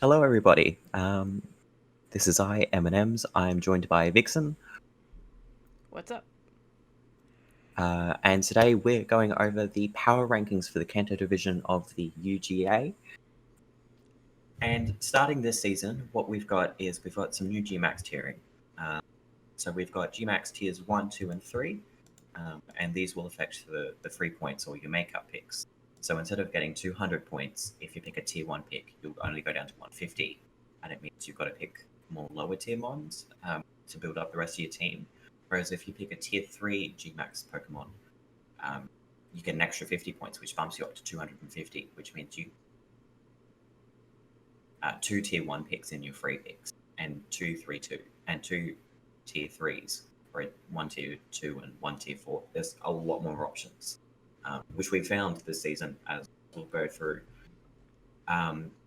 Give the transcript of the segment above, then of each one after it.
Hello, everybody. This is EmnEmms. I'm joined by Vixyn, What's up? and today we're going over the power rankings for the Kanto division of the UGA. And starting this season, what we've got is we've got some new Gmax tiering. So we've got Gmax tiers 1, 2, and 3, and these will affect the free points or your makeup picks. So instead of getting 200 points, if you pick a tier 1 pick, you'll only go down to 150, and it means you've got to pick more lower tier mons to build up the rest of your team. Whereas if you pick a tier 3 Gmax Pokemon, you get an extra 50 points, which bumps you up to 250, which means you 2 tier 1 picks in your free picks, and 2 tier 3s, or 1 tier 2 and 1 tier 4. There's a lot more options, which we've found this season as we'll go through.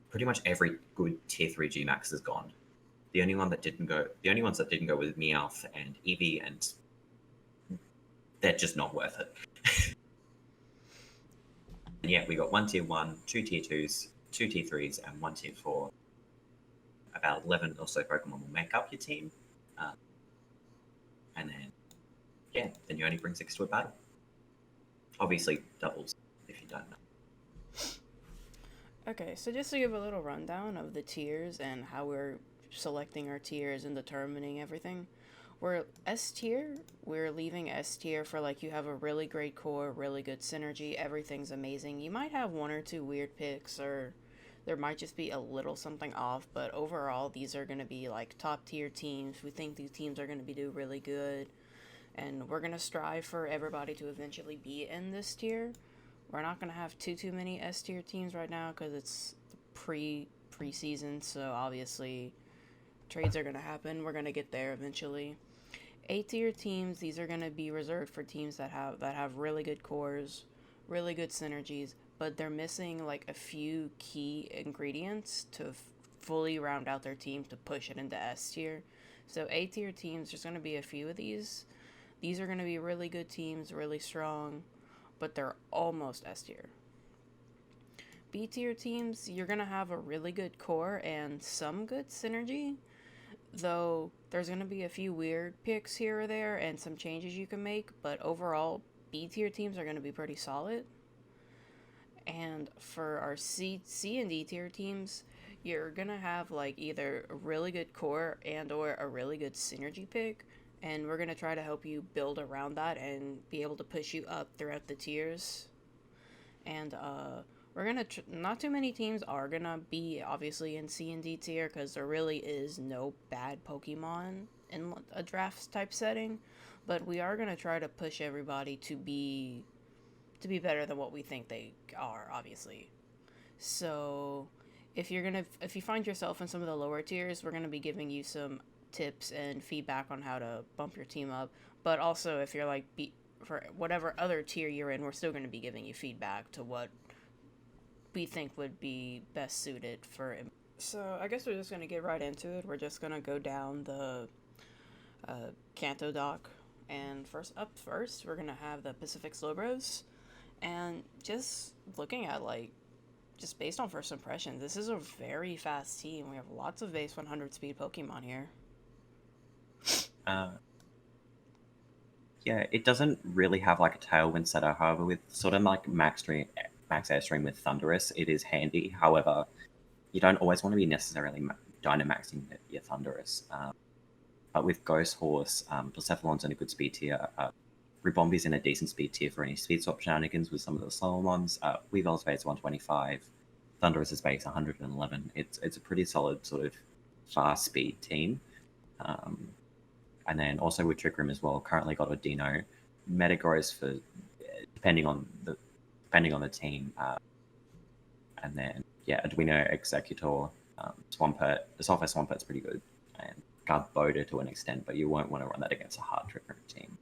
Pretty much every good tier 3 Gmax is gone. The only ones that didn't go was Meowth and Eevee, and they're just not worth it. And yeah, we got 1 tier 1, 2 tier 2s, 2 tier 3s, and 1 tier 4. About 11 or so Pokemon will make up your team. And then you only bring 6 to a battle. Obviously, doubles if you don't know. Okay, so just to give a little rundown of the tiers and how we're selecting our tiers and determining everything. We're S tier, we're leaving S tier for like you have a really great core, really good synergy, everything's amazing. You might have one or two weird picks, or there might just be a little something off, but overall, these are going to be like top tier teams. We think these teams are going to be do really good, and we're going to strive for everybody to eventually be in this tier. We're not going to have too many S tier teams right now because it's preseason, so obviously trades are going to happen. We're going to get there eventually. A tier teams, these are going to be reserved for teams that have really good cores, really good synergies, but they're missing like a few key ingredients to fully round out their team to push it into S tier. So A tier teams, there's going to be a few of these. These are going to be really good teams, really strong, but they're almost S tier. B tier teams, you're going to have a really good core and some good synergy, though there's going to be a few weird picks here or there and some changes you can make, but overall, B tier teams are going to be pretty solid. And for our C and D tier teams, you're going to have like either a really good core and or a really good synergy pick, and we're going to try to help you build around that and be able to push you up throughout the tiers. And we're gonna not too many teams are gonna be obviously in C and D tier because there really is no bad Pokemon in a draft type setting, but we are gonna try to push everybody to be better than what we think they are, obviously. So if you find yourself in some of the lower tiers, we're gonna be giving you some tips and feedback on how to bump your team up. But also, if you're like for whatever other tier you're in, we're still going to be giving you feedback to what we think would be best suited for. So I guess we're just going to get right into it. We're just going to go down the Kanto dock, and first we're going to have the Pacific Slowbros, and just looking at like just based on first impressions, this is a very fast team. We have lots of base 100 speed Pokemon here. Yeah, it doesn't really have like a tailwind setter. However, with sort of like max airstream with Thunderous, it is handy. However, you don't always want to be necessarily Dynamaxing your Thunderous. But with Ghost Horse, Blacephalon's in a good speed tier. Ribombi's in a decent speed tier for any speed swap shenanigans with some of the slower ones. Weavel's base 125. Thunderous is base 111. It's a pretty solid sort of fast speed team. And then also with Trick Room as well, currently got a Dino. Metagross for depending on the team. And then Arduino, Executor, Swampert. The software Swampert's pretty good. And Garbodor to an extent, but you won't want to run that against a hard Trick Room team.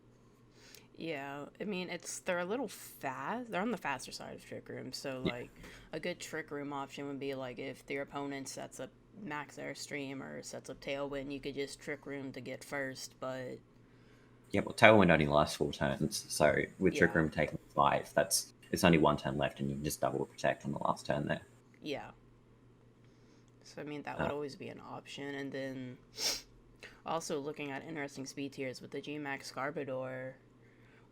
Yeah, I mean they're a little fast. They're on the faster side of Trick Room, so like a good Trick Room option would be like if your opponent sets up Max Airstream or sets up Tailwind, you could just Trick Room to get first. But yeah, well, Tailwind only lasts 4 turns, so with Trick yeah, Room taking 5, it's only 1 turn left, and you can just double protect on the last turn there. yeah. So I mean that would Uh, always be an option. And then also looking at interesting speed tiers with the Gmax Garbodor,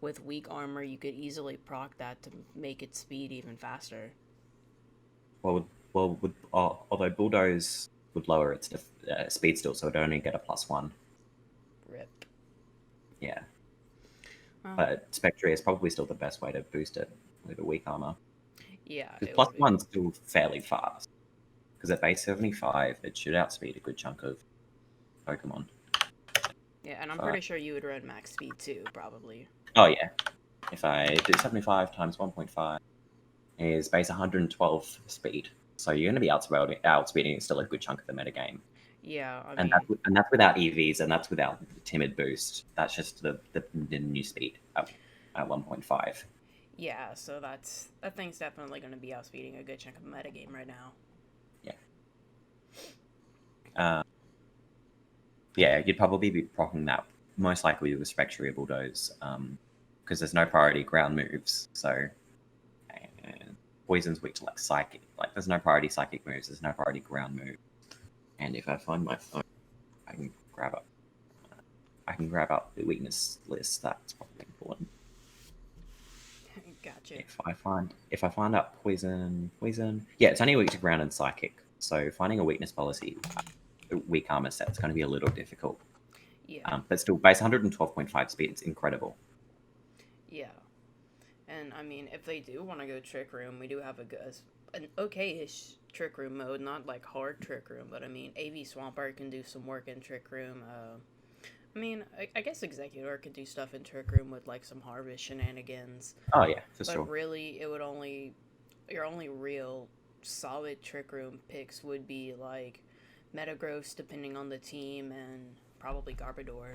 with weak armor, you could easily proc that to make its speed even faster. although Bulldoze would lower its speed still, so it'd only get a +1. Rip. Yeah, Well, but Spectre is probably still the best way to boost it with a weak armor. yeah, Because it plus would be. one's still fairly fast. Because at base 75, it should outspeed a good chunk of Pokemon. Yeah, and I'm So, pretty sure you would run max speed too, probably. oh yeah, if I do 75 times 1.5 is base 112 speed. So you're going to be outspeeding still a good chunk of the metagame. Yeah, I And mean, that's without EVs, and that's without the timid boost. That's just the new speed at 1.5. yeah, so that thing's definitely going to be outspeeding a good chunk of the metagame right now. Yeah. Uh, yeah, you'd probably be procking that most likely with Spectre Bulldoze, because there's no priority ground moves. So and Poison's weak to like psychic. Like there's no priority psychic moves. There's no priority ground move. And if I find my phone, I can grab up. I can grab up the weakness list. That's probably important. Gotcha. If I find out poison, yeah, it's only weak to ground and psychic. So finding a weakness policy, weak armor set, it's going to be a little difficult. Yeah, But still, base 112.5 speed, it's incredible. yeah. And I mean, if they do want to go Trick Room, we do have an okay-ish Trick Room mode, not like hard Trick Room, but I mean, AV Swampert can do some work in Trick Room. I mean, I guess Executor could do stuff in Trick Room with like some Harvest shenanigans, Oh yeah, for but sure. really, it would only your only real solid Trick Room picks would be like Metagross, depending on the team, and probably Garbodor.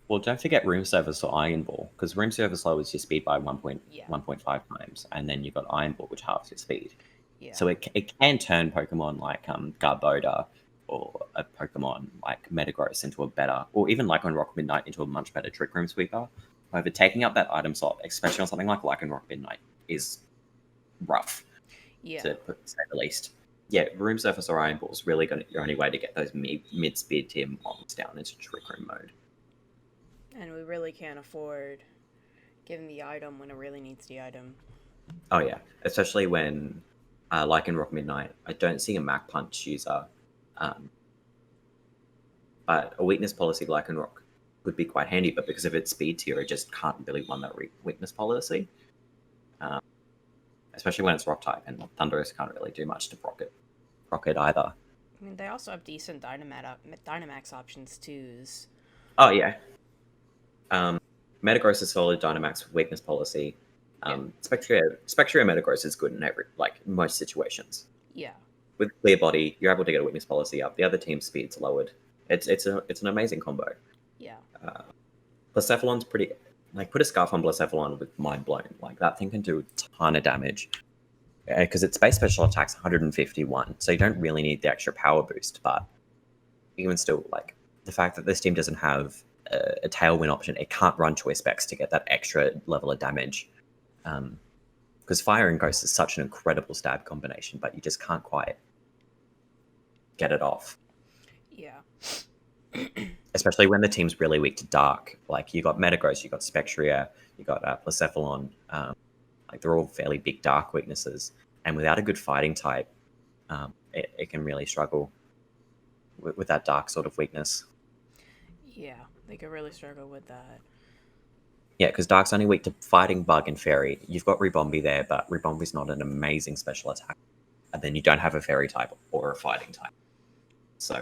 Well, don't forget room service or Iron Ball, because room service lowers your speed by Yeah, 1.5 times, and then you've got Iron Ball, which halves your speed. yeah, So it can turn Pokemon like Garbodor or a Pokemon like Metagross into a better, or even like on Rock Midnight into a much better Trick Room Sweeper. However, taking up that item slot, especially on something like Rock Midnight, is rough yeah. to say the least. Yeah, Room Surface or Iron Ball is really your only way to get those mid speed tier mons down into Trick Room mode. And we really can't afford giving the item when it really needs the item. Oh yeah, especially when, like in Rock Midnight, I don't see a Mac Punch user, um, but a weakness policy like in Rock would be quite handy. But because of its speed tier, it just can't really run that weakness policy, um, especially when it's Rock type, and Thundurus can't really do much to proc it either. I mean, they also have decent Dynamax options too. Oh yeah, Metagross is solid Dynamax weakness policy. Yeah, Spectria Metagross is good in most situations. yeah, With clear body, you're able to get a weakness policy up. The other team's speed's lowered. It's an amazing combo. yeah, Uh, Blacephalon's pretty. Like put a scarf on Blacephalon with mind blown. Like that thing can do a ton of damage because its base special attack's 151, so you don't really need the extra power boost. But even still, like the fact that this team doesn't have a tailwind option, it can't run choice specs to get that extra level of damage. Because Fire and Ghost is such an incredible stab combination, but you just can't quite get it off. yeah, Especially when the team's really weak to Dark. Like you got Metagross, you got Spectria, you got Blacephalon. Like they're all fairly big Dark weaknesses, and without a good fighting type, it can really struggle with that Dark sort of weakness. yeah. They could really struggle with that. Yeah, because Dark's only weak to Fighting, Bug, and Fairy. You've got Ribombi there, but Ribombi's not an amazing special attack. And then you don't have a Fairy type or a Fighting type. So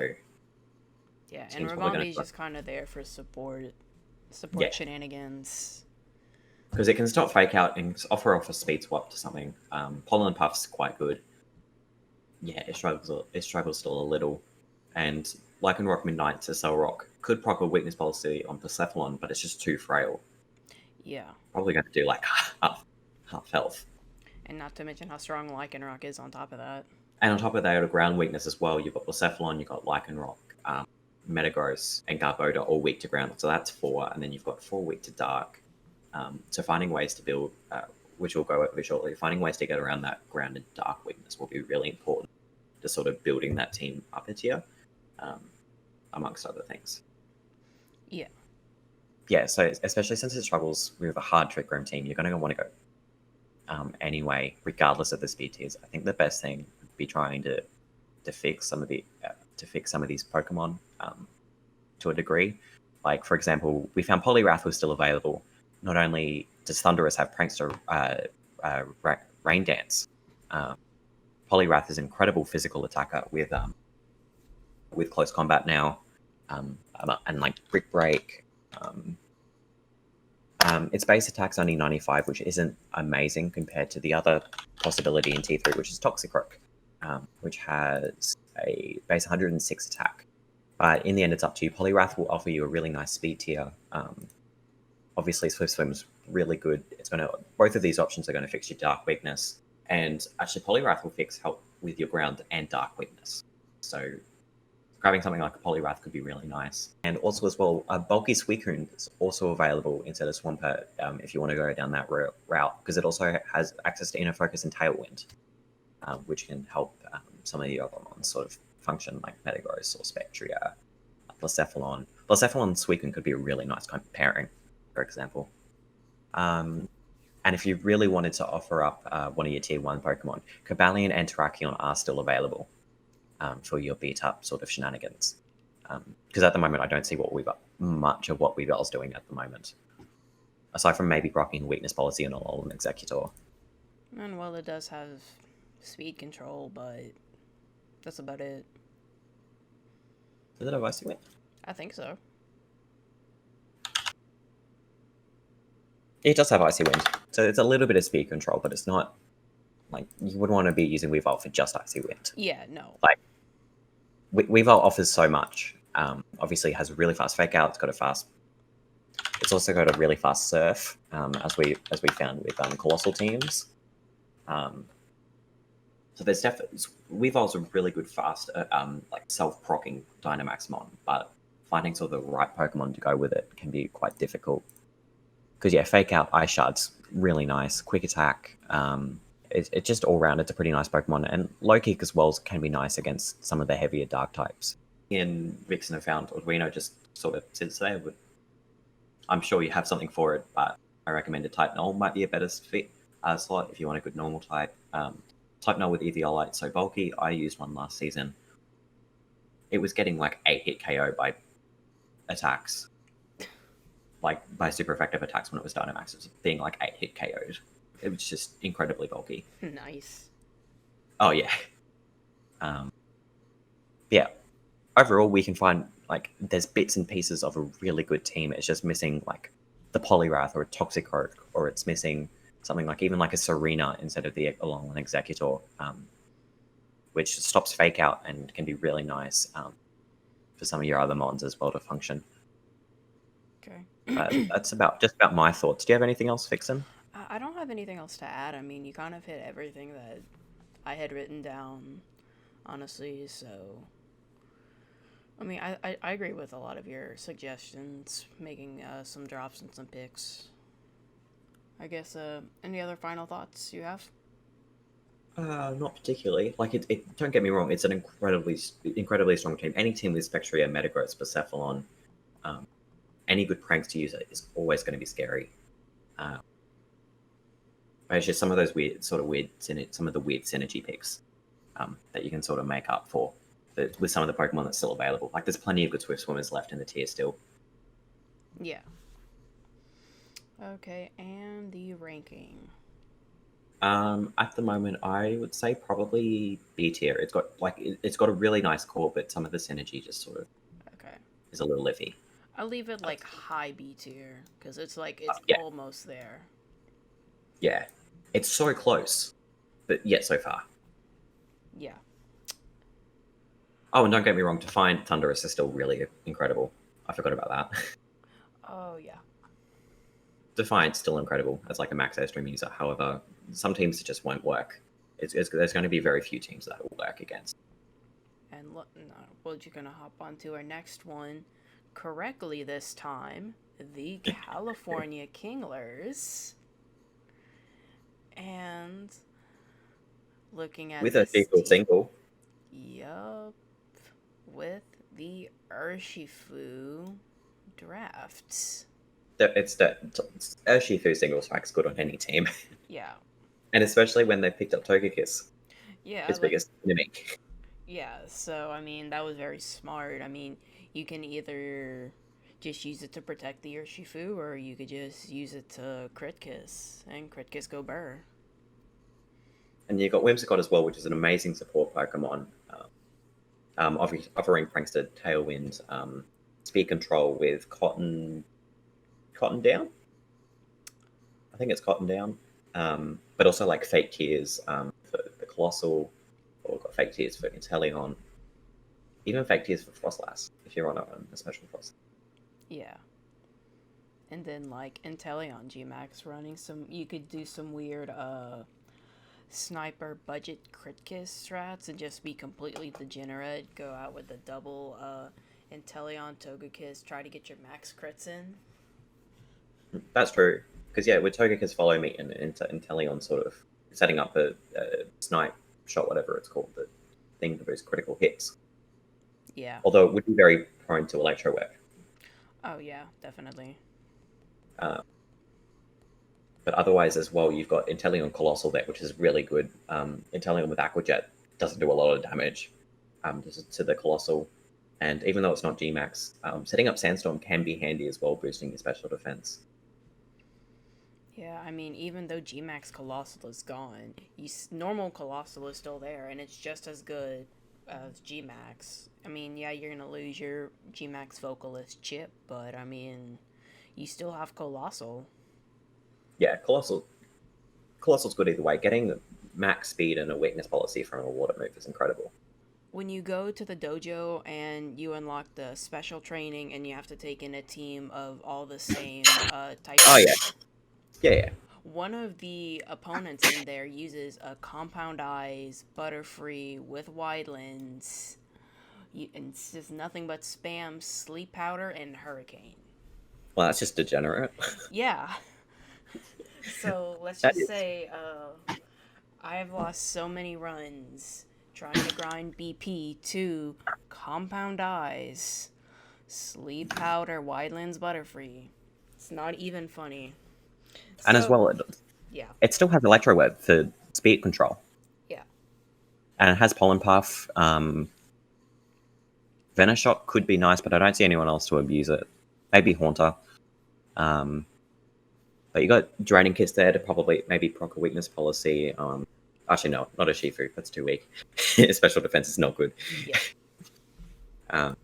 Yeah, and team's probably going Rivambi is to... just kind of there for support Yeah, shenanigans. because it can stop Fake Out and offer off a speed swap to something. Pollen Puff's quite good. Yeah, it struggles still a little. And like in Rock Midnight, to Cell Rock could proc a weakness policy on Persephone, but it's just too frail. Yeah, Probably going to do like half health. and not to mention how strong Lycanroc is on top of that. And on top of that, a ground weakness as well. You've got Blacephalon, you've got Lycanroc, Metagross, and Garbodor all weak to ground. So that's 4. And then you've got 4 weak to Dark. So finding ways to build, which we'll go over shortly, finding ways to get around that ground and Dark weakness will be really important. just sort of building that team up a tier, amongst other things. Yeah. Yeah, so especially since it struggles with a hard trick room team, you're going to want to go anyway, regardless of the speed tiers. I think the best thing would be trying to fix some of the some of these Pokemon to a degree. Like, for example, we found Poliwrath was still available. Not only does Thundurus have Prankster Rain Dance, Poliwrath is an incredible physical attacker with close combat now, and like Brick Break. Its base attack's only 95, which isn't amazing compared to the other possibility in T3, which is Toxicroak, which has a base 106 attack. But in the end, it's up to you. Poliwrath will offer you a really nice speed tier. Obviously, Swift Swim's really good. Both of these options are going to fix your Dark weakness, and actually, Poliwrath will help with your Ground and Dark weakness. So, grabbing something like a Poliwrath could be really nice. And also, as well, a bulky Suicune is also available instead of Swampert if you want to go down that route, because it also has access to Inner Focus and Tailwind, which can help some of the other ones sort of function like Metagross or Spectria, Blacephalon. Blacephalon and Suicune could be a really nice kind of pairing, for example. And if you really wanted to offer up one of your tier 1 Pokemon, Cobalion and Terrakion are still available for your beat-up sort of shenanigans. Because at the moment, I don't see much of what Weavel's doing at the moment. Aside from maybe rocking Weakness Policy and all an Executor. And well, it does have speed control, but that's about it. Does it have Icy Wind? I think so. It does have Icy Wind. So it's a little bit of speed control, but it's not like you wouldn't want to be using Weavile for just Icy Wind. Yeah, no. Like Weavile offers so much. Obviously, it has a really fast Fake Out. It's also got a really fast Surf, as we found with Colossal teams. So there's definitely Weavile's a really good fast, like self-proccing Dynamaxmon, but finding sort of the right Pokemon to go with it can be quite difficult. Because yeah, Fake Out, Ice Shard's really nice. Quick Attack, it's just all round. It's a pretty nice Pokemon, and Low Kick as well can be nice against some of the heavier Dark types. In Vixyn, I found Arduino just sort of sits there. But I'm sure you have something for it, but I recommend a Type Null might be a better fit slot if you want a good normal type. Type Null with Eviolite, so bulky. I used one last season. It was getting like 8-hit KO by attacks. Like by super effective attacks when it was Dynamax. It was being like 8-hit KO'd. It was just incredibly bulky. Nice. Oh, yeah. Yeah. Overall, we can find, like, there's bits and pieces of a really good team. It's just missing, like, the Poliwrath or a Toxicroak, or it's missing something like even like a Serena instead of the Along Executor, which stops Fake Out and can be really nice for some of your other mons as well to function. Okay. That's just about my thoughts. Do you have anything else, Vixyn? I don't have anything else to add. I mean, you kind of hit everything that I had written down, honestly, so... I mean, I agree with a lot of your suggestions, making some drops and some picks. I guess, any other final thoughts you have? Not particularly. Like, it don't get me wrong, it's an incredibly strong team. Any team with Spectria, Metagross, Blacephalon, any good pranks to use it is always going to be scary. But it's just some of those some of the weird synergy picks that you can sort of make up for with some of the Pokemon that's still available. Like, there's plenty of good Swift Swimmers left in the tier still. Yeah. Okay, and the ranking. At the moment, I would say probably B tier. It's got a really nice core, but some of the synergy just sort of is a little iffy. I'll leave it like high B tier because it's almost there. Yeah, it's so close, but yet so far. Yeah. Oh, and don't get me wrong, Defiant Thundurus is still really incredible. I forgot about that. Oh, yeah. Defiant's still incredible as like a max airstream user. However, some teams it just won't work. There's going to be very few teams that will work against. And we're going to hop on to our next one correctly this time. The California Kinglers. And looking at with a single. Yup. With the Urshifu drafts. It's Urshifu single strike's good on any team, Yeah. and especially when they picked up Togekiss, Yeah, his like, biggest enemy. yeah, so, I mean, that was very smart. I mean, you can either just use it to protect the Urshifu, or you could just use it to crit kiss, and crit kiss go burr. And you got Whimsicott as well, which is an amazing support Pokemon, offering Prankster Tailwind, speed control with Cotton Down. I think it's Cotton Down, but also like Fake Tears for the Colossal, or got Fake Tears for Inteleon, even Fake Tears for Frostlass if you're on a special Frost. Yeah. And then, like, Inteleon Gmax running some, you could do some weird, sniper budget crit kiss strats and just be completely degenerate. Go out with a double Inteleon Togekiss, try to get your max crits in. That's true, because yeah, with Togekiss Follow Me and Inteleon sort of setting up a snipe shot, whatever it's called, the thing to boost critical hits. Yeah. Although it would be very prone to Electro Web. Oh yeah, definitely. Uh, but otherwise, as well, you've got Inteleon Colossal there, which is really good. Inteleon with Aquajet doesn't do a lot of damage to the Colossal. And even though it's not Gmax, setting up Sandstorm can be handy as well, boosting your special defense. Yeah, I mean, even though Gmax Colossal is gone, normal Colossal is still there, and it's just as good as Gmax. I mean, yeah, you're gonna lose your Gmax Vocalist chip, but I mean, you still have Colossal. Yeah, Colossal's good either way. Getting the max speed and a weakness policy from a water move is incredible. When you go to the dojo and you unlock the special training and you have to take in a team of all the same type Oh yeah, moves, yeah. one of the opponents in there uses a Compound Eyes, Butterfree with Widelands, and it's just nothing but spam Sleep Powder and Hurricane. Well, that's just degenerate. Yeah. So let's That just is. say I have lost so many runs trying to grind BP to Compound Eyes, Sleep Powder, Widelands, Butterfree. It's not even funny. And as So, well, yeah, it still has Electro Web for speed control, yeah, and it has Pollen Puff. Venoshock could be nice, but I don't see anyone else to abuse it. Maybe Haunter. Um, but you got Draining Kiss there to probably maybe proc a weakness policy. Actually, no, not a Shifu. That's too weak. Special defense is not good. yeah, Um,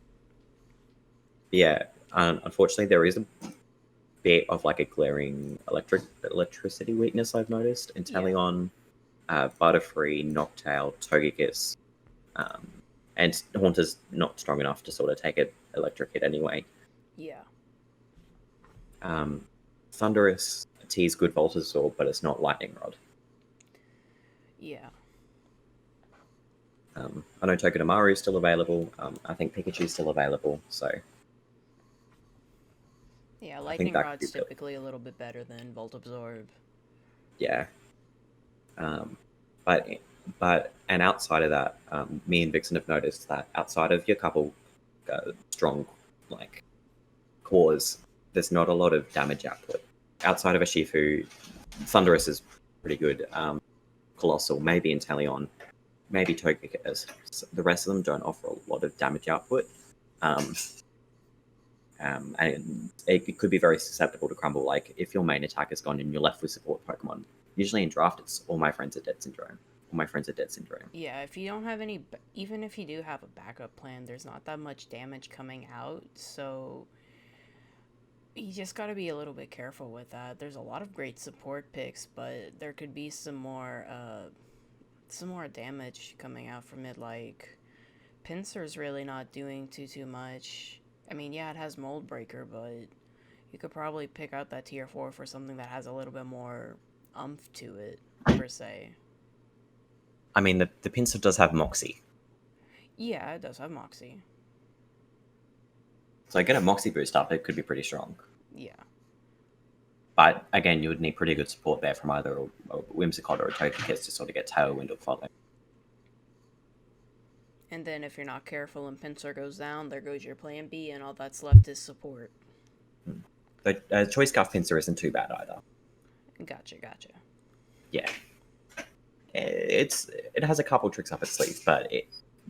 yeah, unfortunately, there is a bit of like a glaring electricity weakness I've noticed. yeah, Inteleon, Butterfree, Noctowl, Togekiss, and Haunter's not strong enough to sort of take an electric hit anyway. yeah, Thunderous, T's good Voltosaur, but it's not Lightning Rod. yeah. I know Togedemaru is still available. I think Pikachu's still available, so Yeah, I think Lightning that could be Rod's really, typically a little bit better than Volt Absorb. yeah. Um, but and outside of that, me and Vixyn have noticed that outside of your couple strong like cores, there's not a lot of damage output. Outside of a Shifu, Thunderous is pretty good. Colossal, maybe Inteleon, maybe Togekiss. The rest of them don't offer a lot of damage output. And it could be very susceptible to crumble. Like if your main attack is gone and you're left with support Pokemon, usually in draft it's all my friends are dead syndrome. All my friends are dead syndrome. Yeah, if you don't have any, even if you do have a backup plan, there's not that much damage coming out, so you just gotta be a little bit careful with that. There's a lot of great support picks, but there could be some more damage coming out from it. Like Pinsir's really not doing too much. I mean, yeah, it has Mold Breaker, but you could probably pick out that tier 4 for something that has a little bit more umph to it, per se. I mean, the Pinsir does have Moxie, Yeah, it does have Moxie. so get a Moxie boost up. It could be pretty strong. Yeah. But again, you would need pretty good support there from either a Whimsicott or a Togekiss to sort of get Tailwind or Follow. And then if you're not careful and Pinsir goes down, there goes your plan B, and all that's left is support. But Choice Scarf Pincer isn't too bad either. Gotcha, gotcha. Yeah. It has a couple tricks up its sleeve, but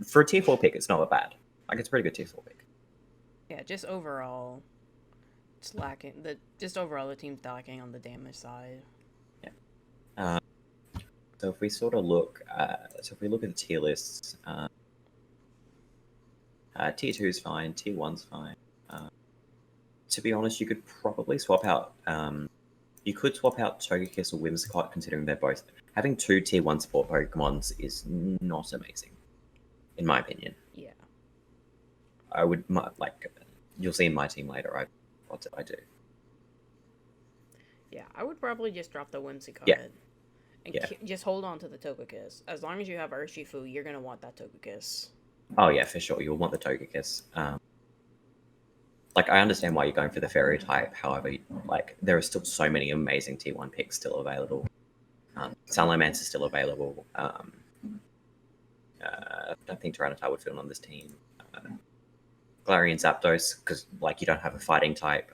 for a tier 4 pick, it's not that bad. Like, it's a pretty good tier 4 pick. Yeah, just overall, it's lacking. The team's lacking on the damage side. Yeah. So if we sort of look, if we look at the tier lists, tier 2 is fine, tier 1's fine. To be honest, you could probably swap out. You could swap out Togekiss or Whimsicott, considering they're both having 2 tier 1 support Pokemons is not amazing, in my opinion. Yeah. I would like. You'll see in my team later. What did I do? Yeah, I would probably just drop the Whimsicott. Yeah. And just hold on to the Togekiss. As long as you have Urshifu, you're gonna want that Togekiss. Oh yeah, for sure. You'll want the Togekiss. Like, I understand why you're going for the Fairy type. However, like, there are still so many amazing tier 1 picks still available. Salamence is still available. I don't think Tyranitar would fit on this team. Galarian Zapdos, because like you don't have a fighting type.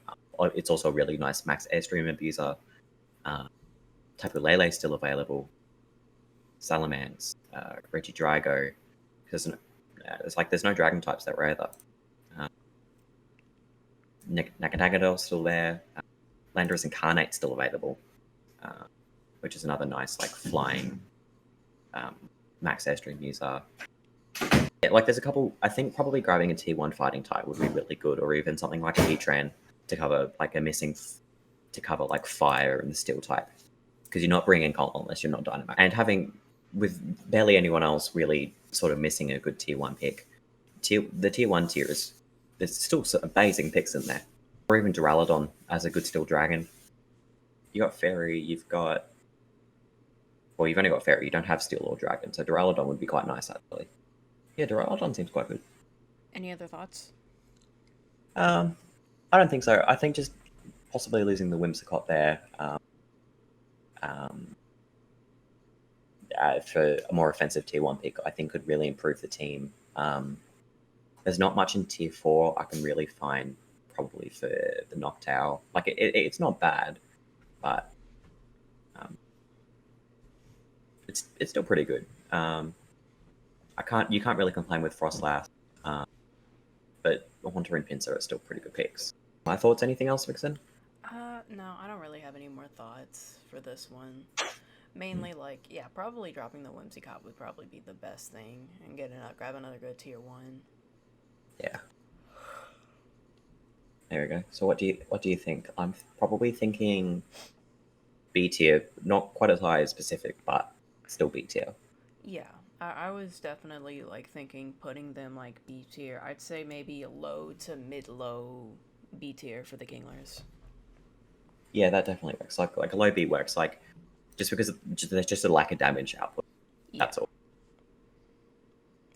It's also a really nice max Airstream abuser. Tapu Lele still available. Salamence, Regidrago. Because there's no dragon types that rare though. Naganadel still there. Landorus Incarnate still available, which is another nice like flying max Airstream user. Yeah, like there's a couple. I think probably grabbing a tier 1 fighting type would be really good, or even something like a Heatran to cover like to cover like fire and the steel type, because you're not bringing Colt unless you're not Dynamax. And having with barely anyone else really sort of missing a good tier 1 pick, the tier 1 tier is there's still some amazing picks in there, or even Duraludon as a good steel dragon. You got Fairy, you've only got Fairy. You don't have Steel or Dragon, so Duraludon would be quite nice actually. Yeah, Duraludon seems quite good. Any other thoughts? I don't think so. I think just possibly losing the Whimsicott there for a more offensive tier 1 pick, I think could really improve the team. There's not much in tier 4 I can really find probably for the Noctowl. Like it's not bad, but it's still pretty good. You can't really complain with Frostlass, but Haunter and Pinsir are still pretty good picks. My thoughts? Anything else, Vixyn? No, I don't really have any more thoughts for this one. Mainly, probably dropping the Whimsicott would probably be the best thing, and grab another good tier 1. Yeah. There we go. So what do you think? I'm probably thinking B tier, not quite as high as Pacific, but still B tier. Yeah, I was definitely thinking putting them B tier. I'd say maybe low to mid-low B tier for the Kinglers. Yeah, that definitely works. Like a low B works. Like just because there's just a lack of damage output. Yeah. That's all.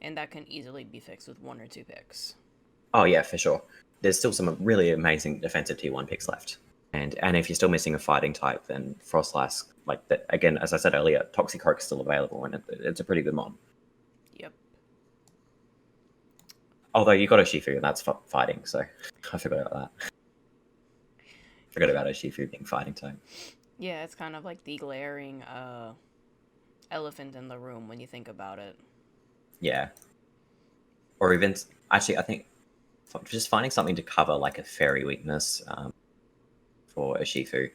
And that can easily be fixed with 1 or 2 picks. Oh yeah, for sure. There's still some really amazing defensive tier 1 picks left. And if you're still missing a fighting type, then Frostlass, again, as I said earlier, Toxicroak is still available, and it's a pretty good mod. Yep. Although you got a Shifu, and that's fighting, so I forgot about that. Forgot about a Shifu being fighting type. Yeah, it's kind of like the glaring elephant in the room when you think about it. Yeah. Or even, actually, I think just finding something to cover like a fairy weakness for a Shifu.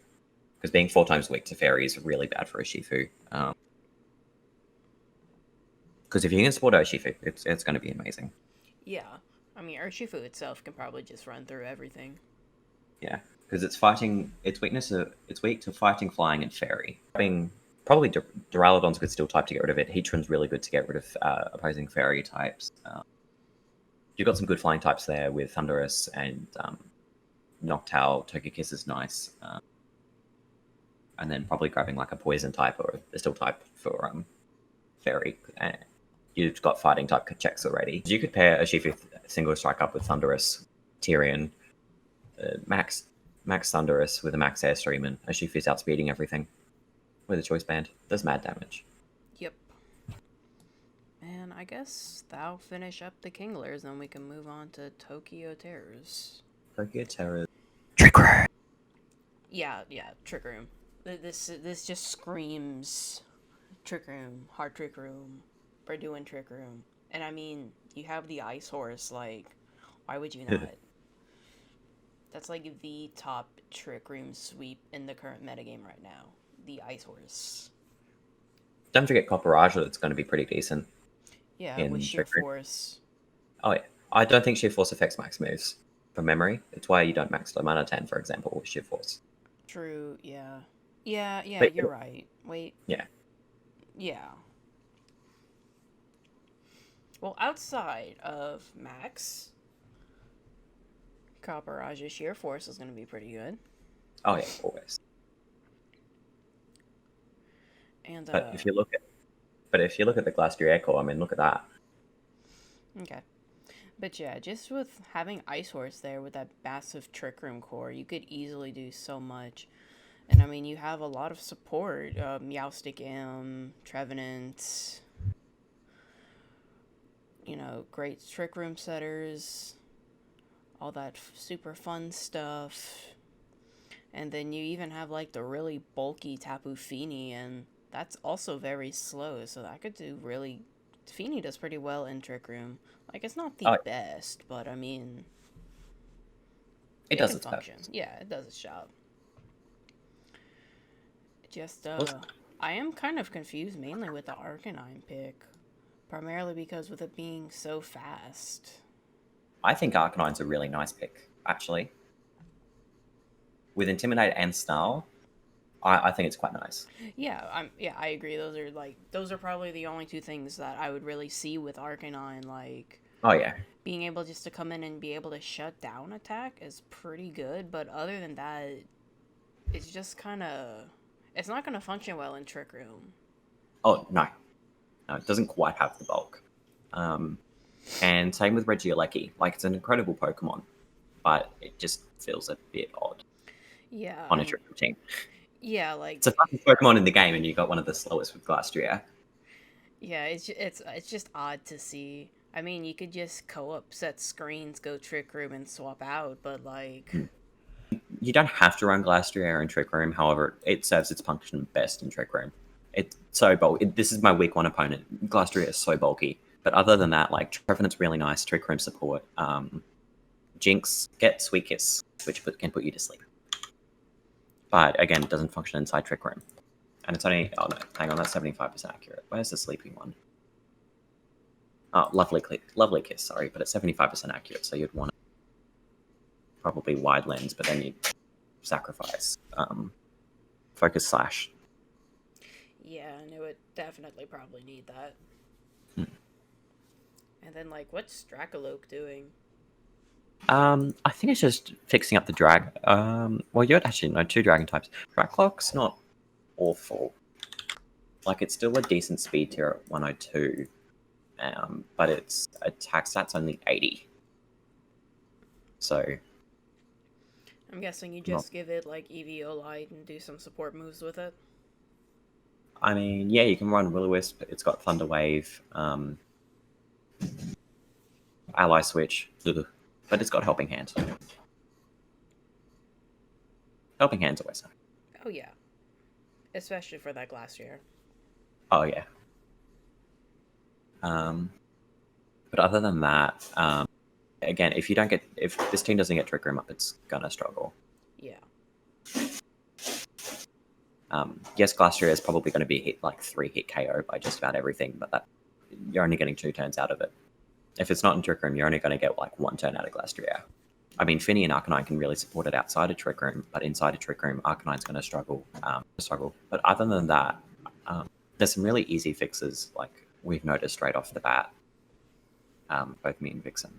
Because being 4 times weak to fairy is really bad for a Shifu. Because if you can support Urshifu, it's going to be amazing. Yeah. I mean, Urshifu itself can probably just run through everything. Yeah. Because it's weak to fighting, flying, and fairy. Probably Duraludon's good steel type to get rid of it. Heatran's really good to get rid of opposing fairy types. You've got some good flying types there with Thundurus and Noctowl. Togekiss is nice. And then probably grabbing like a poison type or a steel type for fairy. You've got fighting type checks already. You could pair a Shifu single strike up with Thundurus, Tyrion, max Thundurus with a max Airstream, and a Shifu's outspeeding everything with a choice band. Does mad damage. Yep. And I guess that'll finish up the Kinglers, and we can move on to Tokyo Terrors. Tokyo Terror. Trick Room. Yeah, Trick Room. This just screams Trick Room, hard Trick Room. We're doing Trick Room, and I mean, you have the Ice Horse. Like, why would you not? That's like the top Trick Room sweep in the current metagame right now. The Ice Horse. Don't forget Copperage, that's going to be pretty decent Yeah, with in sheer Trick Room. force. Oh, yeah. I don't think Sheer Force affects max moves from memory. It's why you don't max Mana 10, for example, with Sheer Force. True, yeah. Yeah, But, you're right. Wait. Yeah. Yeah. Well, outside of Max, Copperage's sheer force is going to be pretty good. Oh, yeah, always. And But if you look at the Glastrier core, I mean, look at that. Okay. But yeah, just with having Ice Horse there with that massive Trick Room core, you could easily do so much. And I mean, you have a lot of support. Meowstic Trevenant, great Trick Room setters, all that super fun stuff. And then you even have like the really bulky Tapu Fini, and that's also very slow, so that could do really. Fini does pretty well in Trick Room. Like, it's not the best, but I mean, it does its function. best. Yeah, it does its job. Just I am kind of confused mainly with the Arcanine pick, primarily because with it being so fast. I think Arcanine's a really nice pick, actually. With Intimidate and Snarl, I think it's quite nice. Yeah, I agree. Those are probably the only two things that I would really see with Arcanine. Like, oh yeah, being able just to come in and be able to shut down attack is pretty good. But other than that, it's just it's not gonna function well in Trick Room. Oh no, it doesn't quite have the bulk. And same with Regieleki. Like, it's an incredible Pokemon, but it just feels a bit odd. Yeah. On a Trick Room team. Yeah, like, it's the fastest Pokemon in the game, and you got one of the slowest with Glastrier. Yeah, it's just odd to see. I mean, you could just co-op, set screens, go Trick Room, and swap out, but like, you don't have to run Glastrier in Trick Room. However, it serves its function best in Trick Room. It's so bulky. This is my week one opponent. Glastrier is so bulky. But other than that, like, Trevenant's really nice. Trick Room support. Jinx, get Sweet Kiss, which can put you to sleep. But again, it doesn't function inside Trick Room. And it's only, oh no, hang on, that's 75% accurate. Where's the sleeping one? Oh, Lovely Kiss, sorry, but it's 75% accurate, so you'd want to probably Wide Lens, but then you'd sacrifice Focus Slash. Yeah, and it would definitely probably need that. And then, like, what's Dracoloak doing? I think it's just fixing up the drag. Well, you actually know 2 dragon types. Dracloak's not awful. Like, it's still a decent speed tier at 102, but its attack stat's only 80. So I'm guessing you just give it like EVO Light and do some support moves with it. I mean, yeah, you can run Will-O-Wisp. It's got Thunder Wave, Ally Switch, but it's got Helping Hand. Helping Hand's always nice. Oh yeah, especially for that Glastrier. Oh yeah. But other than that, again, if this team doesn't get Trick Room up, it's gonna struggle. Yeah. Yes, Glastrier is probably going to be hit like 3-hit KO by just about everything, but you're only getting 2 turns out of it. If it's not in Trick Room, you're only going to get like 1 turn out of Glastrier. I mean, Fini and Arcanine can really support it outside of Trick Room, but inside of Trick Room, Arcanine's going to struggle. But other than that, there's some really easy fixes, like we've noticed right off the bat. Both me and Vixyn.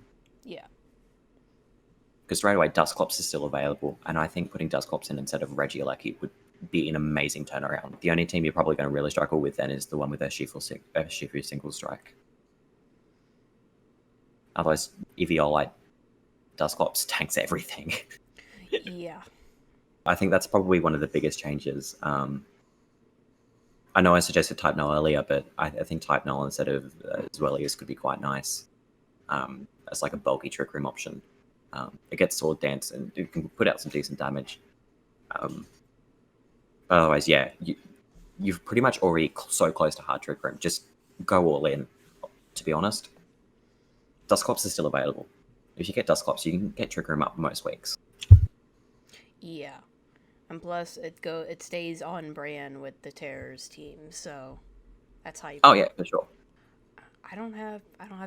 Yeah. Because straight away, Dusclops is still available, and I think putting Dusclops in instead of Regieleki would be an amazing turnaround. The only team you're probably going to really struggle with then is the one with a Shifu Single Strike. Otherwise, Eviolite, Dusclops tanks everything. Yeah. I think that's probably one of the biggest changes I know I suggested Type Null earlier, but I think Type Null instead of Zwellius could be quite nice as like a bulky Trick Room option. It gets Sword Dance and it can put out some decent damage. But otherwise, yeah, you've pretty much already so close to hard Trick Room. Just go all in, to be honest. Dustclops is still available. If you get Dustclops, you can get Trick Room up most weeks. Yeah. And plus, it stays on brand with the Terrors team, so that's hype. Oh yeah, for sure. I don't have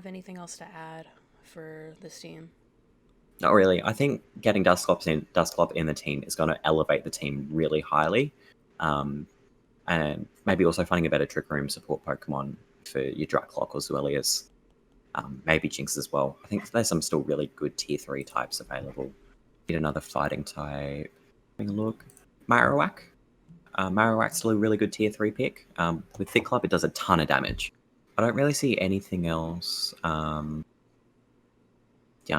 anything else to add for this team. Not really. I think getting Dustclop in the team is going to elevate the team really highly, and maybe also finding a better Trick Room support Pokemon for your Dratclock or Zwellius, maybe Jinx as well. I think there's some still really good Tier 3 types available. Need another fighting type. Having a look. Marowak. Marowak's still a really good Tier 3 pick. With Thick Club, it does a ton of damage. I don't really see anything else down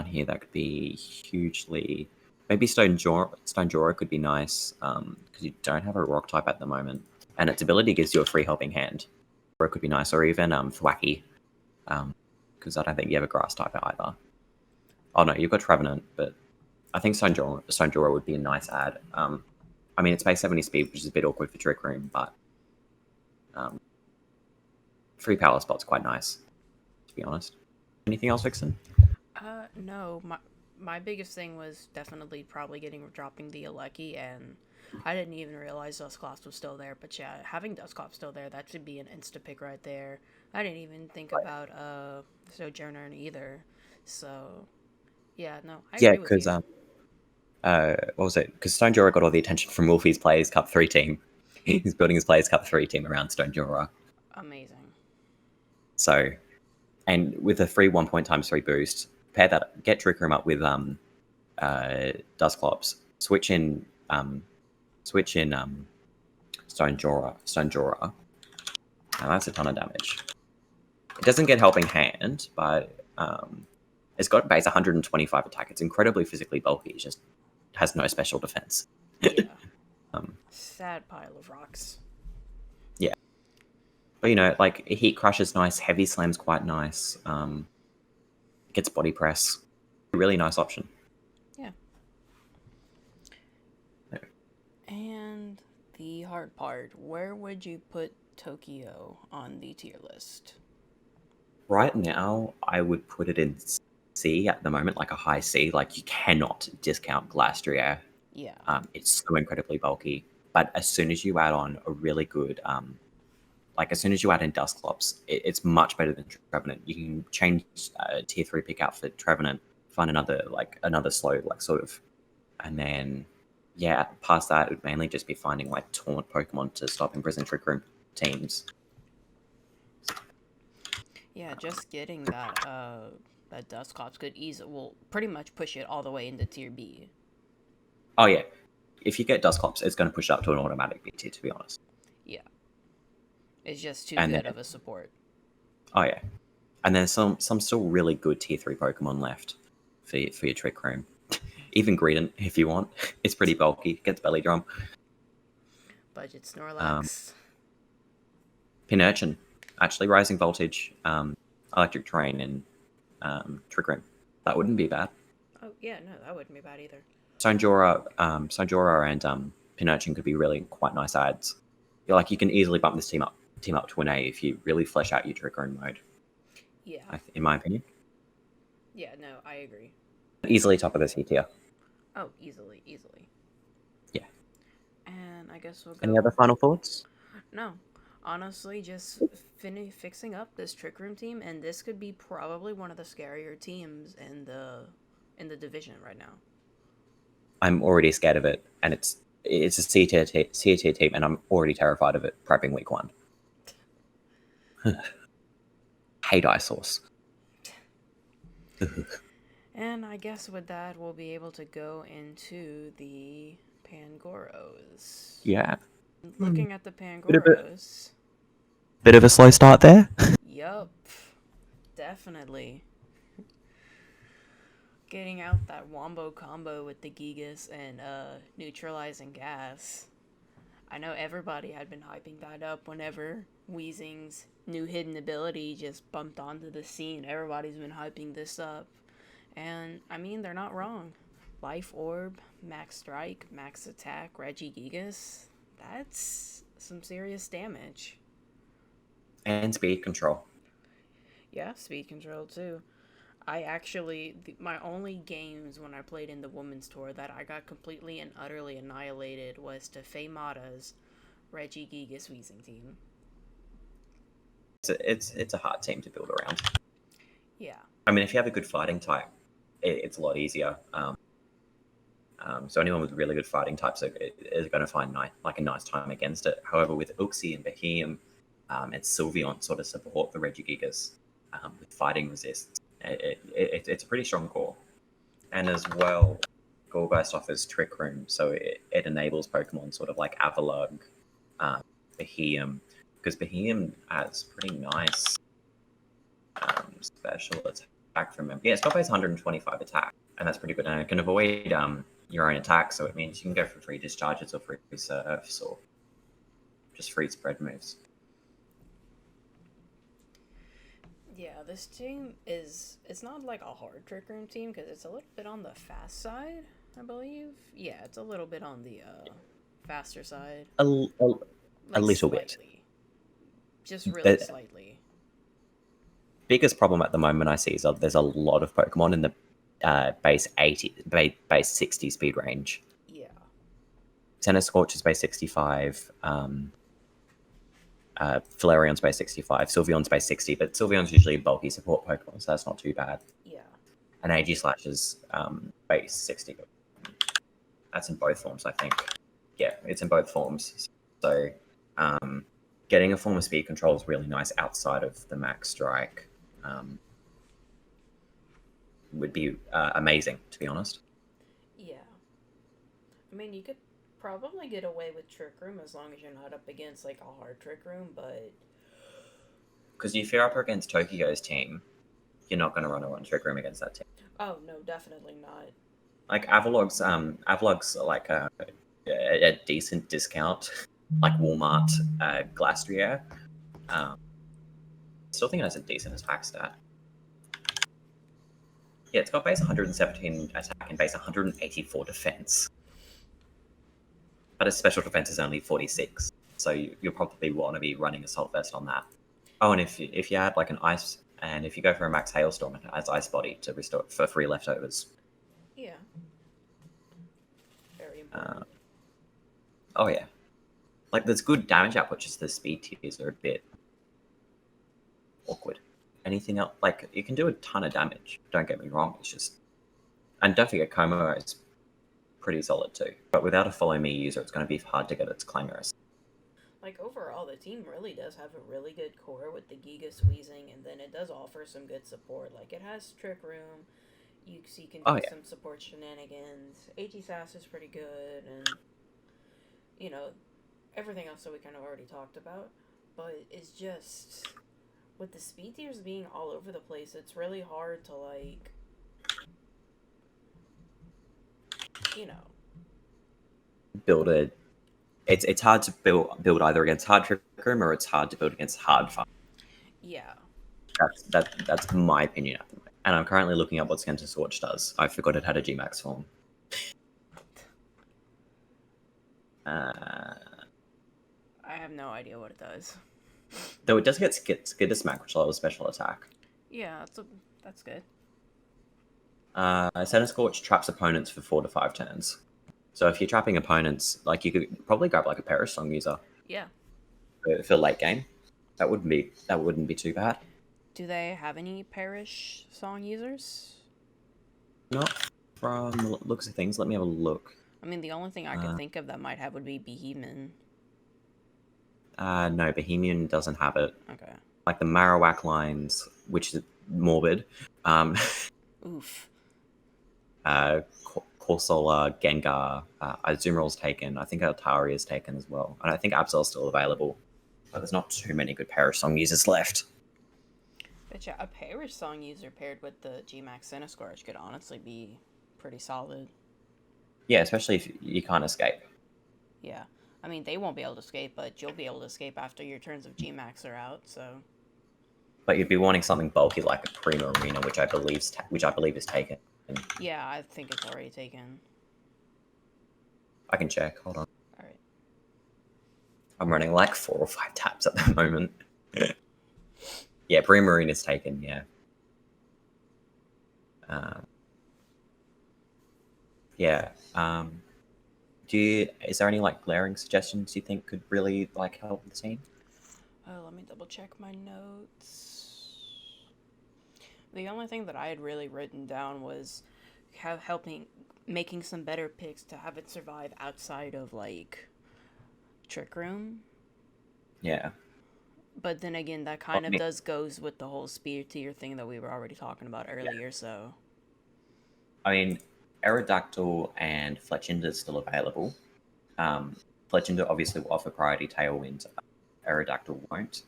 here that could be hugely... Maybe Stonejora could be nice, because you don't have a rock type at the moment. And its ability gives you a free helping hand. Or it could be nice, or even Thwacky. Because I don't think you have a grass type either. Oh no, you've got Trevenant, but I think Stonejora would be a nice add. I mean, it's base 70 speed, which is a bit awkward for Trick Room, but free power spot's quite nice, to be honest. Anything else, Vixyn? No. My biggest thing was definitely probably dropping the Alecki, and I didn't even realize Dusclops was still there. But yeah, having Dusclops still there, that should be an insta pick right there. I didn't even think about Sojourner either. So yeah, no, I agree with you. What was it? Because Stonejora got all the attention from Wolfie's Players Cup 3 team. He's building his Players Cup 3 team around Stonejora. Amazing. So, and with a free 1 point times 3 boost, pair that, get Trick Room up with Dustclops, switch in Stonejora. And that's a ton of damage. It doesn't get Helping Hand, but it's got base 125 attack. It's incredibly physically bulky. It just has no special defense. Yeah. Sad pile of rocks. Yeah. But, you know, like, Heat Crush is nice. Heavy Slam's quite nice. Gets Body Press. Really nice option. Yeah. And the hard part, where would you put Tokyo on the tier list? Right now, I would put it in C at the moment, like a high C. Like, you cannot discount Glastrier. Yeah. It's so incredibly bulky. But as soon as you add on a really good, as soon as you add in Dustclops, it's much better than Trevenant. You can change tier 3 pick out for Trevenant, find another slow, and then, yeah, past that, it would mainly just be finding, taunt Pokemon to stop Imprison Trick Room teams. Yeah, just getting that Dustclops will pretty much push it all the way into tier B. Oh yeah, if you get Dustclops, it's going to push it up to an automatic B tier, to be honest. Yeah, it's just too good of a support. Oh yeah, and there's some still really good tier 3 Pokemon left for your Trick Room. Even Greedent, if you want, it's pretty bulky. Gets Belly Drum. Budget Snorlax. Pinurchin. Actually, Rising Voltage, Electric Terrain, and Trick Room. That wouldn't be bad. Oh, yeah, no, that wouldn't be bad either. Stonejora and Pinurchin could be really quite nice adds. You can easily bump this team up to an A if you really flesh out your Trick Room mode. Yeah. In my opinion. Yeah, no, I agree. Easily top of the C tier. Oh, easily. Yeah. And I guess we'll go... Any other final thoughts? No. Honestly, just fixing up this Trick Room team, and this could be probably one of the scarier teams in the division right now. I'm already scared of it, and it's a C tier team, and I'm already terrified of it prepping week 1. Hate Isource. And I guess with that, we'll be able to go into the Pangoros. Yeah. Looking at the Pangoros. Bit of a slow start there. Yup. Definitely. Getting out that Wombo combo with the Gigas and neutralizing gas. I know everybody had been hyping that up whenever Weezing's new hidden ability just bumped onto the scene. Everybody's been hyping this up. And, I mean, they're not wrong. Life Orb, Max Strike, Max Attack, Regigigas. That's some serious damage. And speed control. Yeah, speed control too. I actually, my only games when I played in the women's tour that I got completely and utterly annihilated was to Feymata's Regigigas Weezing team. It's a hard team to build around. Yeah. I mean, if you have a good fighting type, it's a lot easier. So anyone with really good fighting types is going to find a nice time against it. However, with Uxie and Behem and Sylveon sort of support the Regigigas with fighting resists, it's a pretty strong core. And as well, Gourgeist offers Trick Room, so it enables Pokemon sort of like Avalugg, Behem, because Behem has pretty nice special attack from him. Yeah, it's got base 125 attack, and that's pretty good. And it can avoid your own attack, so it means you can go for free discharges or free surfs or just free spread moves. Yeah, this team it's not like a hard Trick Room team because it's a little bit on the fast side, I believe. Yeah, it's a little bit on the faster side. A Like little slightly. bit. Just really slightly. Biggest problem at the moment I see is there's a lot of Pokemon in the base 60 speed range. Yeah. Scorch is base 65. Flareon's base 65. Sylveon's base 60, but Sylveon's usually a bulky support Pokemon, so that's not too bad. Yeah. And Aegislash is base 60. That's in both forms, I think. Yeah, it's in both forms. So getting a form of speed control is really nice outside of the Max Strike. Would be amazing, to be honest. Yeah. I mean, you could probably get away with Trick Room as long as you're not up against like a hard Trick Room, but because if you're up against Tokyo's team, you're not going to run a Trick Room against that team. Oh no, definitely not. Like Avalugg's like a decent discount, like Walmart, Glastrier. Still think that's a decent attack stat. Yeah, it's got base 117 attack and base 184 defense. But its special defense is only 46, so you'll probably want to be running Assault Vest on that. Oh, and if you add like an ice, and if you go for a Max Hailstorm, it adds Ice Body to restore for free leftovers. Yeah. Very important. Oh yeah, like there's good damage output, just the speed tiers are a bit awkward. Anything else? Like you can do a ton of damage. Don't get me wrong. It's just, and don't forget Como is pretty solid too. But without a Follow Me user, it's going to be hard to get its Clangorous. Like overall, the team really does have a really good core with the Giga Weezing, and then it does offer some good support. Like it has Trick Room, Uxie can do some support shenanigans. Aegislash is pretty good, and you know everything else that we kind of already talked about. But it's just with the speed tiers being all over the place, it's really hard to like, build a. It's hard to build either against hard Trick Room or it's hard to build against hard fight. Yeah. That's my opinion at the moment. And I'm currently looking up what Skenta Scorch does. I forgot it had a G-Max form. I have no idea what it does. Though it does get Skid to Smack, which allows special attack. Yeah, that's good. Scorch traps opponents for 4 to 5 turns. So if you're trapping opponents, like you could probably grab like a Perish Song user. Yeah. For late game, that wouldn't be too bad. Do they have any Perish Song users? Not from the looks of things. Let me have a look. I mean, the only thing I could think of that might have would be Behemoth. No, Bohemian doesn't have it. Okay. Like the Marowak lines, which is morbid. Oof. Corsola, Gengar, Azumarill's taken. I think Atari is taken as well. And I think Absol's still available. But there's not too many good Perish Song users left. But yeah, a Perish Song user paired with the G-Max Scorch could honestly be pretty solid. Yeah, especially if you can't escape. Yeah. I mean, they won't be able to escape, but you'll be able to escape after your turns of Gmax are out. So But you'd be wanting something bulky like a Prima Arena, which I believe is taken. yeah, I think it's already taken. I can check. Hold on. All right. I'm running like 4 or 5 tabs at the moment. Yeah, Prima Arena is taken. Yeah. Yeah. Is there any like glaring suggestions you think could really like help the team? Let me double check my notes. The only thing that I had really written down was helping making some better picks to have it survive outside of like Trick Room. Yeah. But then again, that kind of goes with the whole speed tier thing that we were already talking about earlier. Yeah. So, I mean, Aerodactyl and Fletchinder is still available. Fletchinder obviously will offer priority tailwind. Aerodactyl won't.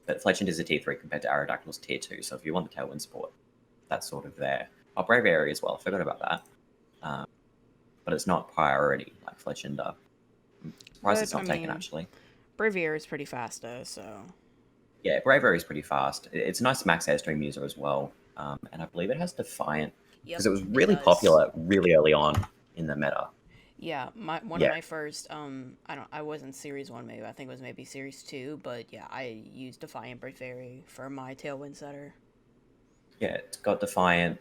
But Fletchinder is a tier 3 compared to Aerodactyl's tier 2. So if you want the tailwind support, that's sort of there. Oh, Brave Area as well. I forgot about that. But it's not priority like Fletchinder. I'm surprised it's not taken, actually. Brave Area is pretty fast, though, so... Yeah, Brave Area is pretty fast. It's a nice max airstream user as well. And I believe it has Defiant. Because it was really popular really early on in the meta. Yeah, one of my first, I wasn't Series 1 maybe, I think it was maybe Series 2, but yeah, I used Defiant Brave Area for my Tailwind setter. Yeah, it's got Defiant.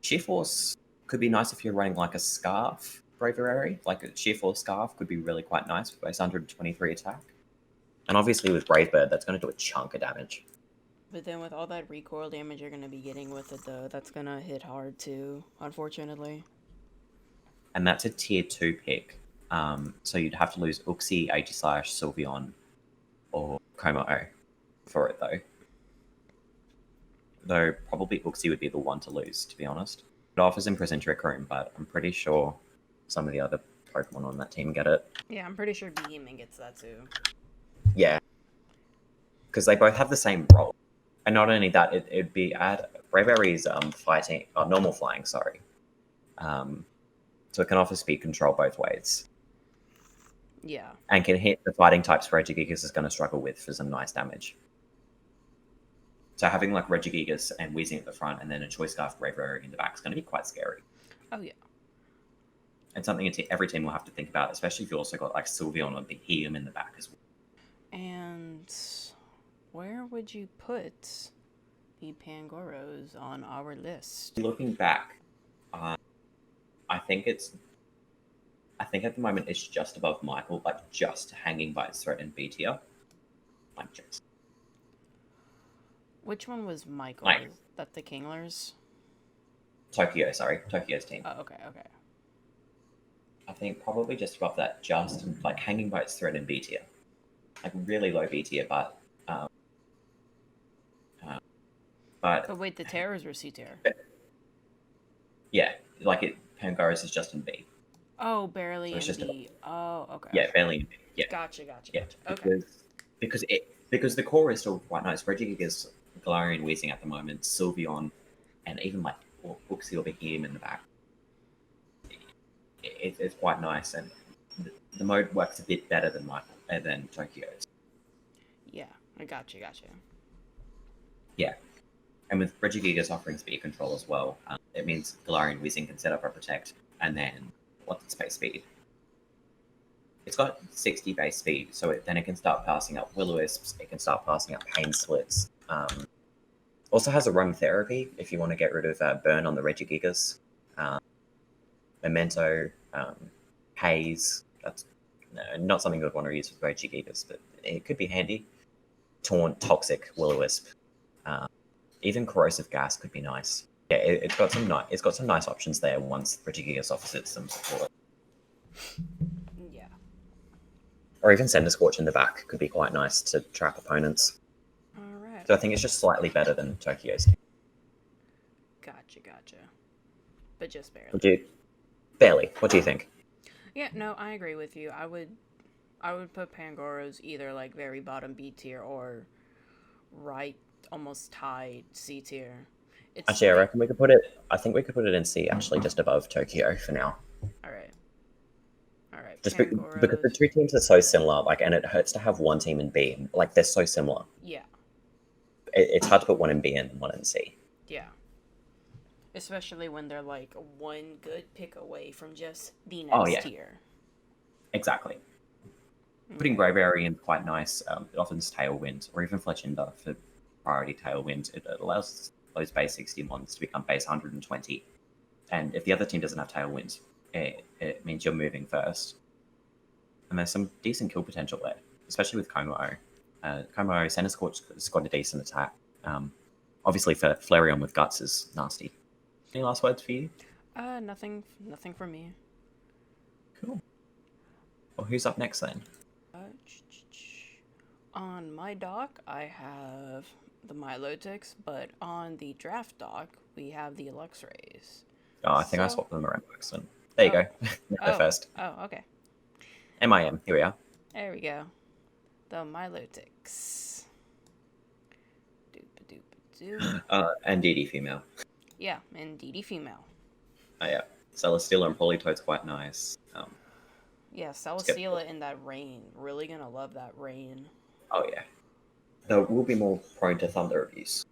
Sheer Force could be nice if you're running like a Scarf Bravery. Like a Sheer Force Scarf could be really quite nice with base 123 attack. And obviously with Brave Bird, that's going to do a chunk of damage. But then with all that recoil damage you're going to be getting with it, though, that's going to hit hard too, unfortunately. And that's a tier 2 pick. So you'd have to lose Uxie, Aegislash, Sylveon, or Como for it, though. Though probably Uxie would be the one to lose, to be honest. It offers Imprison Trick Room, but I'm pretty sure some of the other Pokemon on that team get it. Yeah, I'm pretty sure Behemoth gets that too. Yeah. Because they both have the same role. And not only that, it'd be at Bravery's fighting, normal flying, sorry. So it can offer speed control both ways. Yeah. And can hit the fighting types Regigigas is going to struggle with for some nice damage. So having like Regigigas and Weezing at the front and then a Choice Scarf Bravery in the back is going to be quite scary. Oh, yeah. And something every team will have to think about, especially if you also got like Sylveon or Behemoth in the back as well. And where would you put the Pangoros on our list? Looking back, I think at the moment it's just above Michael, like just hanging by its threat in B tier. Like just. Which one was Michael? Is that the Kinglers? Tokyo's team. Oh, okay. I think probably just above that, just like hanging by its thread in B tier. Like really low B tier, but But wait, the Terrors were C tier. Yeah, like Pangoros is just in B. Oh, barely so in B. Oh, okay. Yeah, barely in B. Yeah. Gotcha. Yeah, Okay. Because the core is still quite nice. Regigigas, Galarian, Weezing at the moment, Sylveon, and even like Uxie or Behemoth in the back. It's quite nice, and the mode works a bit better than Tokyo's. Yeah, I gotcha. Yeah, and with Regigigas offering speed control as well, it means Galarian Weezing can set up a Protect, and then what's its base speed? It's got 60 base speed, so then it can start passing up Will-O-Wisps, it can start passing up Pain Splits. Also has a Roam Therapy if you want to get rid of Burn on the Regigigas. Memento, Haze, that's not something you would want to use with Regigigas, but it could be handy. Taunt, Toxic, Will-O-Wisp. Even Corrosive Gas could be nice. Yeah, it's got some nice options there once Regigigas offers it some support. Yeah. Or even Cinder Scorch in the back could be quite nice to trap opponents. Alright. So I think it's just slightly better than Tokyo's. Gotcha. But just barely. Barely. What do you think? Yeah, no, I agree with you. I would put Pangoros either like very bottom B tier or right almost tied C tier. Actually, I reckon we could put it. I think we could put it in C, actually, just above Tokyo for now. All right. Like Just because the Pangoros. two teams are so similar, like, and it hurts to have one team in B. Like, they're so similar. Yeah, It's hard to put one in B and one in C. yeah. Especially when they're like one good pick away from just the Oh next yeah, tier. exactly. Putting Okay. Braviary in quite nice. It offers Tailwind, or even Fletchinder for priority Tailwind. It allows those base 60 mons to become base 120. And if the other team doesn't have Tailwind, it means you're moving first. And there's some decent kill potential there, especially with Como. Como, Center Scorch's got a decent attack. Obviously, for Flareon with Guts is nasty. Any last words for you? Nothing for me. Cool. Well, who's up next then? On my dock, I have the Milotics, but on the draft dock, we have the Luxrays. Oh, I think I So, swapped them around by accident. There you go. Go first. okay. MIM, here we are. There we go. The Milotics. Doop doop doop. And DD female. Yeah, and DD female. Oh, yeah. Celesteela and Politoad's quite nice. Yeah, Celesteela in that rain. Really gonna love that rain. Oh, yeah. Though we'll be more prone to Thunder abuse.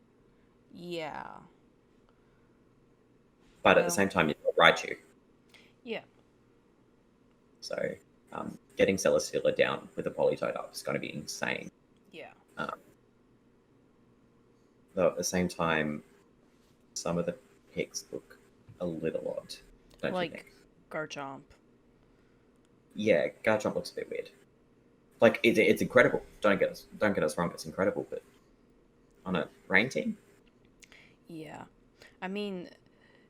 Yeah. But at the same time, you've got Raichu. Yeah. So getting Celesteela down with a Politoad up is going to be insane. Yeah. Though at the same time, some of the picks look a little odd, don't you think? Garchomp. Yeah, Garchomp looks a bit weird. Like it's incredible. Don't get us wrong. It's incredible, but on a rain team, Yeah. I mean,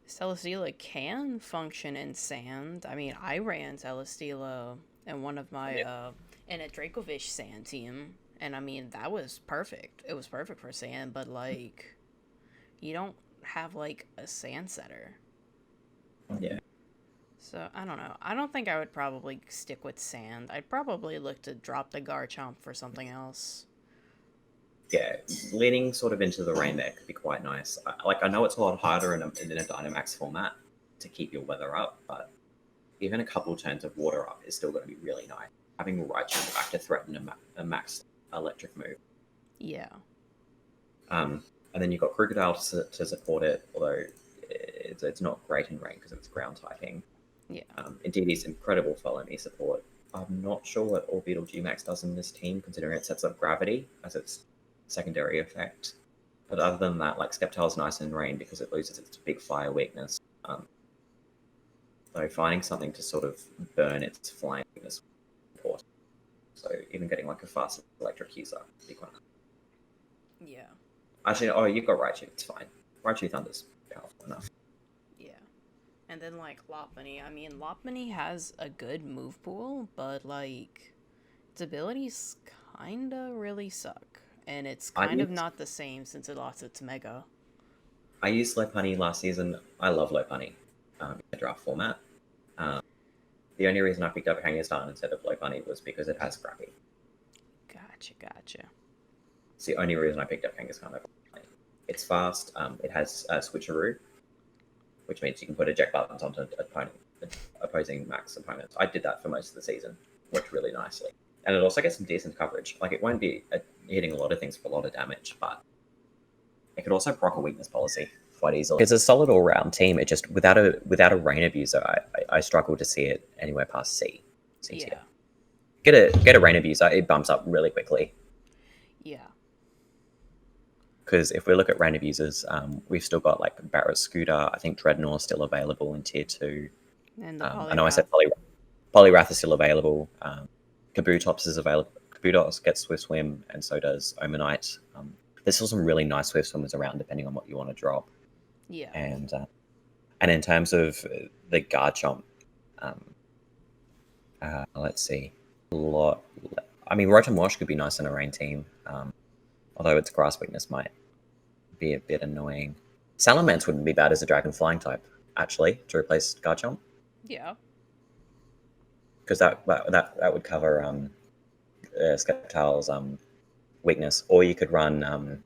Celesteela can function in sand. I mean, I ran Celesteela in one of my in a Dracovish sand team, and I mean that was perfect. It was perfect for sand, but like you don't have like a sand setter. yeah. So I don't know. I don't think I would probably stick with sand. I'd probably look to drop the Garchomp for something else. Yeah, leaning sort of into the rain there could be quite nice. I know it's a lot harder in a Dynamax format to keep your weather up, but even a couple turns of water up is still going to be really nice. Having Raichu back to threaten a max electric move. Yeah. And then you've got Crocodile to support it, although it's not great in rain because it's ground typing. Yeah. Indeed, it's incredible follow me support. I'm not sure what Orbital Gmax does in this team, considering it sets up gravity as its secondary effect. But other than that, like Sceptile's nice in rain because it loses its big fire weakness. So finding something to sort of burn its flying weakness is important. So even getting like a fast electric user would be quite nice. Yeah. Actually, you've got Raichu. It's fine. Raichu Thunder's powerful enough. Yeah. And then like Lopunny. I mean, Lopunny has a good move pool, but like its abilities kinda really suck. And it's kind of not the same since it lost its Mega. I used Lopunny last season. I love Lopunny in the draft format. The only reason I picked up Kangaskhan instead of Lopunny was because it has Scrappy. Gotcha. It's the only reason I picked up Kangaskhan over Lopunny. It's fast. It has Switcheroo, which means you can put eject buttons onto opposing max opponents. I did that for most of the season. Worked really nicely. And it also gets some decent coverage. Like, it won't be hitting a lot of things for a lot of damage, but it could also proc a weakness policy quite easily. It's a solid all-round team. It just, without a rain abuser, I struggle to see it anywhere past C. Yeah. Get a rain abuser, it bumps up really quickly. Yeah. Because if we look at rain abusers, we've still got like Barrett Scooter. I think Dreadnought's still available in tier 2. And I know I said Poliwrath is still available. Kabutops is available. Kabutops gets Swift Swim, and so does Omanite. There's still some really nice Swift Swimmers around, depending on what you want to drop. Yeah. And in terms of the Garchomp, let's see, a lot. I mean, Rotom could be nice in a rain team, although its grass weakness might be a bit annoying. Salamence wouldn't be bad as a Dragon Flying type, actually, to replace Garchomp. Yeah. Because that would cover Sceptile's weakness, or you could run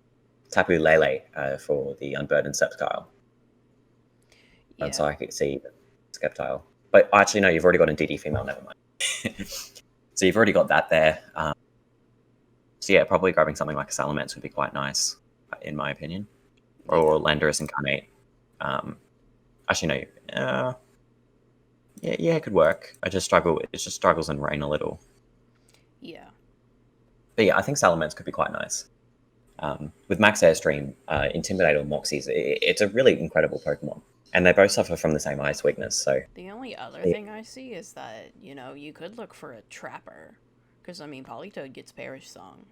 Tapu Lele for the Unburdened Sceptile. Yeah. And so I could see Sceptile. But actually, no, you've already got a DD female, never mind. So you've already got that there. So yeah, probably grabbing something like a Salamence would be quite nice, in my opinion. Or Landorus Incarnate. Actually, no. Yeah, it could work. It just struggles in rain a little. Yeah. But yeah, I think Salamence could be quite nice. With Max Airstream, Intimidator, Moxies, it's a really incredible Pokemon. And they both suffer from the same ice weakness, so... The only other thing I see is that, you could look for a Trapper. Because, Politoed gets Perish Song.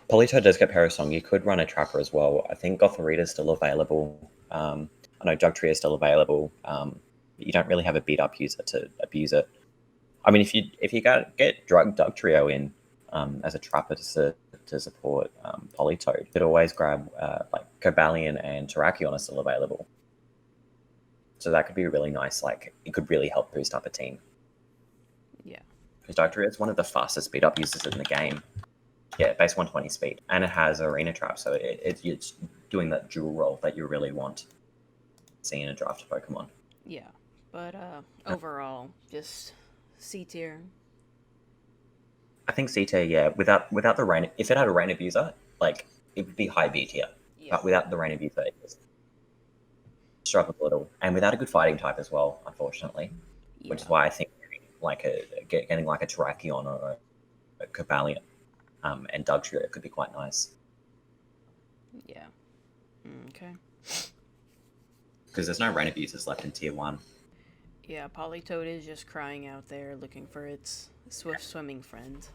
Politoed does get Perish Song. You could run a Trapper as well. I think Gothorita's still available. I know Dugtrio is still available. You don't really have a beat-up user to abuse it. I mean, if you get Dugtrio in as a Trapper to support Politoed, you could always grab like Cobalion and Terrakion are still available. So that could be really nice. Like, it could really help boost up a team. Yeah. Because Dugtrio is one of the fastest beat-up users in the game. Yeah, base 120 speed. And it has Arena Trap, so it's doing that dual role that you really want seeing in a draft Pokemon. Yeah. But overall, just C tier. I think C tier, yeah. Without the rain, if it had a rain abuser, like, it would be high B tier. Yeah. But without the rain abuser, it just struggles a little. And without a good fighting type as well, unfortunately. Yeah. Which is why I think getting like a Terrakion or a Cobalion and Dugtrio could be quite nice. Yeah. Okay. Because there's no rain abusers left in tier 1. Yeah, Politoed is just crying out there looking for its swift swimming friend.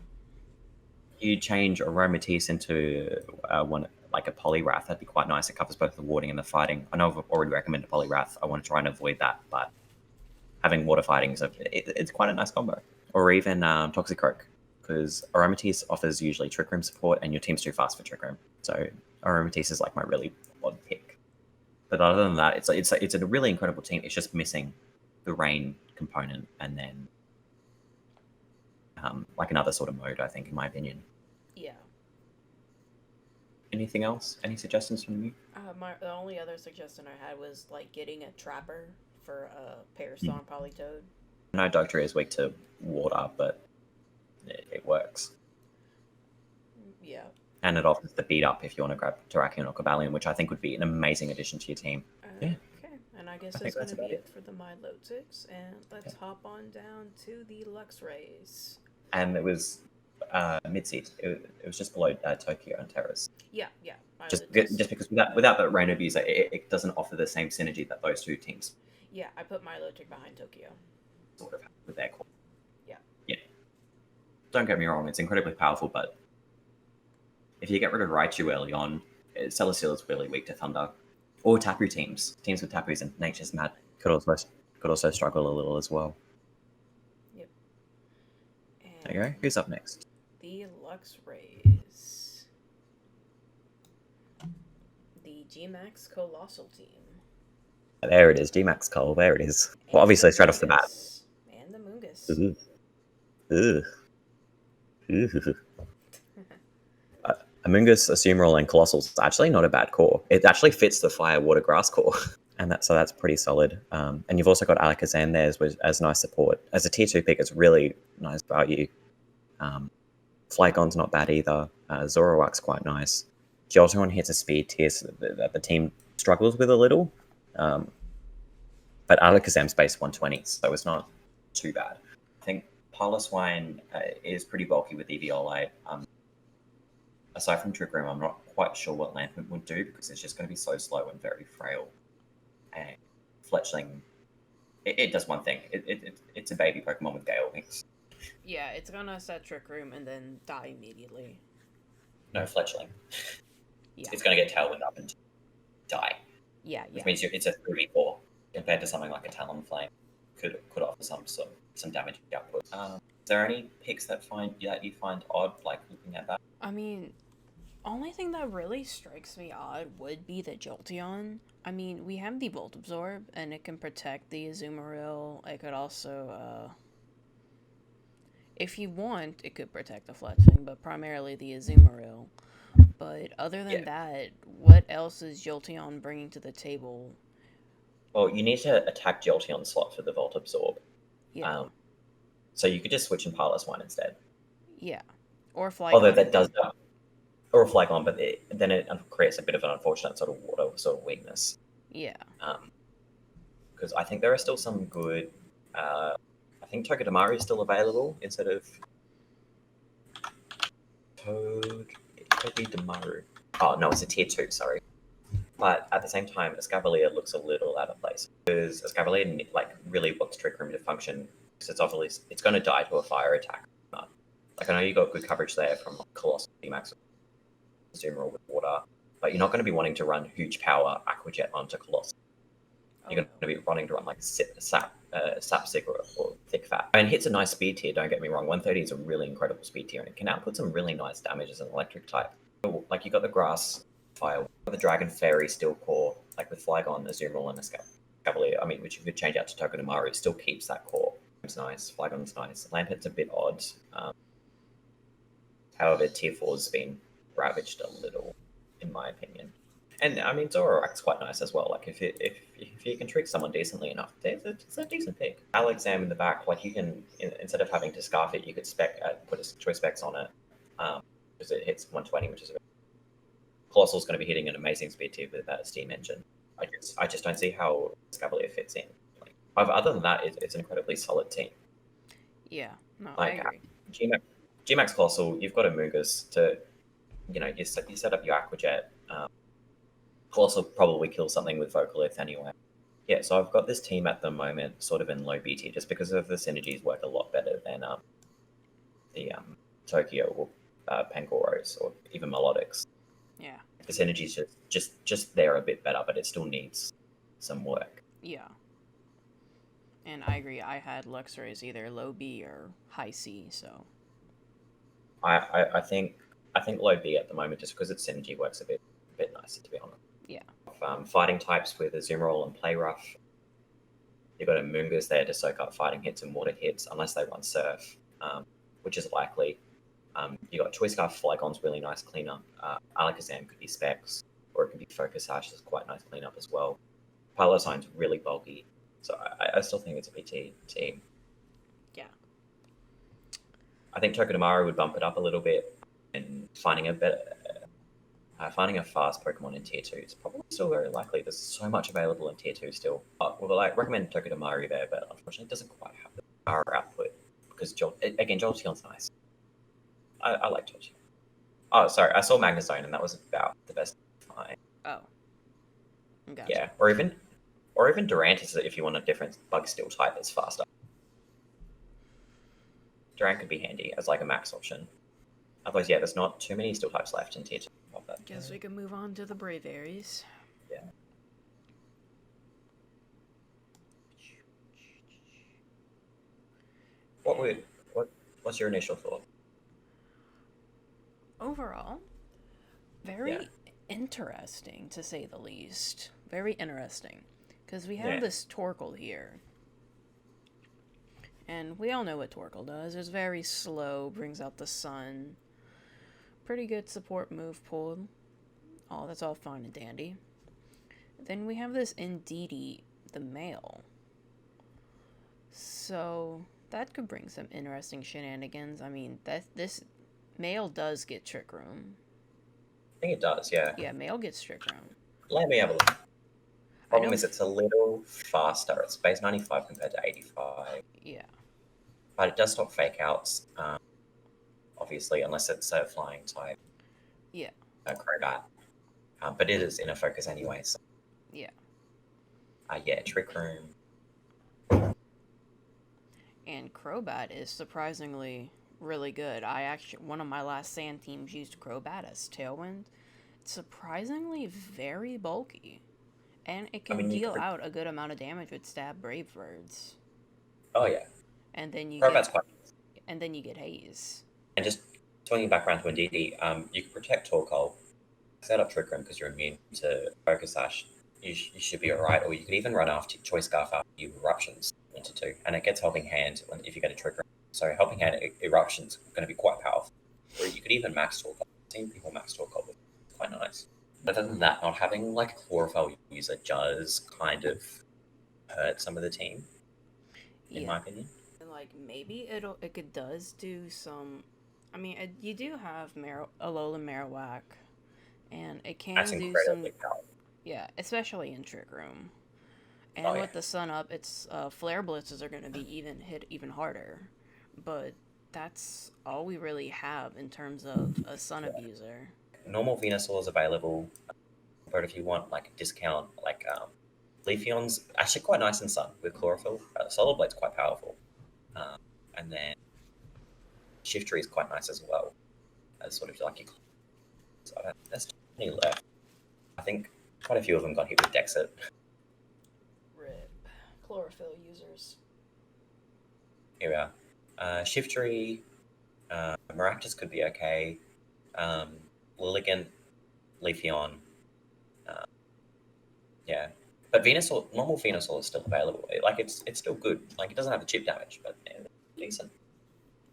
You change Aromatisse into one like a Poliwrath, that'd be quite nice. It covers both the warding and the fighting. I know I've already recommended Poliwrath. I want to try and avoid that, but having water fighting it's quite a nice combo. Or even Toxicroak, because Aromatisse offers usually Trick Room support, and your team's too fast for Trick Room. So Aromatisse is like my really odd pick. But other than that, it's a really incredible team. It's just missing the rain component, and then like another sort of mode, I think, in my opinion. Yeah. Anything else? Any suggestions from you? The only other suggestion I had was like getting a Trapper for a Parasong Politoed. I know Dugtrio is weak to water, but it works. Yeah. And it offers the beat up if you want to grab Terrakion or Cobalion, which I think would be an amazing addition to your team. Yeah. Okay, and I guess that's going to be it for the Milotics, and let's hop on down to the Luxrays. And it was mid-seed. It was just below Tokyo and Terrace. Yeah. Just because without the rain abuser, it doesn't offer the same synergy that those two teams. Yeah, I put Milotic behind Tokyo. Sort of with their core. Yeah. Don't get me wrong, it's incredibly powerful, but if you get rid of Raichu early on, Celesteela is really weak to Thunder. Or Tapu teams. Teams with Tapus and Nature's Mad could also struggle a little as well. Yep. And there you go. Who's up next? The Luxrays. The G-Max Colossal team. There it is, G-Max Cole. There it is. Well, obviously, straight off the bat. And the Mungus. Amoonguss, Azumarill, and Colossal is actually not a bad core. It actually fits the Fire, Water, Grass core. And that's pretty solid. And you've also got Alakazam there as nice support. As a tier 2 pick, it's really nice value. Flygon's not bad either. Zoroark's quite nice. Jolteon hits a speed tier that the team struggles with a little. But Alakazam's base 120, so it's not too bad. I think Piloswine is pretty bulky with Eviolite. Aside from Trick Room, I'm not quite sure what Lampent would do, because it's just going to be so slow and very frail. And Fletchling, it does one thing. It's a baby Pokemon with Gale Wings. Yeah, it's going to set Trick Room and then die immediately. No, Fletchling. Yeah. It's going to get Tailwind up and die. Yeah. Which means it's a 3v4 compared to something like a Talonflame. Could offer some damage output. Is there any picks that you find odd, like looking at that? I mean, only thing that really strikes me odd would be the Jolteon. I mean, we have the Volt Absorb, and it can protect the Azumarill. It could also, if you want, it could protect the Fletchling, but primarily the Azumarill. But other than that, what else is Jolteon bringing to the table? Well, you need to attack Jolteon slot for the Volt Absorb. Yeah. So you could just switch and Parlous one instead. Yeah. Or Flygon. Although that does, or a Flygon, but then it creates a bit of an unfortunate sort of water sort of weakness. Yeah. Because I think there are still some good. I think Togedemaru is still available instead of Togedemaru. Oh no, it's a tier 2. Sorry. But at the same time, Escavalier looks a little out of place because Escavalier really wants Trick Room to function because it's going to die to a fire attack. Like I know you got good coverage there from Colossal Max, Zoomer with water, but you're not going to be wanting to run huge power Aqua Jet onto Colossal. You're going to be wanting to run like Sap Sig or Thick Fat. I mean, hit's a nice speed tier. Don't get me wrong. 130 is a really incredible speed tier, and it can output some really nice damage as an electric type. Like you got the Grass Fire, the Dragon Fairy Steel Core, like with Flygon, Azumarill, and Escavalier. I mean, which you could change out to Togedemaru. It still keeps that core. It's nice. Flygon's nice. Lampet's a bit odd. However, tier 4's been ravaged a little, in my opinion. And I mean, Zoroark's quite nice as well. Like if you can trick someone decently enough, it's a decent pick. Alexam in the back, like you can instead of having to scarf it, you could put a choice specs on it because it hits 120, which is Colossal's going to be hitting an amazing speed tier with that steam engine. I just don't see how Escavalier fits in. Like, other than that, it's an incredibly solid team. Yeah, no, I agree. G-Max Colossal, you've got a Mungus to, you set up your Aqua Jet. Colossal probably kill something with Vocalith anyway. Yeah, so I've got this team at the moment sort of in low B tier just because of the synergies work a lot better than the Tokyo or Pangoros or even Melodics. Yeah. The synergies just there a bit better, but it still needs some work. Yeah. And I agree. I had Luxray either low B or high C, so I think low B at the moment just because its synergy works a bit nicer, to be honest. Yeah. Fighting types with Azumarill and Play Rough. You've got a Mungus there to soak up fighting hits and water hits, unless they run Surf, which is likely. You got Choice Scarf, Flygon's really nice cleanup. Alakazam could be Specs, or it could be Focus Sash, is quite nice cleanup as well. Pilosign's really bulky, so I still think it's a PT team. Yeah. I think Togedemaru would bump it up a little bit, and finding a fast Pokemon in Tier 2 is probably still very likely. There's so much available in Tier 2 still. Recommend Togedemaru there, but unfortunately it doesn't quite have the power output because Jolteon's nice. I like Jolteon. Oh, sorry, I saw Magnezone and that was about the best find. Oh. Gotcha. Yeah, or even Durantis if you want a different bug steel type that's faster. Durant could be handy as like a max option. Otherwise, yeah, there's not too many steel types left in Tier 2. Guess we can move on to the Braviaries. Yeah. What's your initial thought? Overall, very interesting to say the least. Very interesting. Because we have this Torkoal here. And we all know what Torkoal does. It's very slow, brings out the sun. Pretty good support move pull. Oh, that's all fine and dandy. Then we have this Indeedee, the male. So that could bring some interesting shenanigans. I mean, this male does get Trick Room. I think it does, yeah. Yeah, male gets Trick Room. Let me have a look. Problem is it's a little faster. It's base 95 compared to 85. Yeah. But it does stop fake outs, obviously, unless it's a flying type. Yeah. Crobat. But it is inner focus anyway, so. Yeah. Trick Room. And Crobat is surprisingly really good. One of my last Sand teams used Crobat as Tailwind. It's surprisingly very bulky. And it can deal out a good amount of damage with Stab Brave Birds. Oh yeah. And then you Crobat's quite nice. And then you get Haze. And just swinging back around to Indeedee, you can protect Torkoal, set up Trick Room because you're immune to Focus Sash. You should be alright, or you could even run after Choice Scarf after you Eruptions into 2, and it gets Helping Hand if you get a Trick Room. So Helping Hand Eruption's going to be quite powerful. Or you could even max Torkoal. I've seen people max Torkoal, which is quite nice. But other than that, not having like a Chlorophyll user does kind of hurt some of the team, in my opinion. like maybe it does do some. I mean, you do have Alolan Marowak, and it That's can do some. incredibly powerful. Yeah, especially in Trick Room. Oh And yeah, with the sun up, its flare blitzes are going to be even harder. But that's all we really have in terms of a sun yeah. abuser. Normal Venusaur is available, but if you want like a discount, like Leafeon's actually quite nice in Sun with Chlorophyll. Solar Blade's quite powerful, um, and then Shiftry is quite nice as well as sort of like your. So that's any left. I think quite a few of them got hit with Dexit. Rip. Chlorophyll users. Here we are. Shiftry, Maractus could be okay. Lilligant, Leafeon, uh, yeah. But Venusaur, normal Venusaur is still available. Like it's still good. Like it doesn't have the chip damage, but yeah, decent.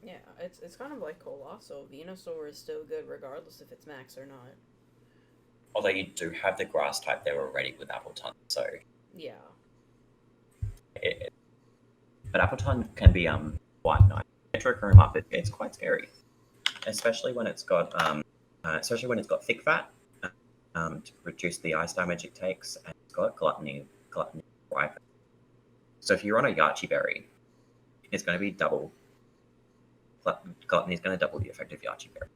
Yeah, it's kind of like Colossal. Venusaur is still good regardless if it's max or not. Although you do have the grass type there already with Appleton, so Yeah. it, but Appleton can be quite nice. Trick Room up, it's quite scary, especially when it's got thick fat to reduce the ice damage it takes, and it's got gluttony ripe. So if you're on a Yachi berry, it's going to be double. Gluttony is going to double the effect of Yachi berry.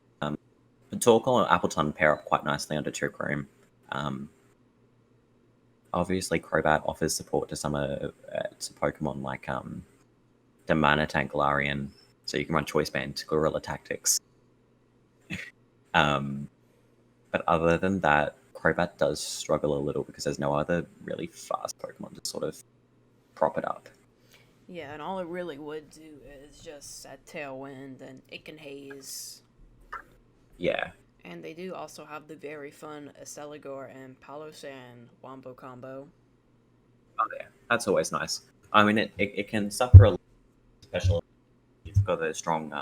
Torkoal and Appleton pair up quite nicely under Trick Room. Obviously, Crobat offers support to some Pokemon like the Mana Tank Galarian, so you can run Choice Band, Guerrilla Tactics. But other than that, Crobat does struggle a little because there's no other really fast Pokemon to sort of prop it up. Yeah, and all it really would do is just set Tailwind and it can haze. Yeah. And they do also have the very fun Celigor and Palosan Wombo combo. Oh yeah, that's always nice. I mean, it can suffer a little, especially if you've got a strong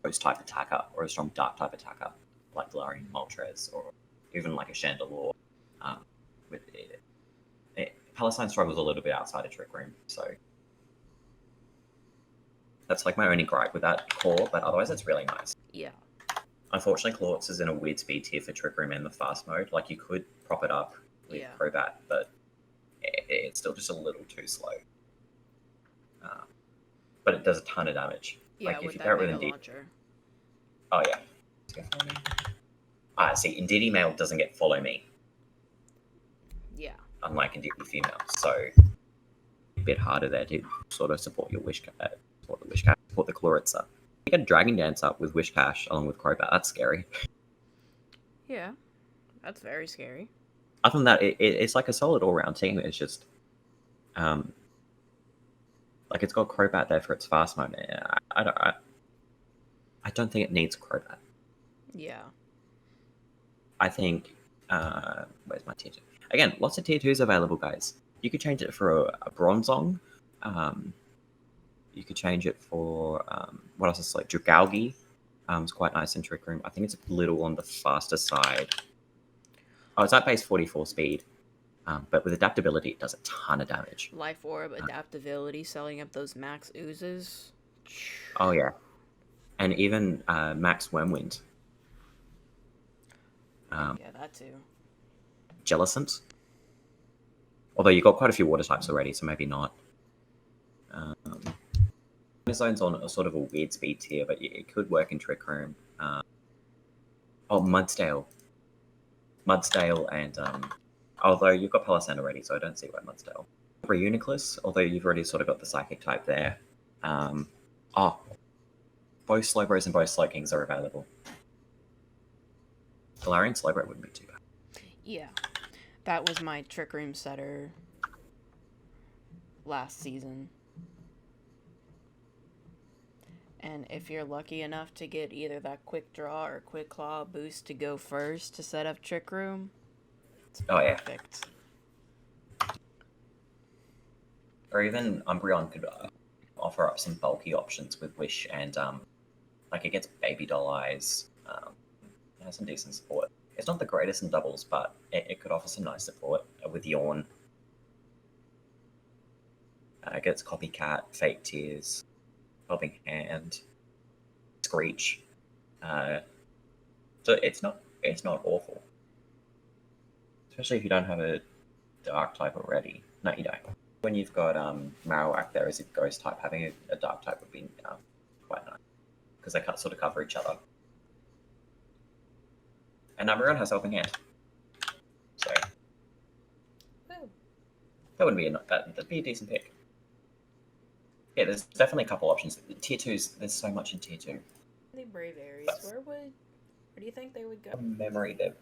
Ghost type attacker or a strong Dark type attacker like Galarian Moltres or even like a Chandelure. With Palestine struggles a little bit outside of Trick Room, so that's like my only gripe with that core. But otherwise, it's really nice. Yeah. Unfortunately, Klawtz is in a weird speed tier for Trick Room and the fast mode. Like you could prop it up with Crobat, but it's still just a little too slow. But it does a ton of damage. Yeah, like with if you that pair it with Mega Indeed. Launcher. Oh yeah. See, Indeedee male doesn't get follow me. Yeah. Unlike Indeedee female, so a bit harder there to sort of support your support the Chloritza. You get a Dragon Dance up with Wishcash along with Crobat. That's scary. Yeah, that's very scary. Other than that, it's like a solid all-round team. It's just, like it's got Crobat there for its fast mode. I don't think it needs Crobat. Yeah. I think, where's my tier 2? Again, lots of tier 2s available, guys. You could change it for a Bronzong. You could change it for, what else is like Dragalge. It's quite nice in Trick Room. I think it's a little on the faster side. Oh, it's at base 44 speed. But with adaptability, it does a ton of damage. Life Orb, adaptability, selling up those max oozes. Oh, yeah. And even max Wormwind. Yeah, that too. Jellicent. Although you got quite a few water types already, so maybe not. Zone's on a sort of a weird speed tier, but it could work in Trick Room. Mudsdale. And although you've got Palossand already, so I don't see why Mudsdale. Reuniclus, although you've already sort of got the Psychic type there. Both Slowbros and both Slowkings are available. Galarian Slowbro wouldn't be too bad. Yeah, that was my Trick Room setter last season. And if you're lucky enough to get either that Quick Draw or Quick Claw boost to go first to set up Trick Room, it's perfect. Or even Umbreon could offer up some bulky options with Wish and like it gets Baby Doll Eyes. It has some decent support. It's not the greatest in doubles, but it could offer some nice support with Yawn. It gets Copycat, Fake Tears. Helping Hand, Screech. So it's not awful, especially if you don't have a dark type already. No, you don't. When you've got Marowak there as a ghost type, having a dark type would be quite nice because they sort of cover each other. And number one has Helping Hand, so Woo. that wouldn't be that'd be a decent pick. Yeah, there's definitely a couple options. Tier 2s, there's so much in Tier 2. The Brave Aries, But- where do you think they would go? From memory, they're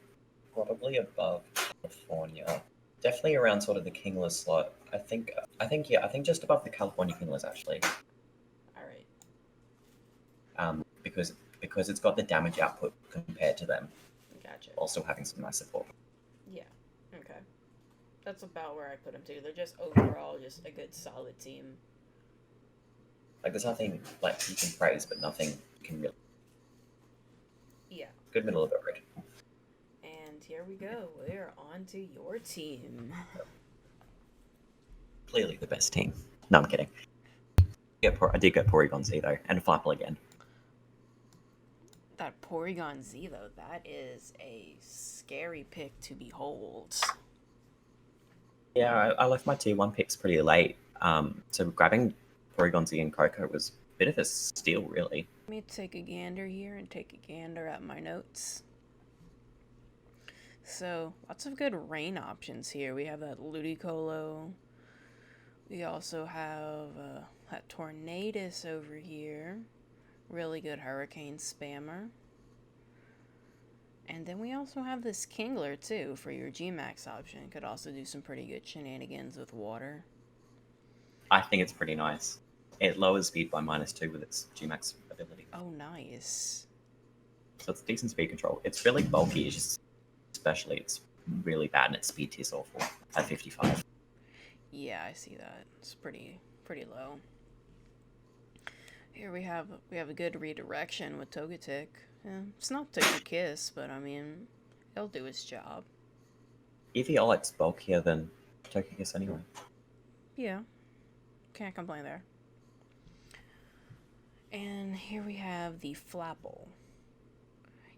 probably above California. Definitely around sort of the Kingler slot. I think just above the California Kinglers actually. Alright, Because it's got the damage output compared to them, gotcha. also having some nice support. Yeah, okay. That's about where I put them too. They're just overall just a good solid team. Like there's nothing like you can praise, but nothing you can really. Yeah. Good middle of the road. And here we go. We're on to your team. Clearly the best team. No, I'm kidding. I did get Porygon Z though, and Flapple again. That Porygon Z, though, that is a scary pick to behold. Yeah, I left my Tier 1 picks pretty late. So grabbing Porygon Z and Coco was a bit of a steal, really. Let me take a gander here and take a gander at my notes. So, lots of good rain options here. We have that Ludicolo. We also have that Tornadus over here. Really good Hurricane Spammer. And then we also have this Kingler, too, for your G-Max option. Could also do some pretty good shenanigans with water. I think it's pretty nice. It lowers speed by -2 with its G-Max ability. Oh, nice. So it's decent speed control. It's really bulky, especially it's really bad and its speed tier's awful at 55. Yeah, I see that. It's pretty low. Here we have a good redirection with Togetic. Yeah, it's not Togekiss, but I mean, it'll do its job. EVL, it's bulkier than Togekiss anyway. Yeah, can't complain there. And here we have the Flapple.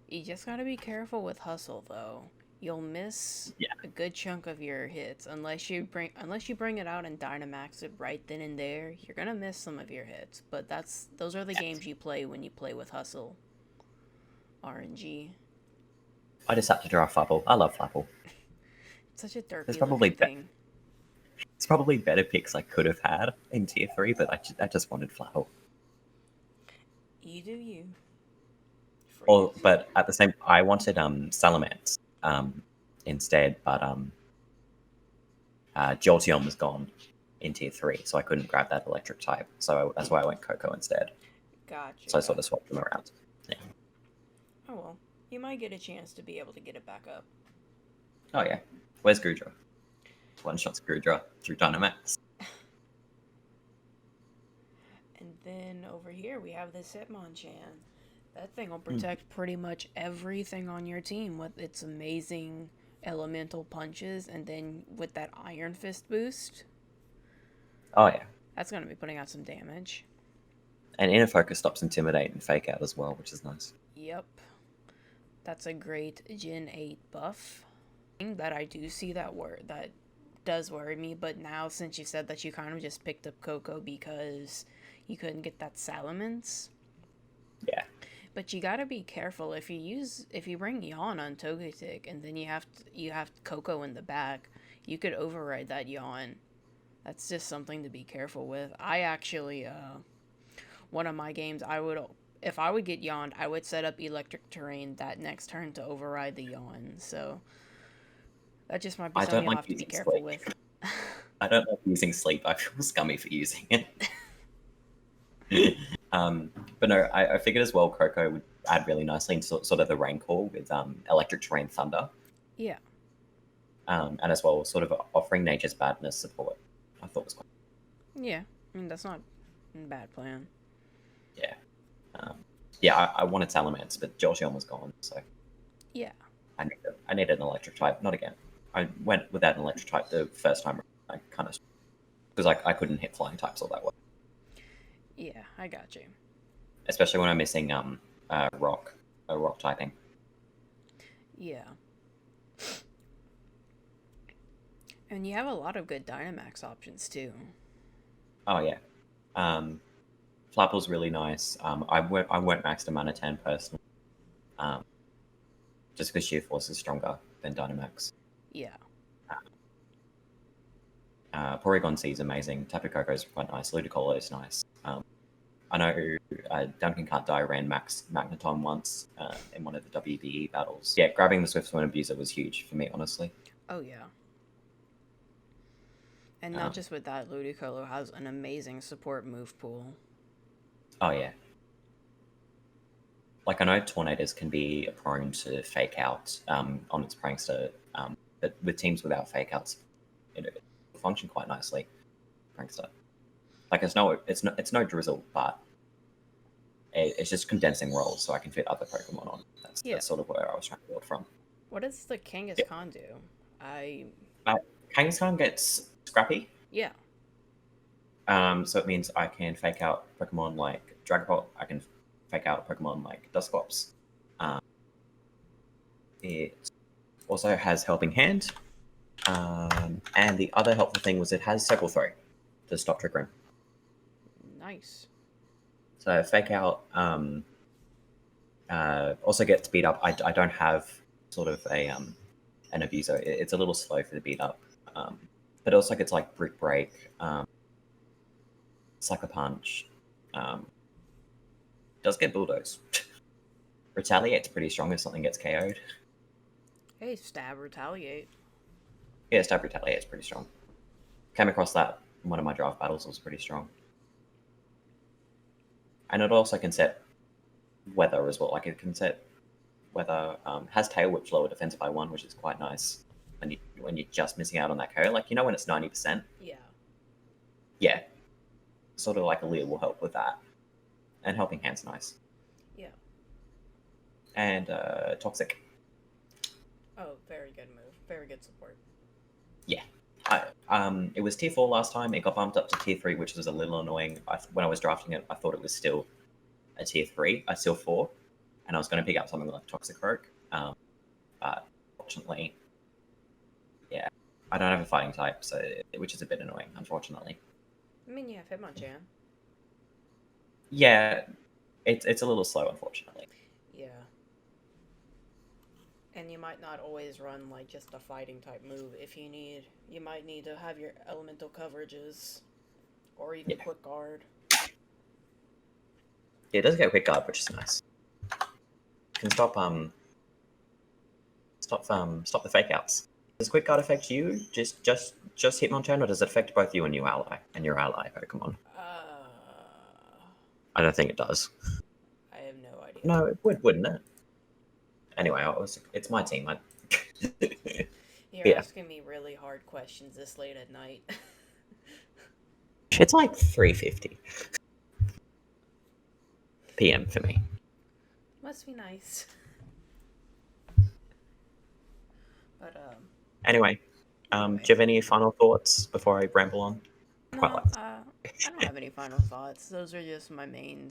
You just gotta be careful with Hustle, though. You'll miss a good chunk of your hits unless you bring it out and Dynamax it right then and there. You're gonna miss some of your hits, but those are the games you play when you play with Hustle. RNG. I just had to draw Flapple. I love Flapple. It's such a derpy There's probably thing. It's probably better picks I could have had in Tier 3, but I just wanted Flapple. You do you. But at the same, I wanted Salamence instead, but Jolteon was gone in Tier 3, so I couldn't grab that electric type. So that's why I went Coco instead. Gotcha. So I sort of swapped them around. Yeah. Oh well, you might get a chance to be able to get it back up. Oh yeah. Where's Grudra? One shot Grudra through Dynamax. And then over here we have this Hitmonchan. That thing will protect pretty much everything on your team with its amazing elemental punches, and then with that Iron Fist boost. Oh yeah. That's going to be putting out some damage. And Inner Focus stops Intimidate and Fake Out as well, which is nice. Yep. That's a great Gen 8 buff. That I do see that does worry me, but now since you said that you kind of just picked up Coco because you couldn't get that Salamence. Yeah. But you gotta be careful if you bring Yawn on Togetic and then you have Coco in the back, you could override that Yawn. That's just something to be careful with. I actually one of my games if I would get Yawned, I would set up Electric Terrain that next turn to override the Yawn. So that just might be something you'll have to be careful with. I don't like using Sleep. I feel scummy for using it. But no, I figured as well Coco would add really nicely into sort of the Rain Call with Electric Terrain Thunder. Yeah. And as well sort of offering Nature's Badness support. I thought was quite. Yeah, I mean that's not a bad plan. Yeah. Yeah, I wanted Salamence, but Jolteon was gone, so yeah. I needed an electric type. Not again. I went without an electric type the first time. I kind of because I couldn't hit flying types all that well. Yeah, I got you. especially when I'm missing rock typing. Yeah. And you have a lot of good Dynamax options too. Oh yeah. Flapple's really nice. I won't max the mana 10 personally. Um, just because Sheer Force is stronger than Dynamax. Yeah. Porygon C is amazing. Tapu Koko is quite nice. Ludicolo is nice. I know Duncan Can't Die ran Max Magneton once in one of the WBE battles. Yeah, grabbing the Swift Swim Abuser was huge for me, honestly. Oh yeah. And Um, not just with that, Ludicolo has an amazing support move pool. oh yeah. Like I know Tornadus can be prone to fake out on its Prankster, but with teams without fake outs, it function quite nicely. Prankster. Like it's no drizzle, but it's just condensing rolls so I can fit other Pokemon on. Yeah. That's sort of where I was trying to build from. What does the Kangaskhan do? Kangaskhan gets Scrappy, Yeah. so it means I can fake out Pokemon like Dragapult. I can fake out Pokemon like Dusclops. It also has Helping Hand, and the other helpful thing was it has Circle Throw to stop Trick Room. Nice. So fake out also gets beat up. I don't have sort of an abuser. It's a little slow for the beat up, but also gets like Brick Break, Sucker Punch. Does get Bulldoze. Retaliate's pretty strong if something gets KO'd. Hey, Stab, Retaliate. Yeah, Stab Retaliate's pretty strong. Came across that in one of my draft battles. It was pretty strong. And it also can set weather as well. Like it can set weather. Has Tail Whip lower defense by 1, which is quite nice when you're just missing out on that KO. Like when it's 90%. Yeah. Yeah, sort of like a lead will help with that. And Helping Hand's nice. Yeah. And Toxic. Oh, very good move. Very good support. Yeah. It was tier 4 last time. It got bumped up to tier 3, which was a little annoying. When I was drafting it, I thought it was still a tier 3, a tier 4, and I was going to pick up something like Toxic Rogue. But fortunately, yeah, I don't have a fighting type, which is a bit annoying, unfortunately. I mean, you have Hitmonchan. Yeah, it's a little slow, unfortunately. Yeah. And you might not always run like just a fighting type move. If you might need to have your elemental coverages, or even quick guard. Yeah, it does get quick guard, which is nice. Can stop the fake outs. Does quick guard affect you? Just Hitmonchan, or does it affect both you and your ally Pokemon? I don't think it does. I have no idea. No, it would, wouldn't it? Anyway, it's my team. You're asking me really hard questions this late at night. It's like 3:50 p.m. for me. Must be nice. But Anyway, do you have any final thoughts before I ramble on? no, I don't have any final thoughts. Those are just my main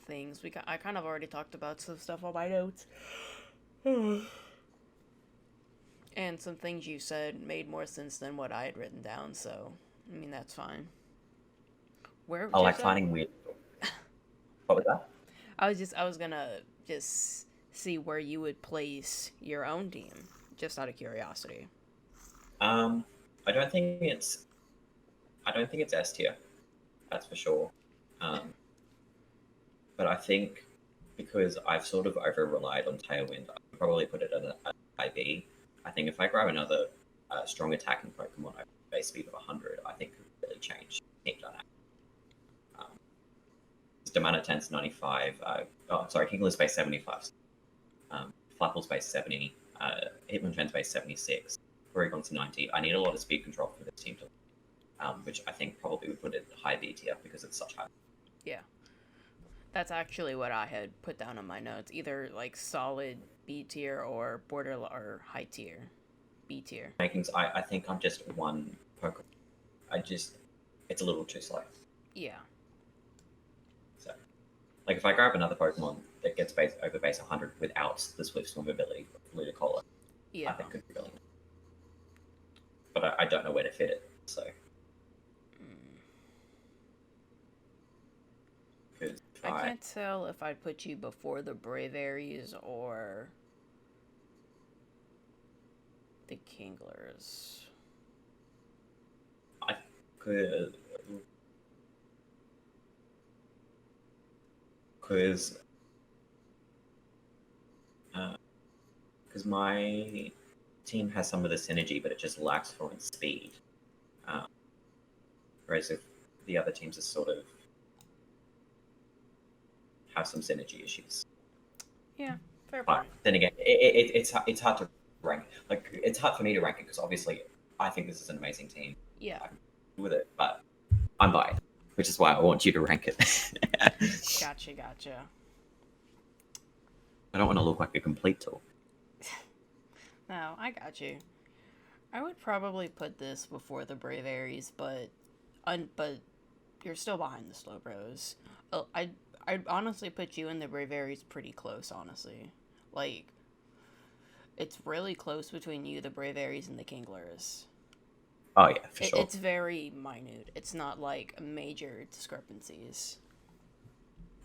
things. I kind of already talked about some stuff on my notes. And some things you said made more sense than what I had written down, so I mean that's fine. Where I like finding weird. What was that? I was gonna just see where you would place your own team, just out of curiosity. I don't think it's S tier. That's for sure. But I think because I've sort of over relied on Tailwind, I could probably put it at an IB. I think if I grab another strong attacking Pokemon at base speed of 100, I think it could really change team dynamic. Damana 10's 95. Kingler's base 75. Flapple's base 70. Hitmonchan's base 76. Porygon's 90. I need a lot of speed control for this team to, which I think probably would put it high B tier because it's such high. Yeah. That's actually what I had put down on my notes. Either like solid B tier or border or high tier. B tier. Makings, I think I'm just one Pokemon. It's a little too slow. Yeah. So, like, if I grab another Pokemon that gets over base 100 without the Swift Swim ability of Ludicolo, Yeah. I think could be really nice. But I don't know where to fit it, so. I can't tell if I'd put you before the Braviaries or the Kinglers. I could. Because my team has some of the synergy, but it just lacks fluent speed. Whereas if the other teams are sort of have some synergy issues. Yeah, fair But point. then again, it's hard to rank. Like, it's hard for me to rank it because obviously I think this is an amazing team. Yeah. I'm with it, but I'm biased, which is why I want you to rank it. Gotcha. I don't want to look like a complete tool. No, I got you. I would probably put this before the Braviaries, but you're still behind the Slowbros. Oh, I'd honestly put you and the Braviaries pretty close, honestly. Like, it's really close between you, the Braviaries, and the Kinglers. Oh yeah, for sure. It's very minute. It's not like major discrepancies.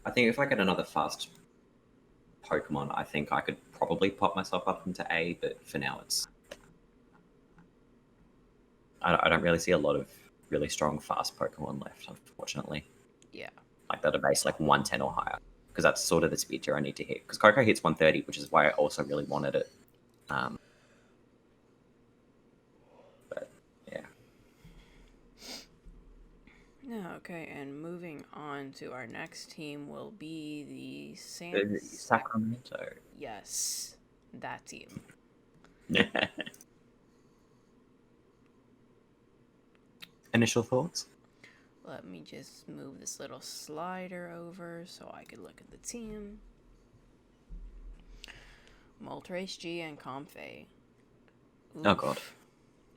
I think if I get another fast Pokemon, I think I could probably pop myself up into A, but for now I don't really see a lot of really strong fast Pokemon left, unfortunately. Yeah. Like that are based like 110 or higher, because that's sort of the speed tier I need to hit. Because Coco hits 130, which is why I also really wanted it. But yeah. Okay, and moving on to our next team will be the Sacramento. Yes, that team. Initial thoughts? Let me just move this little slider over so I can look at the team. Moltres G and Comfey. Oh god.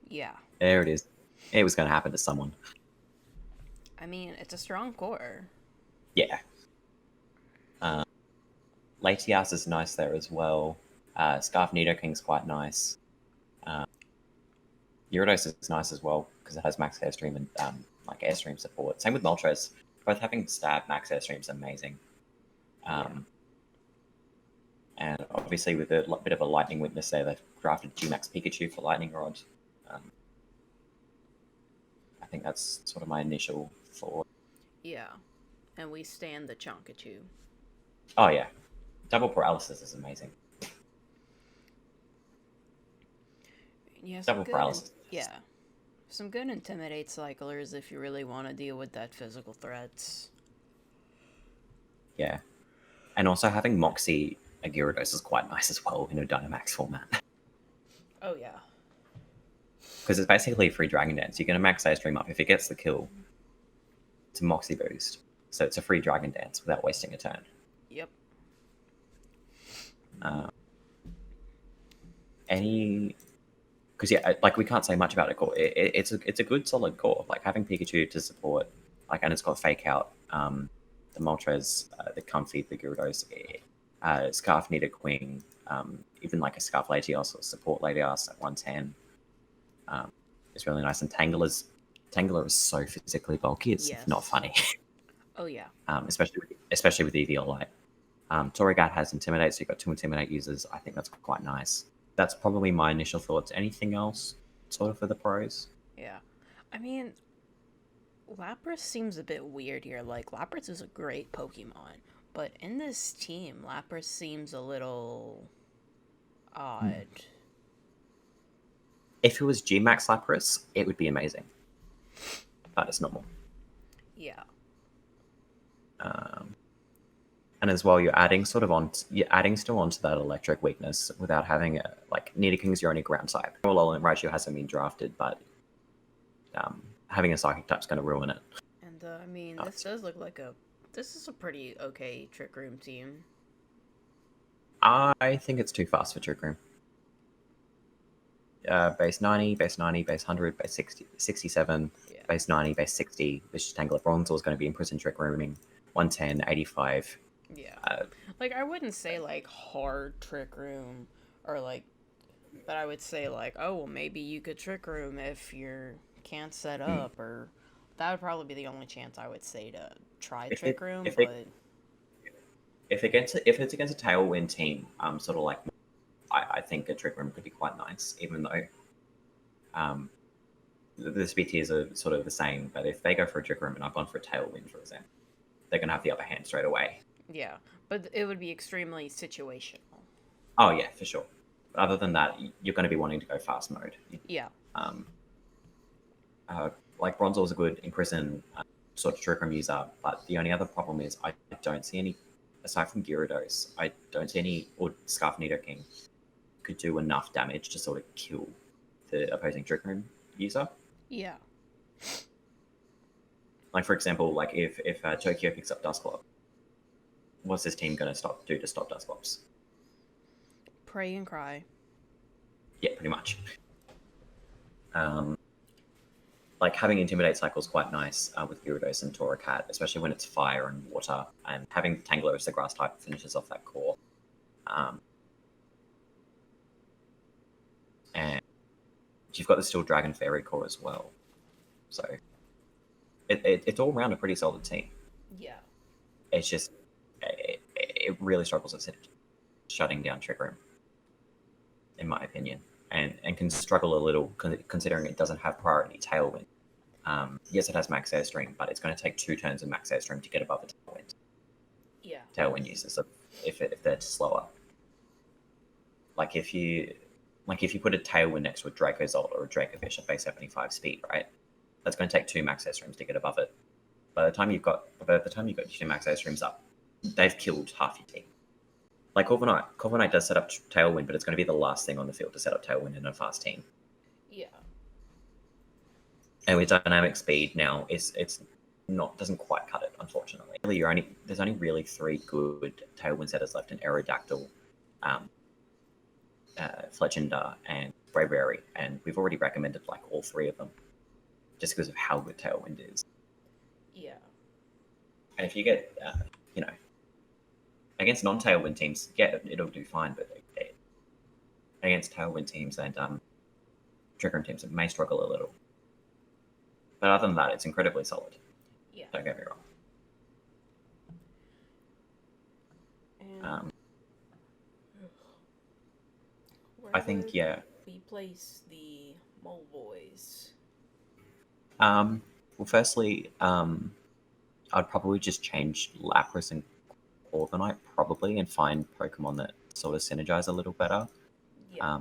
Yeah. There it is. It was going to happen to someone. I mean, it's a strong core. Yeah. Latias is nice there as well. Scarf Nidoking's quite nice. Gyarados is nice as well because it has max airstream and like airstream support. Same with Moltres. Both having stab max airstream is amazing. And obviously with a bit of a lightning weakness there, they've drafted G-Max Pikachu for Lightning Rod. I think that's sort of my initial thought. Yeah, and we stand the Chonkachu. Oh yeah, double paralysis is amazing. Yeah, double paralysis. Yeah, some good intimidate cyclers if you really want to deal with that physical threats. Yeah, and also having Moxie Gyarados is quite nice as well in a Dynamax format. Oh yeah. Because it's basically a free Dragon Dance. You're going to max Airstream up. If it gets the kill, it's a Moxie boost. So it's a free Dragon Dance without wasting a turn. Yep. Because yeah, like we can't say much about a core. It's a good solid core. Like having Pikachu to support, like, and it's got Fake Out, the Moltres, the Comfey, the Gyarados, Scarf Nidoqueen, even like a Scarf Latios or support Latios at 110. It's really nice. And Tangler is so physically bulky. It's not funny. Oh yeah. Especially with EV Light. Torrigat has Intimidate, so you've got 2 Intimidate users. I think that's quite nice. That's probably my initial thoughts. Anything else sort of for the pros? Yeah. I mean, Lapras seems a bit weird here. Like, Lapras is a great Pokemon, but in this team, Lapras seems a little odd. If it was G-Max Lapras, it would be amazing. But it's normal. Yeah. And as well, you're adding still onto that electric weakness without having a, like, Nidoking's your only ground type. Well, and Raichu hasn't been drafted, but having a psychic type's going to ruin it. And I mean, this does look like this is a pretty okay Trick Room team. I think it's too fast for Trick Room. Base 90, base 100, base 60, 67. Yeah. Yeah. base 90, base 60. Vicious Tangler Bronzor is going to be Imprison Trick Rooming 110, 85. Yeah. Uh, Like, I wouldn't say, like, hard Trick Room, or, like, but I would say, like, oh, well, maybe you could Trick Room if you can't set up, or that would probably be the only chance I would say to try if Trick it, Room, if but... it, if it's against a Tailwind team, sort of like I think a Trick Room could be quite nice, even though the SPTs are sort of the same. But if they go for a Trick Room and I've gone for a Tailwind, for example, they're going to have the upper hand straight away. Yeah, but it would be extremely situational. Oh, yeah, for sure. But other than that, you're going to be wanting to go fast mode. Yeah. Um, like Bronzor is a good Imprison sort of Trick Room user, but the only other problem is I don't see any, aside from Gyarados, I don't see any, or Scarf Nidoking could do enough damage to sort of kill the opposing Trick Room user. Yeah. Like, for example, like if Tokyo picks up Dusclops, what's this team going to do to stop Dusclops? Pray and cry. Yeah, pretty much. Like having Intimidate Cycle is quite nice with Gyarados and Torracat, especially when it's fire and water, and having Tangler as the grass type finishes off that core. And you've got the Steel Dragon Fairy core as well. So it's all around a pretty solid team. Yeah. It's just, it really struggles at shutting down Trick Room, in my opinion, and can struggle a little considering it doesn't have priority Tailwind. Yes, it has max airstream, but it's going to take 2 turns of max airstream to get above the Tailwind. Yeah. Tailwind users, if they're slower. Like if you put a Tailwind next to a Dracozolt or a Dracovish at base 75 speed, right? That's going to take 2 max airstreams to get above it. By the time you've got 2 max airstreams up, they've killed half your team. Like Corviknight does set up Tailwind, but it's going to be the last thing on the field to set up Tailwind in a fast team. Yeah. And with dynamic speed now, doesn't quite cut it, unfortunately. There's only really 3 good Tailwind setters left in Aerodactyl, Fletchinder, and Braviary, and we've already recommended like all 3 of them, just because of how good Tailwind is. Yeah. And if you get, against non-Tailwind teams, yeah, it'll do fine, but against Tailwind teams and Trick Room teams, it may struggle a little. But other than that, it's incredibly solid. Yeah. Don't get me wrong. And I think, yeah. we place the Mole Boys. Well, firstly, I'd probably just change Lapras and Corviknight, probably, and find Pokemon that sort of synergize a little better. Yeah.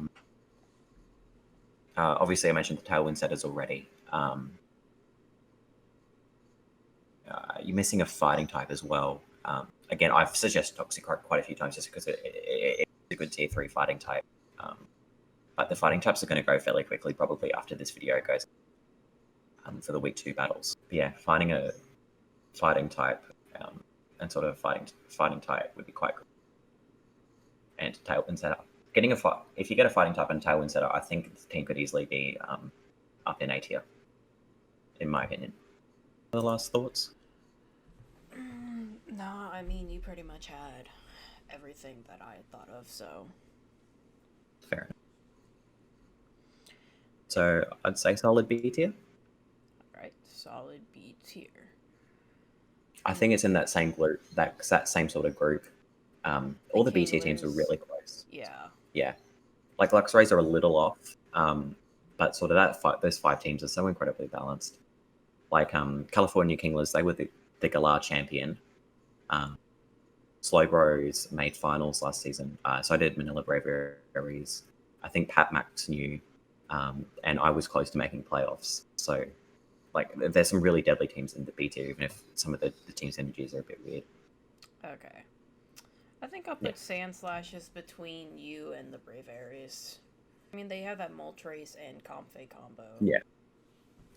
Obviously, I mentioned the Tailwind setters already. You're missing a fighting type as well. Again, I've suggested Toxicroak quite a few times just because it's a good tier 3 fighting type. But the fighting types are going to go fairly quickly, probably after this video goes for the week 2 battles. But yeah, finding a fighting type and sort of fighting type would be quite good. And Tailwind setup. If you get a fighting type and Tailwind setup, I think the team could easily be up in A tier, in my opinion. The last thoughts? No, I mean, you pretty much had everything that I had thought of, so... Fair enough. So, I'd say solid B tier. Alright, solid B tier. I think it's in that same group, that same sort of group. All the B tier teams are really close. Yeah. Yeah. Like, Luxrays are a little off, but sort of those 5 teams are so incredibly balanced. Like, California Kinglers, they were the Galar champion. Slowbros made finals last season. So did Manila Braviaries. I think Pat Max knew, and I was close to making playoffs. So, like, there's some really deadly teams in the B tier, even if some of the team synergies are a bit weird. Okay. I think I'll put Sand Slashes between you and the Braviaries. I mean, they have that Moltres and Comfey combo. Yeah.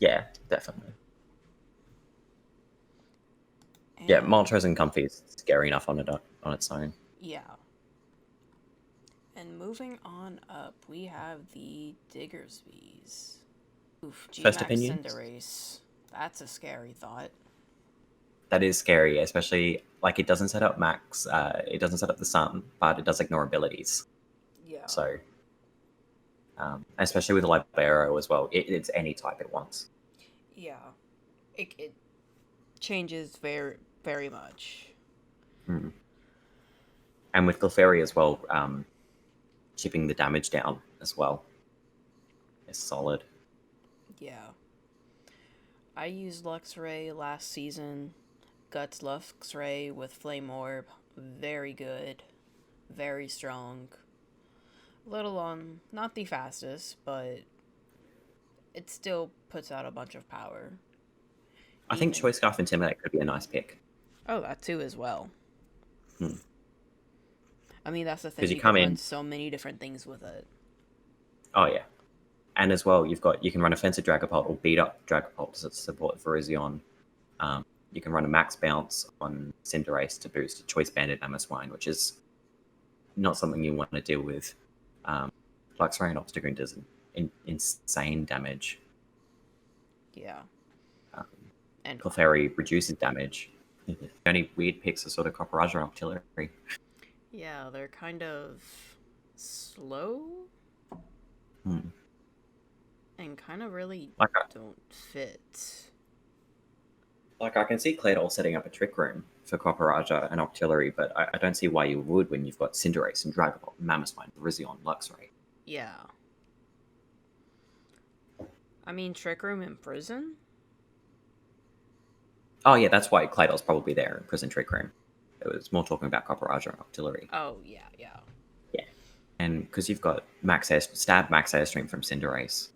Yeah, definitely. And yeah, Moltres and Comfey is scary enough on its own. Yeah. And moving on up, we have the Diggersbys. Oof, First G-Max opinions? Cinderace. That's a scary thought. That is scary, especially like it doesn't set up max. It doesn't set up the sun, but it does ignore abilities. Yeah. So, especially with Libero as well, it's any type it wants. Yeah. It changes very, very much. Mm. And with Clefairy as well, chipping the damage down as well is solid. Yeah. I used Luxray last season. Guts Luxray with Flame Orb. Very good. Very strong. Little on, not the fastest, but it still puts out a bunch of power. I think Choice Scarf Intimidate could be a nice pick. Oh, that too as well. Hmm. I mean, that's the thing. 'Cause you You come can in- run so many different things with it. Oh yeah, and as well you can run Offensive Dragapult or beat up Dragapult to support Virizion. You can run a Max Bounce on Cinderace to boost a Choice Banded Mamoswine, which is not something you want to deal with. Luxray and Obstagoon does insane damage. Yeah. And Clefairy reduces damage. The only weird picks are sort of Copperaja and Artillery. yeah, they're kind of slow Hmm. and kind of really Like, don't fit. Like I can see Claydol setting up a Trick Room for Copperaja and Artillery, but I don't see why you would when you've got Cinderace and Dragapult, Mamoswine, Virizion, Luxray. Yeah. I mean, Trick Room in prison? Oh yeah, that's why Claydol's probably there in Prison Trick Room. It was more talking about Copperaja and Artillery. Oh, yeah, yeah. Yeah. And because you've got Max Airstream from Cinderace,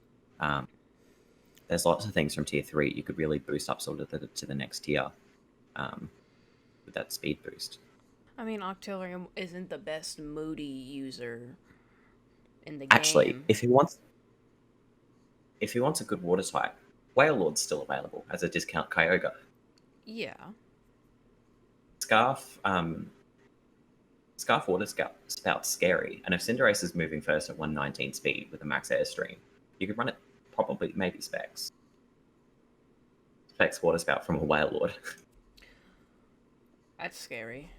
there's lots of things from tier 3 you could really boost up sort of to the next tier with that speed boost. I mean, Octillery isn't the best moody user in the Actually, game. if he wants a good water type, Whale Lord's still available as a discount Kyogre. Yeah. Scarf Water Spout's scary, and if Cinderace is moving first at 119 speed with a max airstream, you could run it probably maybe Specs Water Spout from a Whale Lord. That's scary.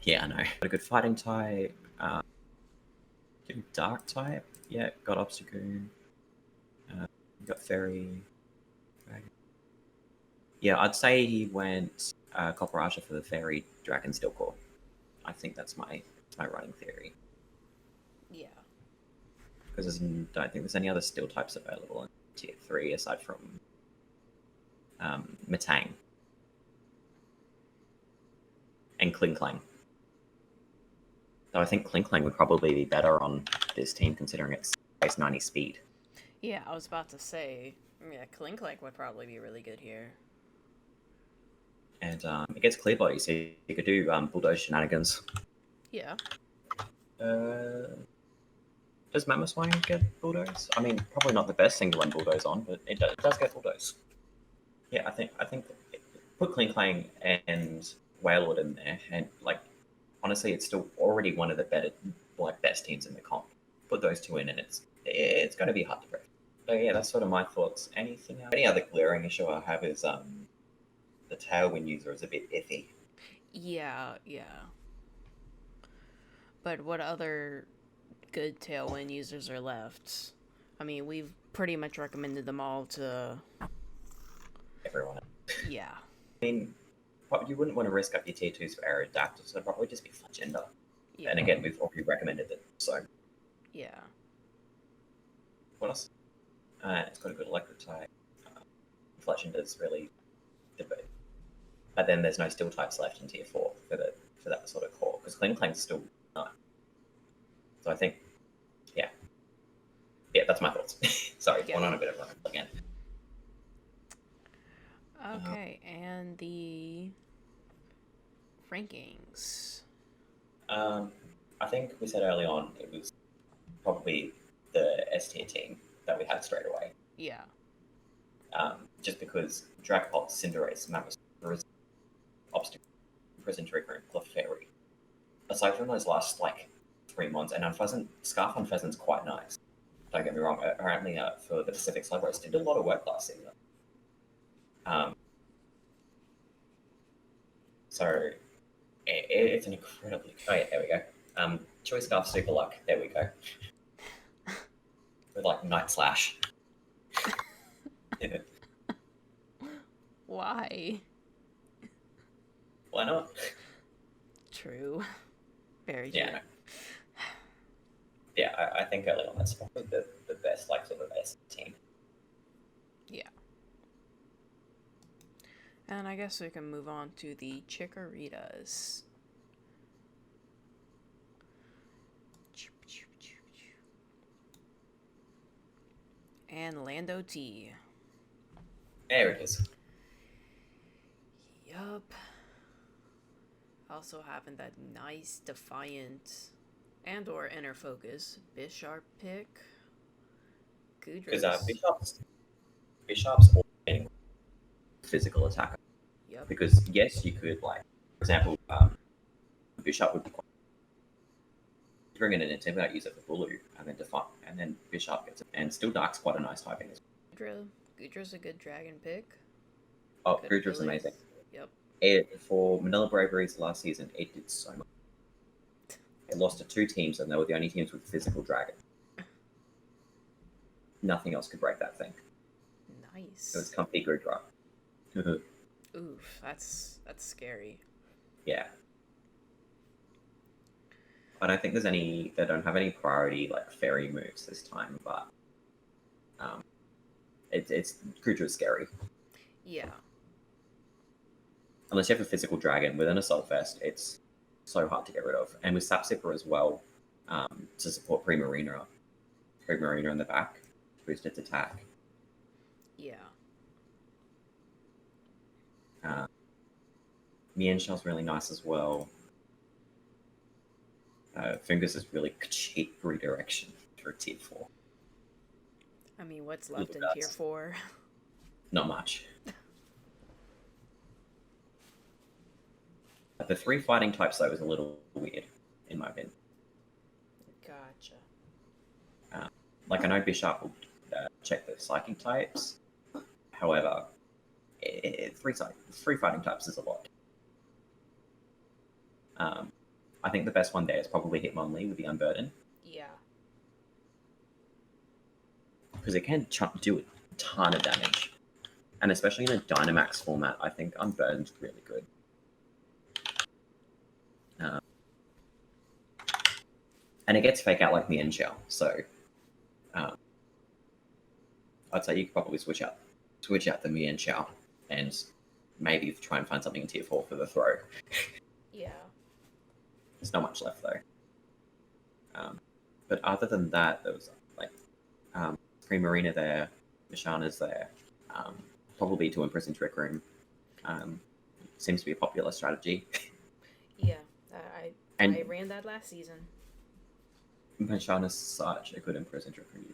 Yeah, I know. Got a good fighting type. Dark type. Yeah, got Obstagoon. Got Fairy. Dragon. Yeah, I'd say he went Copperaja for the Fairy Dragon Steel Core. I think that's my running theory. Yeah. Because I don't think there's any other steel types available in tier 3 aside from Metang and Klinklang. Though I think Klinklang would probably be better on this team considering it's base 90 speed. Yeah, I was about to say, yeah, Klinklang would probably be really good here. And it gets clear body, so you could do Bulldoze shenanigans. Yeah. Does Mamoswine get Bulldoze? I mean, probably not the best thing to run Bulldoze on, but it does get Bulldoze. Yeah, I think put Klinklang and Wailord in there, and like honestly, it's still already one of the best teams in the comp. Put those two in, and it's going to be hard to break. So yeah, that's sort of my thoughts. Anything else? Any other glaring issue I have is the Tailwind user is a bit iffy. Yeah, yeah. But what other good Tailwind users are left? I mean, we've pretty much recommended them all to Everyone. Yeah. I mean, you wouldn't want to risk up your tier 2s for Aerodactyl, so it'd probably just be Fletchender. Yeah. And again, we've already recommended it, so. Yeah. What else? It's got a good electric type. Fletchender's really debate. But then there's no steel types left in tier 4 for that sort of core, because Klinklang's still not. So I think, yeah. Yeah, that's my thoughts. Sorry, Yeah. going on a bit of a run again. Okay, and the rankings. I think we said early on it was probably the S tier team that we had straight away. Yeah. Just because Dragapult, Cinderace, Mammoth, Obstacle, Prison Trick Room, Clefairy. Aside from those last 3 months, and Unpheasant, Scarf Unpheasant's quite nice. Don't get me wrong. Apparently, for the Pacific Slug Race, did a lot of work last season. Um, so it's an incredibly. Oh yeah, there we go. Choice Scarf Super Luck. There we go. With like Night Slash. Why? Why not? True. Very Yeah, true. no. Yeah, I think early on that's probably the best, like sort of best team. Yeah. And I guess we can move on to the Chikorritas. And Lando T. There it is. Yup. Also having that nice, defiant, and or inner focus Bisharp pick. Because Gudras. Bishop's all been physical attacker. Yep. Because yes, you could like, for example, Bishop would be quite bring in an Intimidate, use it for Bulu, and then define, and then Bishop gets it, and still Dark's quite a nice typing as Gudra. Gudra's a good dragon pick. well. Oh, Good Gudra's abilities. amazing. Yep. For Manila Braveries last season, it did so much. It lost to 2 teams, and they were the only teams with physical dragon. Nothing else could break that thing. Nice. It was comfy Gudra. Oof, that's scary. Yeah. I don't think they don't have any priority like fairy moves this time, but it's Gudra's scary. Yeah. Unless you have a physical dragon with an Assault Vest, it's so hard to get rid of. And with Sap Sipper as well, to support Primarina in the back, boost its attack. Yeah. Mienshell's really nice as well. Fungus is really cheap redirection for tier 4. I mean, what's left in tier 4? Not much. The 3 fighting types though is a little weird, in my opinion. Gotcha. Like I know Bishop will check the psychic types. However, 3 fighting types is a lot. I think the best one there is probably Hitmonlee with the Unburden. Yeah. Because it can do a ton of damage. And especially in a Dynamax format, I think Unburden's really good. And it gets fake out like Mienshell, so I'd say you could probably switch out the Mienshell and maybe try and find something in tier 4 for the throw. Yeah. There's not much left though. But other than that, there was like Primarina there, Mishana's there, probably to Imprison Trick Room. Seems to be a popular strategy. Yeah, I ran that last season. Mishana's such a good Imprison Trick Room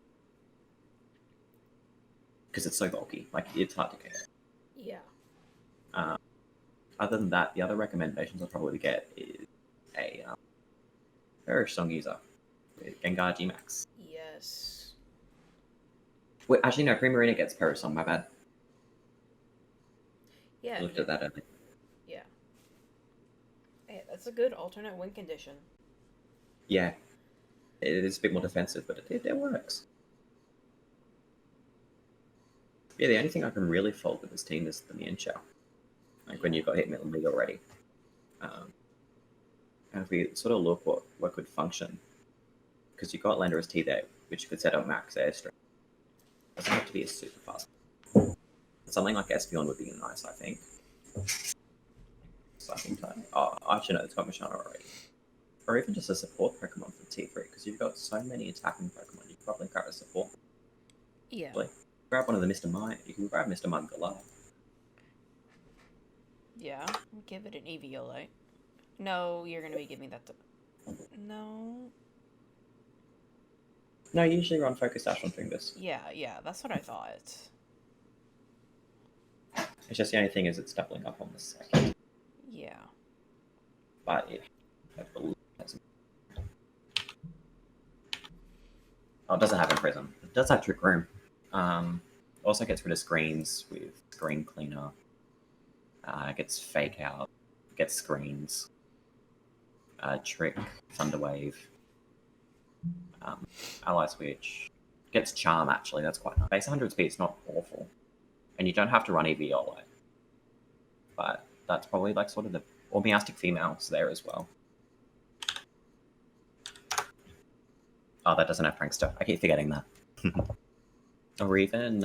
because it's so bulky. Like it's hard to get. Yeah. Other than that, the other recommendations I'll probably get is a Perish Song user with Gengar G-Max. Yes. Wait, actually, no, Primarina gets Perish Song, my bad. Yeah. I looked at that earlier. Yeah. Hey, that's a good alternate win condition. Yeah. It is a bit more defensive, but it works. Yeah, the only thing I can really fault with this team is the Mienshao. Like when you've got Hitmonlee already. And if we sort of look what could function, because you've got Landorus T there, which could set up max airstream. Doesn't have to be a super fast. Something like Espeon would be nice, I think. Psychic type. Oh, actually no, it's got Mishana already. Or even just a support Pokemon for T3, because you've got so many attacking Pokemon, you could probably grab a support. Yeah. Like, grab one of the Mr. Mime. You can grab Mr. Mudgalad. Yeah. Give it an Eviolite. No, you're gonna be giving that to. No. No, you usually run Focus Dash on Fungus. Yeah, that's what I thought. It's just the only thing is it's doubling up on the second. Yeah. But yeah, I believe it doesn't. Oh, it doesn't have Imprism. It does have Trick Room. also gets rid of screens with Screen Cleaner. Gets Fake Out, gets Screens, Trick, Thunderwave, Ally Switch, gets Charm actually, that's quite nice. Base 100 speed is not awful. And you don't have to run EVOLO. But that's probably like sort of the... Or Meowstic Female's there as well. Oh, that doesn't have Prankster. I keep forgetting that. Or even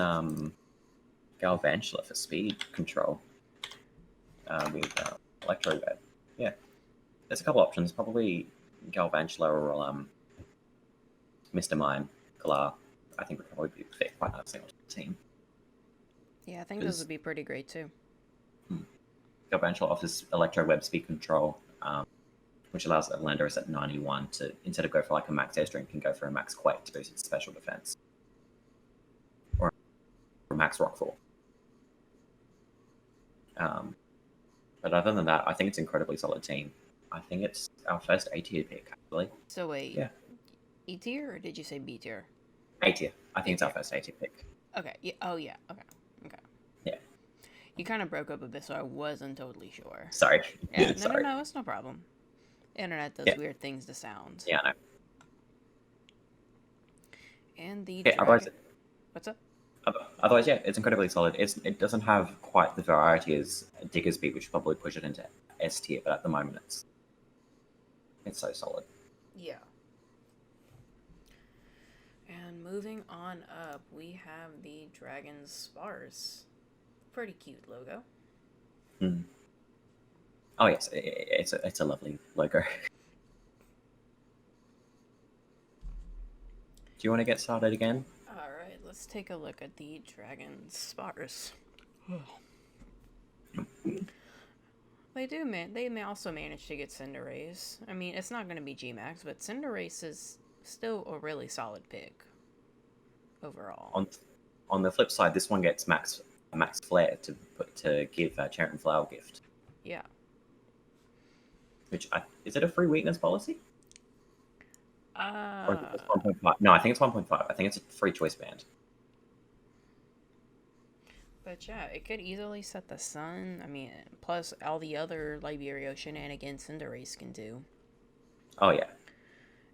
Galvantula for speed control. With Electro Web. Yeah. There's a couple options. Probably Galvantula or Mr. Mime, Galar. I think would probably be fit quite nicely on the team. Yeah, I think those would be pretty great too. Galvantula offers Electro Web speed control, which allows Landorus at 91 to, instead of go for like a max Airstream, can go for a max Quake to boost its special defense. Or a max Rockfall. But other than that, I think it's an incredibly solid team. I think it's our first A tier pick, actually. So wait, yeah. E tier or did you say B tier? A tier. I think it's our first A tier pick. Okay. Yeah. Oh yeah. Okay. Yeah. You kind of broke up a bit, so I wasn't totally sure. Sorry. Yeah. Sorry. No, it's no problem. Internet does weird things to sound. Yeah, I know. And the what's up? Otherwise, yeah, it's incredibly solid. It doesn't have quite the variety as Diggersby, which probably push it into S tier, but at the moment it's so solid. Yeah. And moving on up, we have the Dragon Sparse. Pretty cute logo. Oh yes, it's a lovely logo. Do you want to get started again? Alright, let's take a look at the Dragon Sparse. They may also manage to get Cinderace. I mean, it's not going to be Gmax, but Cinderace is still a really solid pick overall. On the flip side, this one gets max Flare to give Cherry Flower Gift. Yeah. Which is it a free weakness policy? Or is it 1.5? No, I think it's 1.5. I think it's a free choice band. But yeah, it could easily set the sun. I mean, plus all the other Liberio shenanigans Cinderace can do. Oh yeah.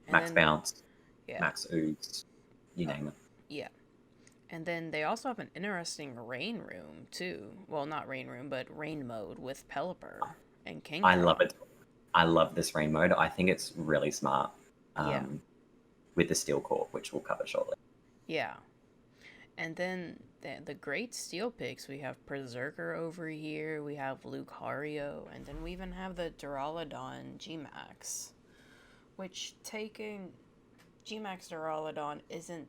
And Max then, Bounce, yeah. Max Ooze, you name it. Yeah. And then they also have an interesting Rain Room too. Well, not Rain Room, but Rain Mode with Pelipper and King. I love it. I love this Rain Mode. I think it's really smart. With the Steel Core, which we'll cover shortly. Yeah. And then the great steel picks, we have Berserker over here, we have Lucario, and then we even have the Duraludon Gmax. Which taking Gmax Duraludon isn't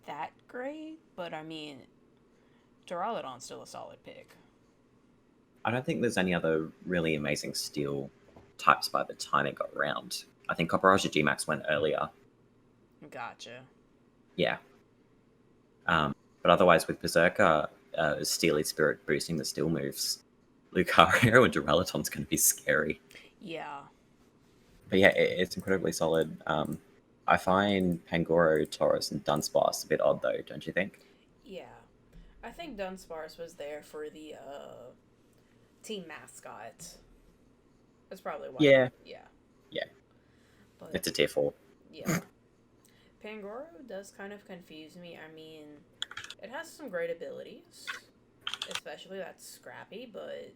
that great, but I mean, Duraludon's still a solid pick. I don't think there's any other really amazing steel types by the time it got around. I think Copperajah Gmax went earlier. Gotcha. Yeah. But otherwise, with Berserker, Steely Spirit boosting the steel moves, Lucario and Duraludon's going to be scary. Yeah. But yeah, it's incredibly solid. I find Pangoro, Taurus, and Dunsparce a bit odd, though, don't you think? Yeah. I think Dunsparce was there for the team mascot. That's probably why. Yeah. Yeah. Yeah. But, It's a tier 4. yeah. Pangoro does kind of confuse me. I mean, it has some great abilities, especially that Scrappy, but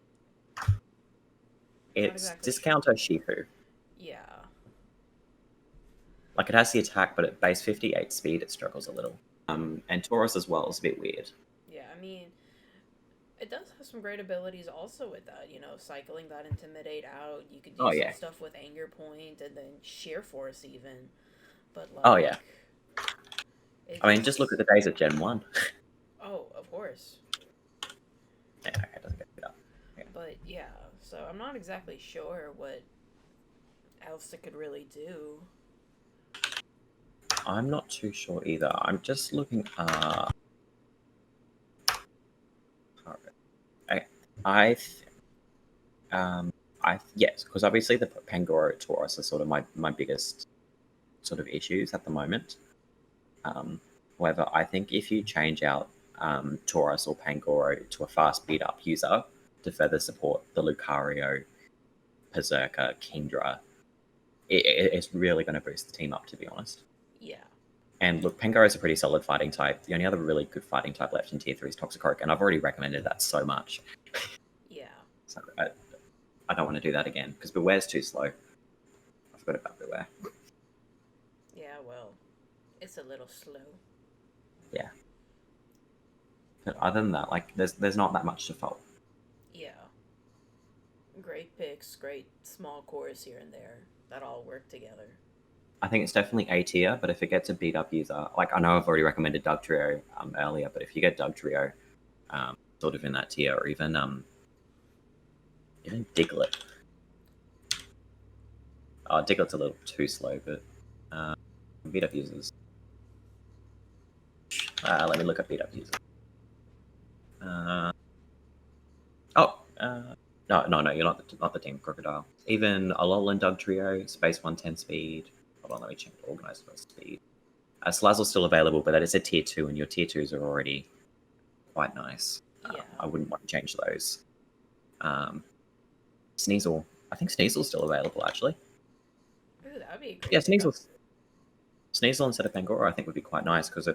It's exactly Discounter Shifu. yeah. Like, it has the attack, but at base 58 speed, it struggles a little. And Taurus as well is a bit weird. Yeah, I mean, it does have some great abilities also with that, cycling that Intimidate out. You could do some stuff with Anger Point and then Sheer Force even. But like, oh, yeah. I mean, just look at the days of Gen 1. Oh, of course. Yeah, okay, it doesn't get it up. Yeah. But yeah, so I'm not exactly sure what else it could really do. I'm not too sure either. I'm just looking yes, because obviously the Pangoro Taurus are sort of my biggest sort of issues at the moment. However, I think if you change out Taurus or Pangoro to a fast beat up user to further support the Lucario, Berserker, Kingdra. It's really going to boost the team up, to be honest. Yeah. And look, Pangoro is a pretty solid fighting type. The only other really good fighting type left in tier 3 is Toxicroak, and I've already recommended that so much. Yeah. So I don't want to do that again, because Beware's too slow. I forgot about Beware. Yeah, well, it's a little slow. Yeah. But other than that, like, there's not that much to fault. Yeah. Great picks, great small cores here and there that all work together. I think it's definitely A tier, but if it gets a beat up user, like I know I've already recommended Dugtrio earlier, but if you get Dugtrio sort of in that tier, or even Diglett. Oh, Diglett's a little too slow, but beat up users. Let me look at beat up users. No, you're not the team Crocodile. Even Alolan Dugtrio, Space 110 speed. Hold on, let me check organized speed. Slazzle's still available, but that is a tier 2, and your tier 2s are already quite nice. Yeah. I wouldn't want to change those. Sneasel. I think Sneasel's still available, actually. Ooh, that'd be a great. Yeah, Sneasel instead of Pangoro, I think would be quite nice, because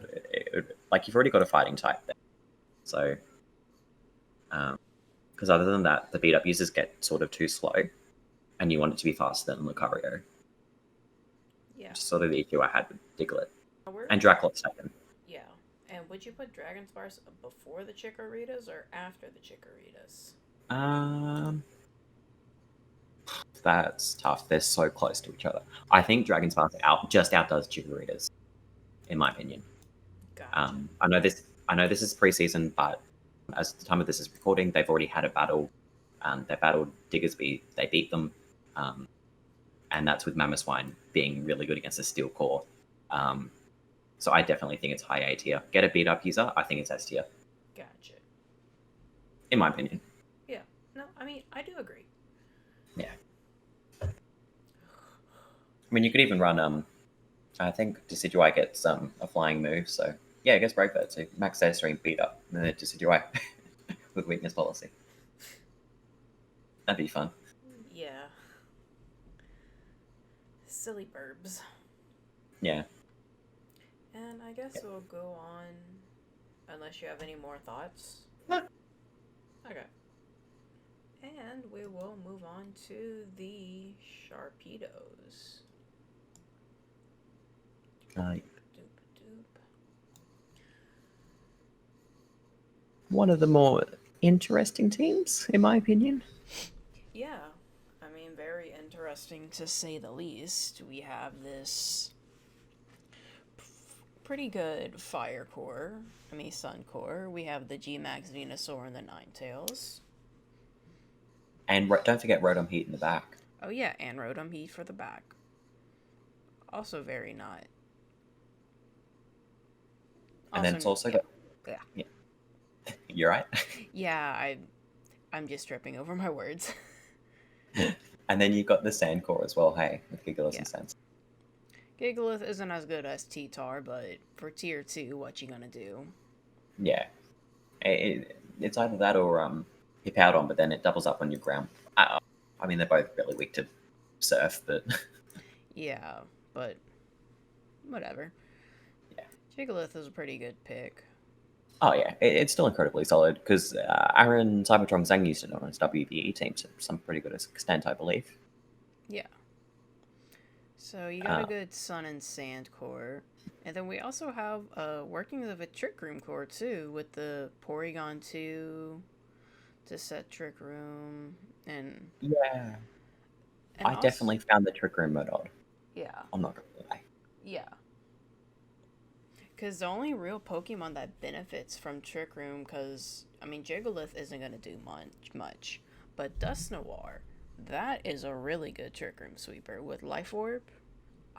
like you've already got a fighting type there. So, because other than that, the beat up users get sort of too slow, and you want it to be faster than Lucario. Yeah. Which is sort of the issue I had with Diglett. Where- And Draclops second. Yeah. And would you put Dragon Spars before the Chikorritas or after the Chikorritas? That's tough. They're so close to each other. I think Dragon Spark just outdoes Chikorritas, in my opinion. Gotcha. I know this is preseason, but as the time of this is recording, they've already had a battle. They battled Diggersby. They beat them, and that's with Mamoswine being really good against a Steel Core. So I definitely think it's high A tier. Get a beat up user, I think it's S tier, Gotcha. in my opinion. Yeah. No, I mean, I do agree. Yeah. I mean, you could even run. I think Decidueye gets a flying move, so yeah, I guess Breakbird. So max Airstream beat up, and then Decidueye with weakness policy. That'd be fun. Yeah. Silly burbs. Yeah. And I guess we'll go on, unless you have any more thoughts. No. Okay. And we will move on to the Sharpedos. Doop, doop. One of the more interesting teams, in my opinion. Yeah. I mean, very interesting to say the least. We have this pretty good Fire Core. Sun Core. We have the G-Max Venusaur and the Ninetales. And don't forget Rotom Heat in the back. Oh yeah, and Rotom Heat for the back. Also very not. And then it's also got... Yeah. You're right. Yeah, I'm just tripping over my words. And then you've got the Sand Core as well, hey, with Gigalith and Sense. Gigalith isn't as good as T-Tar, but for tier 2, what you gonna do? Yeah. It's either that or Hippowdon, but then it doubles up on your ground. I mean, they're both really weak to Surf, but... Yeah, but whatever. Yeah. Gigalith is a pretty good pick. Oh yeah, it's still incredibly solid, because Aaron Cybertron Zhang used it on his WBE team to some pretty good extent, I believe. Yeah. So you got a good Sun and Sand core. And then we also have workings of a Trick Room core too, with the Porygon 2 to set Trick Room and... Yeah. And I definitely found the Trick Room mode odd. Yeah. I'm not gonna lie. Yeah. Because the only real Pokemon that benefits from Trick Room, because, Jigalith isn't going to do much. But Dusknoir, that is a really good Trick Room sweeper. With Life Orb,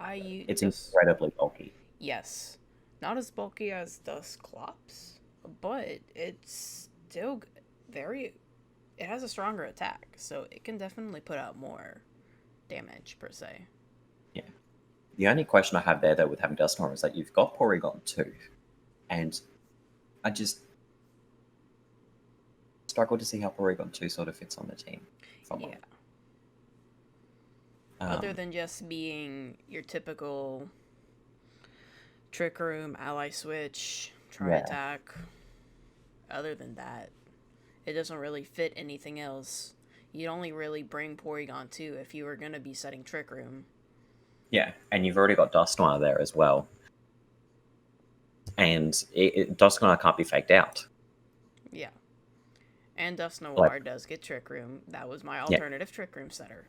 It's incredibly bulky. Yes. Not as bulky as Dusclops, but it's still it has a stronger attack, so it can definitely put out more damage, per se. Yeah. The only question I have there, though, with having Dusknoir is that you've got Porygon 2, and struggle to see how Porygon 2 sort of fits on the team. Yeah. Other than just being your typical Trick Room, Ally Switch, Tri Attack. Other than that, it doesn't really fit anything else. You'd only really bring Porygon 2 if you were going to be setting Trick Room. Yeah, and you've already got Dusknoir there as well. And Dusknoir can't be faked out. Yeah. And Dusknoir does get Trick Room. That was my alternative Trick Room setter.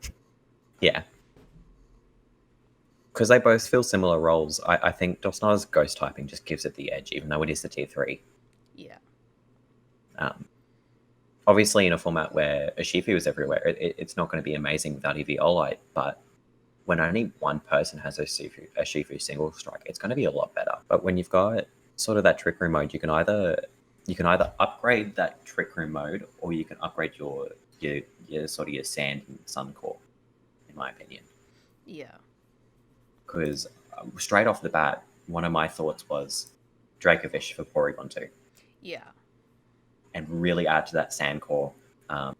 Yeah. Because they both fill similar roles. I think Dusknoir's ghost typing just gives it the edge, even though it is the tier 3. Yeah. Obviously, in a format where Urshifu is everywhere, it's not going to be amazing without Eviolite, but when only one person has Urshifu single strike, it's going to be a lot better. But when you've got sort of that Trick Room mode, you can either upgrade that Trick Room mode, or you can upgrade your sort of your Sand and Sun core, in my opinion. Yeah. Because straight off the bat, one of my thoughts was Dracovish for Porygon 2. Yeah. And really add to that Sand core. And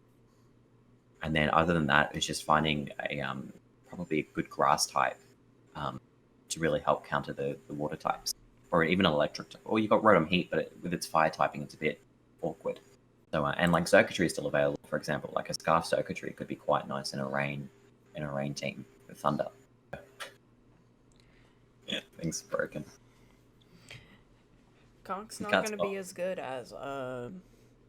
then other than that, it's just finding probably a good Grass type to really help counter the Water types. Or even an Electric type. Or you've got Rotom Heat, but with its Fire typing, it's a bit awkward. So and like Xurkitree is still available, for example. Like a Scarf Xurkitree could be quite nice in a rain team with Thunder. Yeah, things broken. Conk's not going to be as good as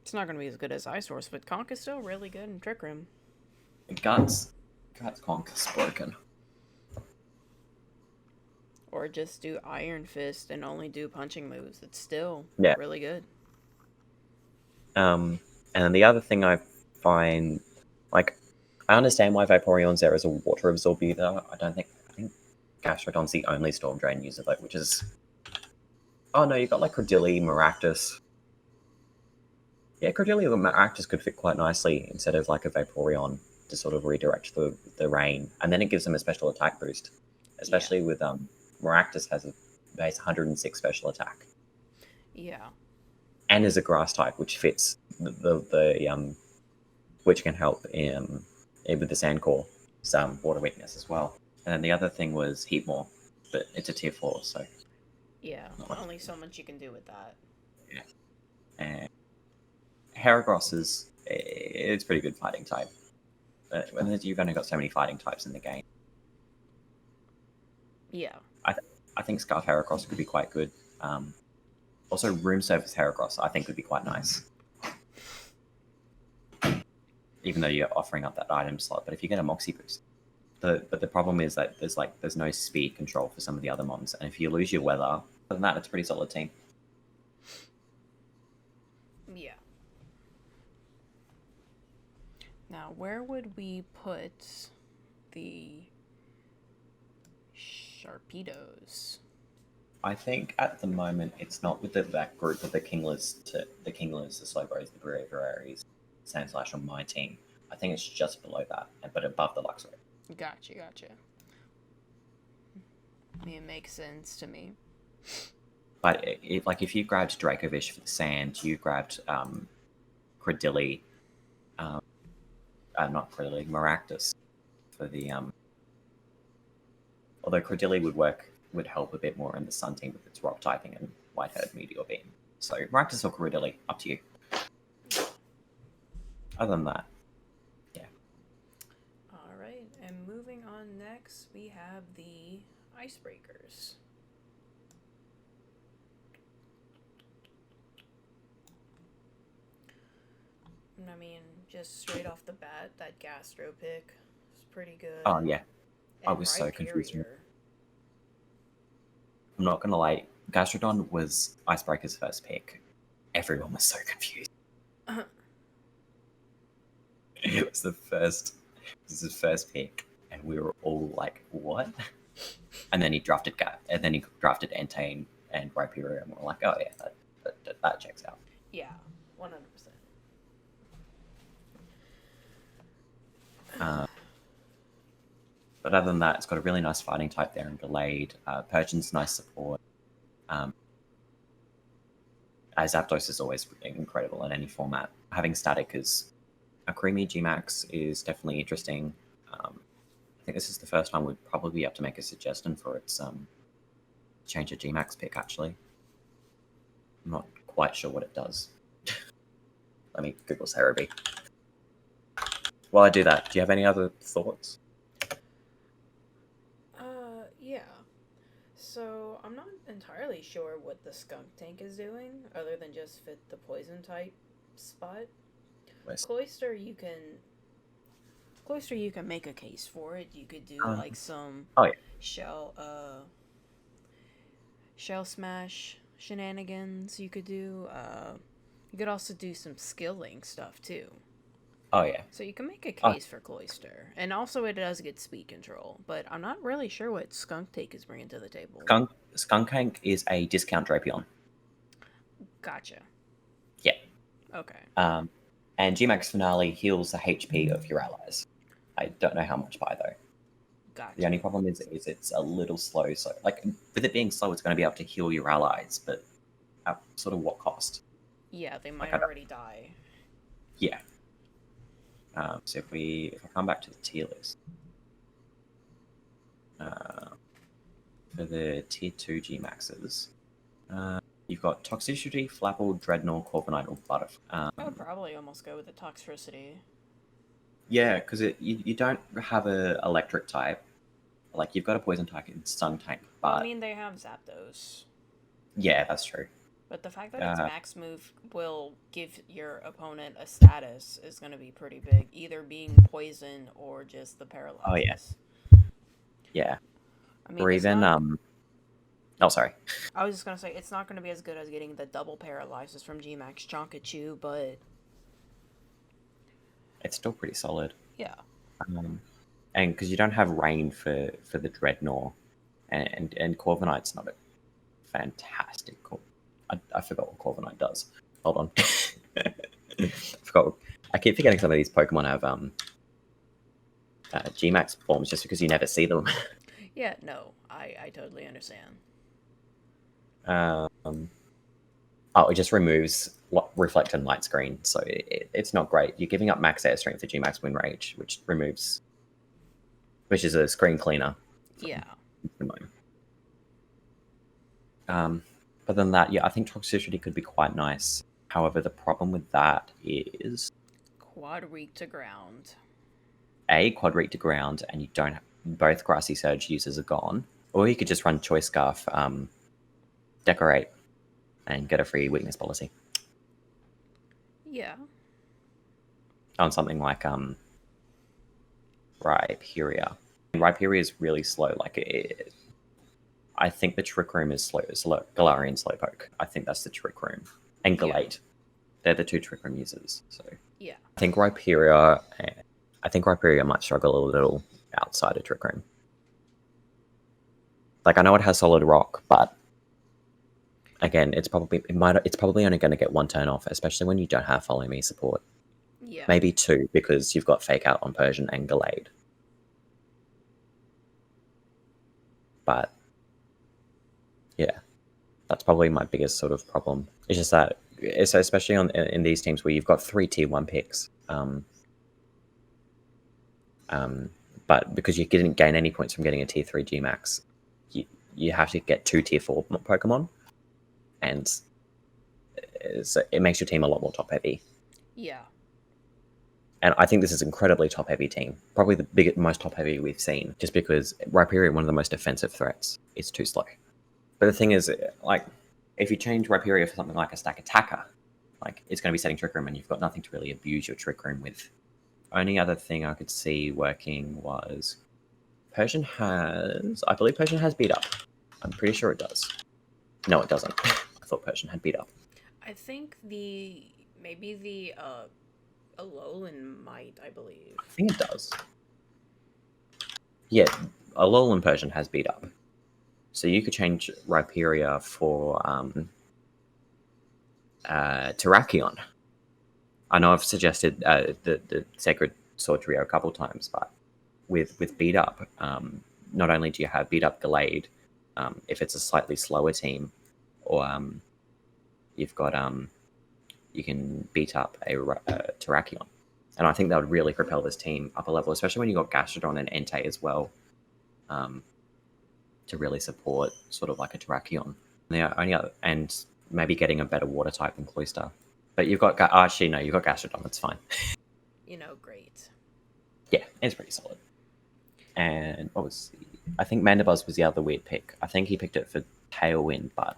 it's not going to be as good as Ice-Horse, but Conk is still really good in Trick Room. Guts Conk is broken. Or just do Iron Fist and only do punching moves. It's still really good. And then the other thing I find, like, I understand why Vaporeon's there as a water absorb either. I think Gastrodon's the only Storm Drain user, though, which is... Oh, no, you've got, like, Credilli, Maractus. Yeah, Credilli or Maractus could fit quite nicely instead of, like, a Vaporeon to sort of redirect the rain. And then it gives them a special attack boost. Especially with... Maractus has a base 106 special attack. Yeah. And is a Grass type, which fits the which can help with the Sand core, some water weakness as well. And then the other thing was Heatmore, but it's a tier 4, so... Yeah, only so much you can do with that. Yeah. And Heracross it's pretty good fighting type. But you've only got so many fighting types in the game. Yeah. I think Scarf Heracross could be quite good. Also, Room Surface Heracross I think would be quite nice. Even though you're offering up that item slot, but if you get a Moxie boost, but the problem is that there's no speed control for some of the other mons, and if you lose your weather, other than that, it's a pretty solid team. Yeah. Now, where would we put the Sharpedos? I think at the moment it's not with that group of the Kinglers, the Slowbros, the Braviaries, Sandslash on my team. I think it's just below that, but above the Luxray. Gotcha. I mean, it makes sense to me. But if you grabbed Dracovish for the Sand, you grabbed Credilli, not Credilli, Maractus for the although Credilli would help a bit more in the Sun team with its Rock typing and White-Haired Meteor Beam. So Maractus or Credilli, up to you. Other than that, yeah. Alright, and moving on next, we have the Icebreakers. I mean, just straight off the bat, that Gastro pick is pretty good. Oh, yeah. And I was so confused. Rhyperior. I'm not going to lie, Gastrodon was Icebreaker's first pick. Everyone was so confused. It was his first pick, and we were all like, what? And then he drafted Entane and Rhyperior, and we're like, oh yeah, that checks out. Yeah, 100%. But other than that, it's got a really nice fighting type there and delayed. Persian's nice support. Zapdos is always incredible in any format. having static as a creamy Gmax is definitely interesting. I think this is the first time we'd probably be able to make a suggestion for its change a Gmax pick, actually. I'm not quite sure what it does. Let me Google Cerebi. While I do that, do you have any other thoughts? Yeah. So, I'm not entirely sure what the skunk tank is doing, other than just fit the poison type spot. Cloister, you can make a case for it. You could do like some shell smash shenanigans. You could do. You could also do some skilling stuff too. Oh yeah. So you can make a case for Cloister, and also it does get speed control. But I'm not really sure what Skunk Take is bringing to the table. Skunk Tank is a discount Drapion. Gotcha. Yeah. Okay. And Gmax Finale heals the HP of your allies. I don't know how much by though. Gotcha. The only problem is it's a little slow. So like with it being slow, it's going to be able to heal your allies, but at sort of what cost? Yeah, they might already die. Yeah. So if I come back to the tier list, for the tier 2 Gmaxes, you've got Toxicity, Flapple, Dreadnought, Corviknight, or Butterfly. I would probably almost go with the Toxicity. Yeah, because you don't have a electric type. Like, you've got a poison type and stun type, but... I mean, they have Zapdos. Yeah, that's true. But the fact that its max move will give your opponent a status is going to be pretty big. Either being poison or just the paralysis. Oh, yeah. Yeah. I mean, or even... Oh, sorry. I was just going to say, it's not going to be as good as getting the double paralysis from Gmax Chonkachu, but... It's still pretty solid. Yeah. And because you don't have rain for the Dreadnought, and Corviknight's not a fantastic I forgot what Corviknight does. Hold on. I forgot. I keep forgetting some of these Pokemon have Gmax forms just because you never see them. Yeah, no, I totally understand. It just removes Reflect and Light Screen, so it's not great. You're giving up max airstream for Gmax Wind Rage, which is a screen cleaner. Yeah. But then that, yeah, I think Toxicity could be quite nice. However, the problem with that is... Quadreak to ground. Quadreak to ground, and you don't have... Both Grassy Surge users are gone. Or you could just run Choice Scarf, Decorate, and get a free weakness policy. Yeah. On something like Rhyperior. Rhyperior is really slow. Like, I think the Trick Room is slow. Galarian Slowpoke. I think that's the Trick Room. And Galate. Yeah. They're the two Trick Room users. So yeah. I think Rhyperior might struggle a little outside of Trick Room. Like, I know it has Solid Rock, but again, it's probably only going to get one turn off, especially when you don't have Follow Me support. Yeah. Maybe two, because you've got Fake Out on Persian and Gallade. But yeah, that's probably my biggest sort of problem. It's just that, especially in these teams where you've got 3 tier 1 picks, but because you didn't gain any points from getting a tier 3 Gmax, you have to get 2 tier 4 Pokemon, and so it makes your team a lot more top heavy. Yeah. And I think this is an incredibly top heavy team, probably the most top heavy we've seen, just because Rhyperior, one of the most defensive threats, is too slow. But the thing is, like, if you change Rhyperior for something like a Stack Attacker, like, it's going to be setting Trick Room, and you've got nothing to really abuse your Trick Room with. Only other thing I could see working was I believe Persian has Beat Up. I'm pretty sure it does. No, it doesn't. I thought Persian had Beat Up. I think maybe the Alolan might, I believe. I think it does. Yeah, Alolan Persian has Beat Up. So you could change Rhyperior for Terrakion. I know I've suggested the Sacred Sword Trio a couple times, but with Beat Up, not only do you have Beat Up Gallade, if it's a slightly slower team, or you've got you can beat up a Terrakion. And I think that would really propel this team up a level, especially when you got Gastrodon and Entei as well, to really support sort of like a Terrakion. And maybe getting a better water type than Cloyster. But you've got actually no, you've got Gastrodon. That's fine. Great. Yeah, it's pretty solid. And what was I think Mandibuzz was the other weird pick. I think he picked it for Tailwind, but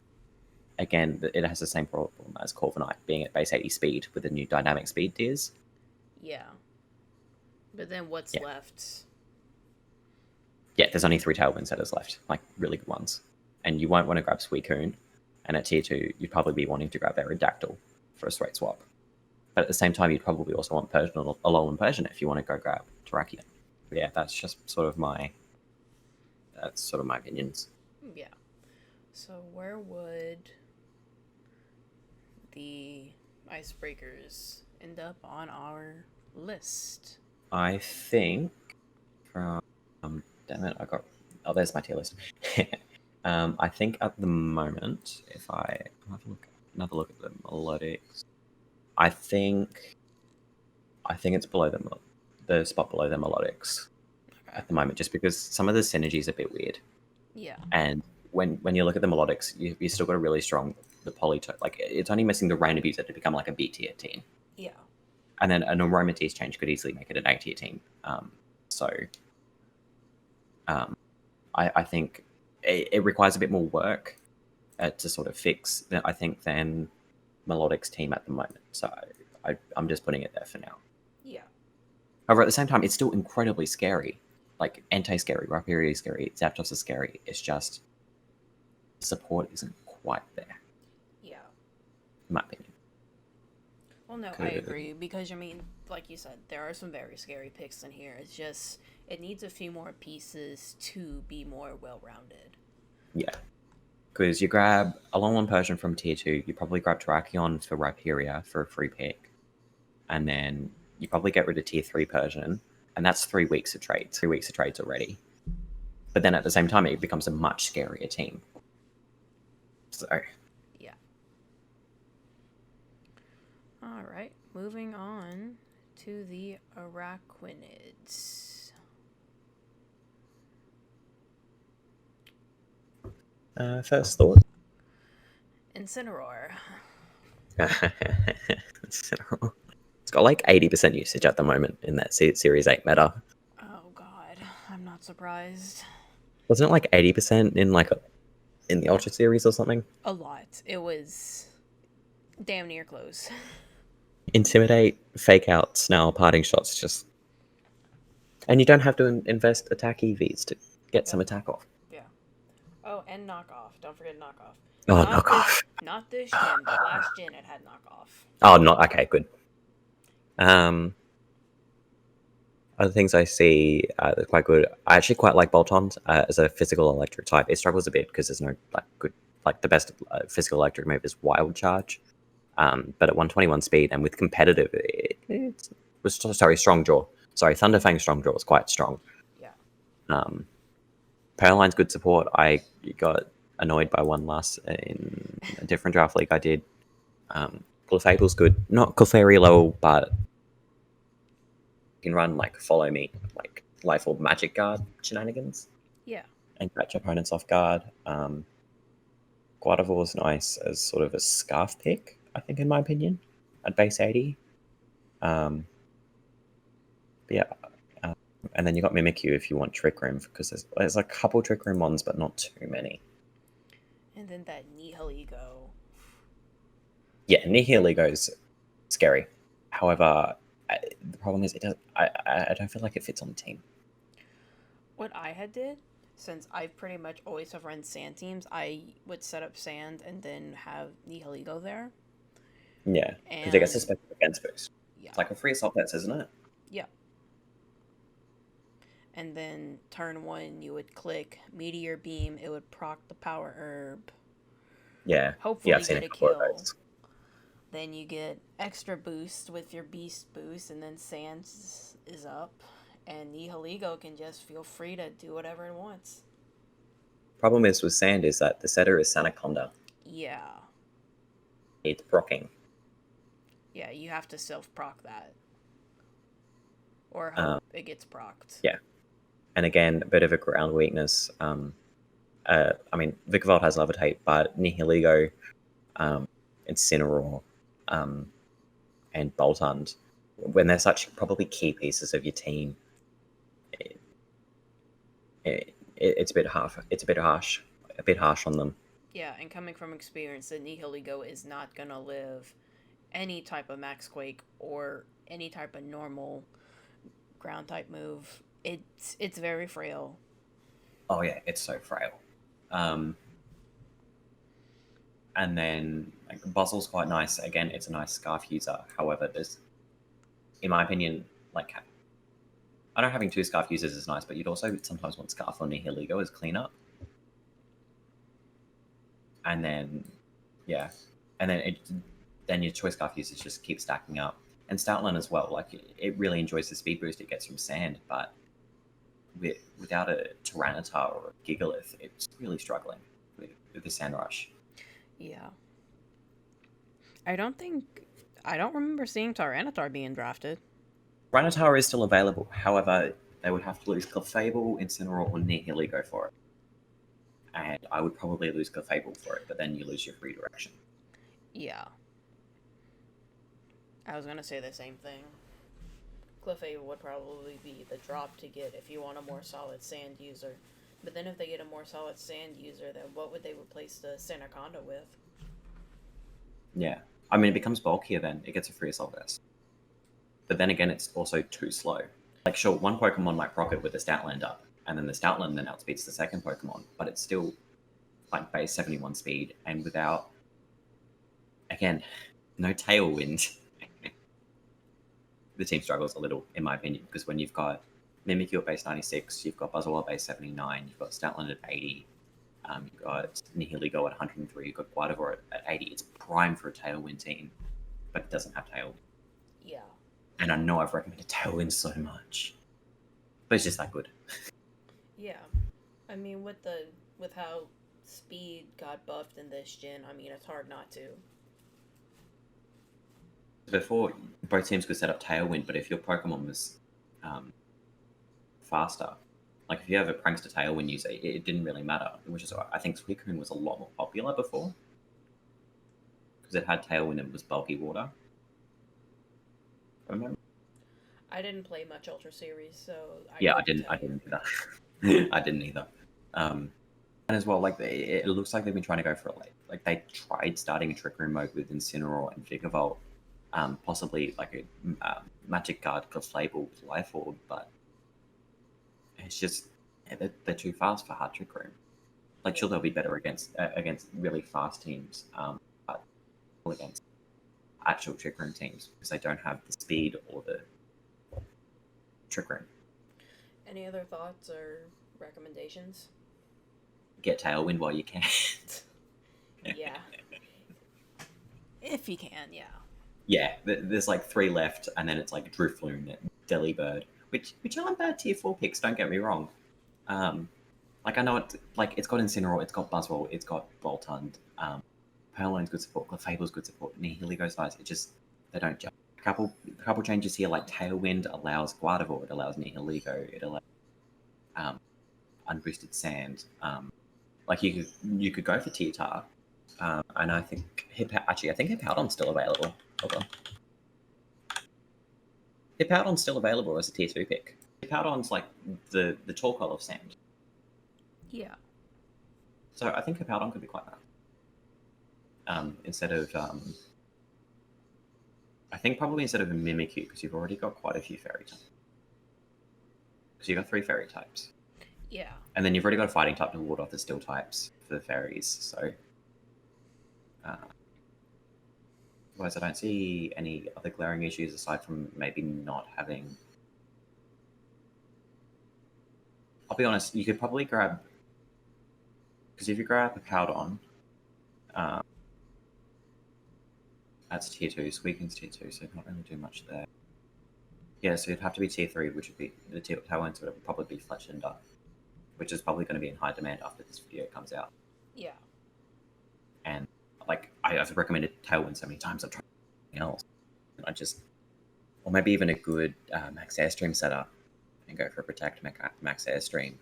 again, it has the same problem as Corviknight, being at base 80 speed with the new dynamic speed tiers. Yeah. But then what's left? Yeah, there's only 3 Tailwind setters left, like really good ones. And you won't want to grab Suicune. And at tier 2, you'd probably be wanting to grab Aerodactyl for a straight swap. But at the same time, you'd probably also want Persian or Alolan Persian if you want to go grab Terrakion. But yeah, that's sort of my opinions. Yeah. So where would the icebreakers end up on our list? I think from damn it, there's my tier list. I think at the moment, if I have another look at the melodics, I think it's below the spot below the melodics at the moment, just because some of the synergy is a bit weird. Yeah. And when you look at the melodics, you still got a really strong Polytoad. Like it's only missing the Rain Abuser to become like a B tier team. Yeah. And then an Aromatisse change could easily make it an A tier team. I think it requires a bit more work to sort of fix, I think, than Melodic's team at the moment. So I'm just putting it there for now. Yeah. However, at the same time, it's still incredibly scary. Like, Entei scary, Rhyperior is scary, Zapdos is scary. It's just support isn't quite there. Yeah. In my opinion. Well, no, I agree, because, I mean, like you said, there are some very scary picks in here. It's just, it needs a few more pieces to be more well-rounded. Yeah. Because you grab a Alolan Persian from tier 2, you probably grab Terrakion for Rhyperior for a free pick, and then you probably get rid of tier 3 Persian, and that's 3 weeks of trades. 3 weeks of trades already. But then at the same time, it becomes a much scarier team. So... yeah. Alright, moving on to the Araquanids. First thought? Incineroar. Incineroar. It's got like 80% usage at the moment in that Series 8 meta. Oh god, I'm not surprised. Wasn't it like 80% in the Ultra Series or something? A lot. It was damn near close. Intimidate, Fake Out, Snarl, Parting Shots, just... And you don't have to invest attack EVs to get some attack off. Yeah. Oh, and knockoff. Don't forget knockoff. Oh, knockoff. Not this gen, but last gen it had knockoff. Oh, not okay, good. Other things I see that are quite good. I actually quite like Boltons as a physical electric type. It struggles a bit because there's no the best physical electric move is Wild Charge. But at 121 speed and with competitive, it was Strong Jaw. Sorry, Thunderfang Strong Jaw was quite strong. Yeah. Paraline's good support. I got annoyed by one last in a different draft league I did. Clefable's good. Not Clefairy level, but you can run Follow Me, Life Orb Magic Guard shenanigans. Yeah. And catch opponents off guard. Gardevoir's nice as sort of a scarf pick, I think, in my opinion, at base 80. And then you got Mimikyu if you want Trick Room, because there's a couple Trick Room ones, but not too many. And then that Nihilego. Yeah, Nihilego's scary. However, the problem is I don't feel like it fits on the team. What I had did, since I pretty much always have run sand teams, I would set up sand and then have Nihilego there. Yeah, because it gets a special defense boost. Yeah. It's like a free assault vest, isn't it? Yeah. And then turn 1, you would click Meteor Beam. It would proc the Power Herb. Yeah. Hopefully I've seen get a couple of kill. those. Then you get extra boost with your Beast boost, and then Sand is up. And Nihilego can just feel free to do whatever it wants. Problem is with Sand is that the setter is Sanaconda. Yeah. It's procking. Yeah, you have to self-proc that. Or hope it gets procced. Yeah. And again, a bit of a ground weakness. I mean, Vikavolt has Levitate, but Nihiligo, Incineroar, and Boltund, when they're such probably key pieces of your team, it's a bit harsh. It's a bit harsh on them. Yeah, and coming from experience, the Nihiligo is not gonna live any type of Max Quake or any type of normal ground type move. It's very frail. Oh yeah, it's so frail. And then like, Buzzle's quite nice. Again, it's a nice Scarf user. However, there's, in my opinion, like I know having two Scarf users is nice, but you'd also sometimes want Scarf or Nihiligo as cleanup. And then, yeah, and then your choice Scarf users just keep stacking up. And Stoutland as well. Like it really enjoys the speed boost it gets from Sand, but without a Tyranitar or a Gigalith, it's really struggling with the Sand Rush. Yeah. I don't remember seeing Tyranitar being drafted. Tyranitar is still available. However, they would have to lose Clefable, Incineroar, or Nihiligo for it. And I would probably lose Clefable for it, but then you lose your free direction. Yeah. I was gonna say the same thing. Clefable would probably be the drop to get if you want a more solid Sand user. But then if they get a more solid Sand user, then what would they replace the Sandaconda with? Yeah. I mean, it becomes bulkier then. It gets a free Assault Vest. But then again, it's also too slow. Like, sure, one Pokemon might proc it with the Stoutland up, and then the Stoutland then outspeeds the second Pokemon, but it's still like base 71 speed, and without, again, no Tailwind, the team struggles a little, in my opinion, because when you've got Mimikyu at base 96, you've got Buzzwole at base 79, you've got Stoutland at 80, you've got Nihiligo at 103, you've got Gardevoir at 80. It's prime for a Tailwind team, but it doesn't have Tailwind. Yeah. And I know I've recommended Tailwind so much, but it's just that good. Yeah. I mean, with how speed got buffed in this gen, I mean, it's hard not to. Before, both teams could set up Tailwind, but if your Pokemon was faster, like if you have a Prankster Tailwind user, it didn't really matter. Which is why I think Suicune was a lot more popular before, because it had Tailwind and it was bulky water. Remember? I didn't play much Ultra Series, so I didn't either. I didn't either. And as well, like it looks like they've been trying to go for it. Like they tried starting a Trick Room mode with Incineroar and Vigavolt, possibly like a Magic Guard Clefable Life Orb, but it's just they're too fast for hard Trick Room. Like sure they'll be better against really fast teams, but against actual Trick Room teams because they don't have the speed or the Trick Room. Any other thoughts or recommendations? Get Tailwind while you can. Yeah. If you can, yeah. Yeah, there's like 3 left, and then it's like Drifloon, Delibird, which aren't bad tier 4 picks. Don't get me wrong. Like I know it's got Incineroar, it's got Buzzwole, it's got Boltund. Purloin's good support, Clefable's good support, Nihiligo's nice. It just they don't jump. A couple changes here, like Tailwind allows Gardevoir, it allows Nihiligo, it allows unboosted Sand. Like you could go for Tietar, and I think Hippowdon's still available. Hold on. Hippowdon's still available as a tier 2 pick. Hippowdon's like the Torkoal of Sand. Yeah. So I think Hippowdon could be quite nice. Instead of I think probably instead of a Mimikyu, because you've already got quite a few fairy types. Because you've got 3 fairy types. Yeah. And then you've already got a fighting type to ward off the steel types for the fairies, so otherwise I don't see any other glaring issues aside from maybe not having. I'll be honest, you could probably grab, because if you grab a Powdon, that's tier 2, Suicune's tier 2, so not really do much there. Yeah, so it'd have to be tier 3, which would be the Tailwinds would probably be Fletchinder, which is probably going to be in high demand after this video comes out. Yeah. And like I've recommended Tailwind so many times, I've tried something else. or maybe even a good max airstream setup and go for a protect max airstream.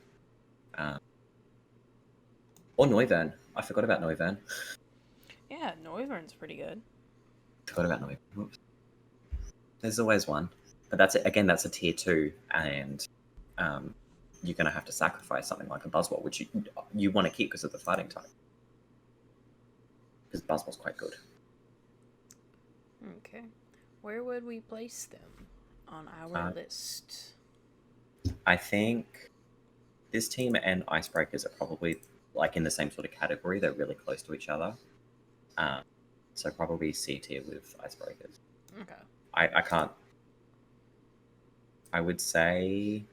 Or Noivern. I forgot about Noivern. Yeah, Noivern's pretty good. Forgot about Noivern. Whoops. There's always one, but that's it. Again, that's a tier 2, and you're going to have to sacrifice something like a Buzzwole, which you want to keep because of the fighting type. Because Buzzwole's quite good. Okay. Where would we place them on our list? I think this team and Icebreakers are probably like in the same sort of category. They're really close to each other. So probably C tier with Icebreakers. Okay. I can't. I would say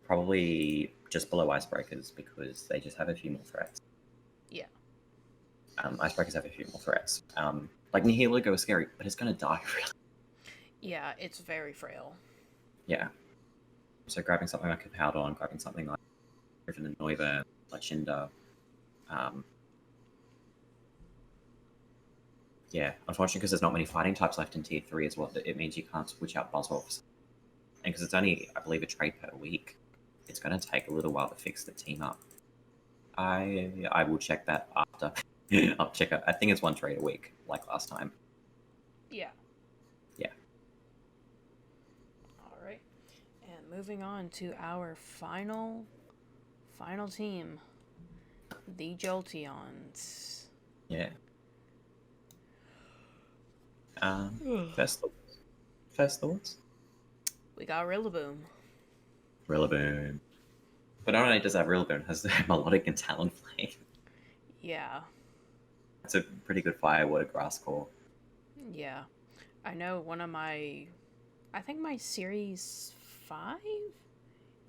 probably just below Icebreakers because they just have a few more threats. Yeah. Icebreakers have a few more threats. Like Nihilego is scary, but it's going to die really. Yeah, it's very frail. Yeah. So grabbing something like a Powdon, grabbing something like Griffin and Noivern, like Shinda. Yeah, unfortunately, because there's not many fighting types left in tier 3 as well, it means you can't switch out Buzzwole. And because it's only, I believe, a trade per week, it's going to take a little while to fix the team up. I will check that after. I'll check it. I think it's one trade a week, like last time. Yeah. Yeah. All right. And moving on to our final team, the Jolteons. Yeah. First thoughts? We got Rillaboom. Rillaboom. But not only does that Rillaboom, it has the Melodic and Talonflame. Yeah. It's a pretty good fire water grass core. Yeah. I know one of my... I think my Series 5?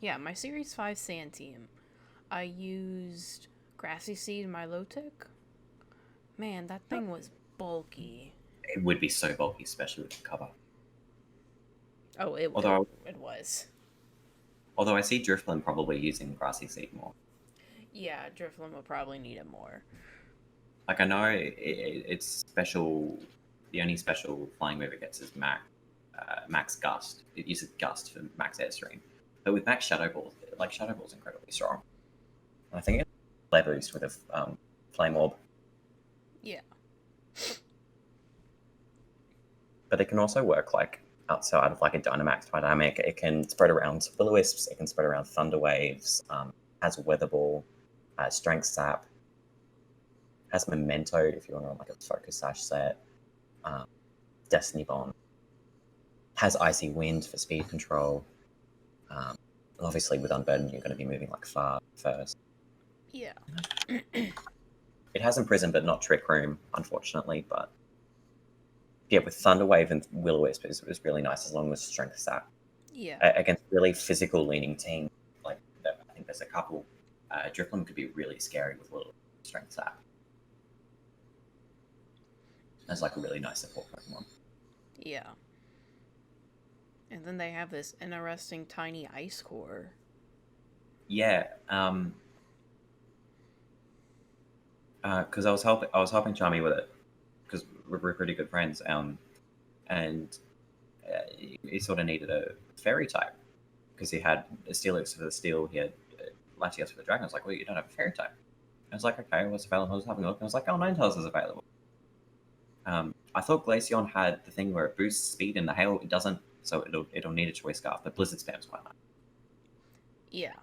Yeah, my Series 5 Sand Team. I used Grassy Seed in my Low-Tech. Man, that thing was bulky. It would be so bulky, especially with the cover. Oh, it was. Although I see Drifloon probably using Grassy Seed more. Yeah, Drifloon will probably need it more. Like, I know it's special. The only special flying move it gets is Max Gust. It uses Gust for Max Airstream. But with Max Shadow Ball, like, Shadow Ball's incredibly strong. And I think it's Flare Boost with a Flame Orb. Yeah. But it can also work, like, outside of, like, a Dynamax dynamic. It can spread around Will-O-Wisps, it can spread around Thunder Waves, has Weather Ball, Strength Sap, has Memento if you want to run, like, a Focus Sash set, Destiny Bond, has Icy Wind for speed control. Obviously, with Unburden, you're going to be moving, like, far first. Yeah. It has Imprison, but not Trick Room, unfortunately, but yeah, with Thunderwave and Will-O-Wisp is really nice as long as Strength Sap. Yeah. Against really physical leaning team, like I think there's a couple. Drifloon could be really scary with little Strength Sap. That's like a really nice support Pokemon. Yeah. And then they have this interesting tiny ice core. Yeah. Because I was helping Charmy with it because we're pretty good friends. And he sort of needed a fairy type because he had a Steelix for the steel, he had Latios for the dragon. I was like, well, you don't have a fairy type. I was like, okay, what's available? I was having a look. And I was like, oh, Ninetales is available. I thought Glaceon had the thing where it boosts speed in the hail. It doesn't, so it'll need a Choice Scarf, but Blizzard Spam's quite nice. Yeah.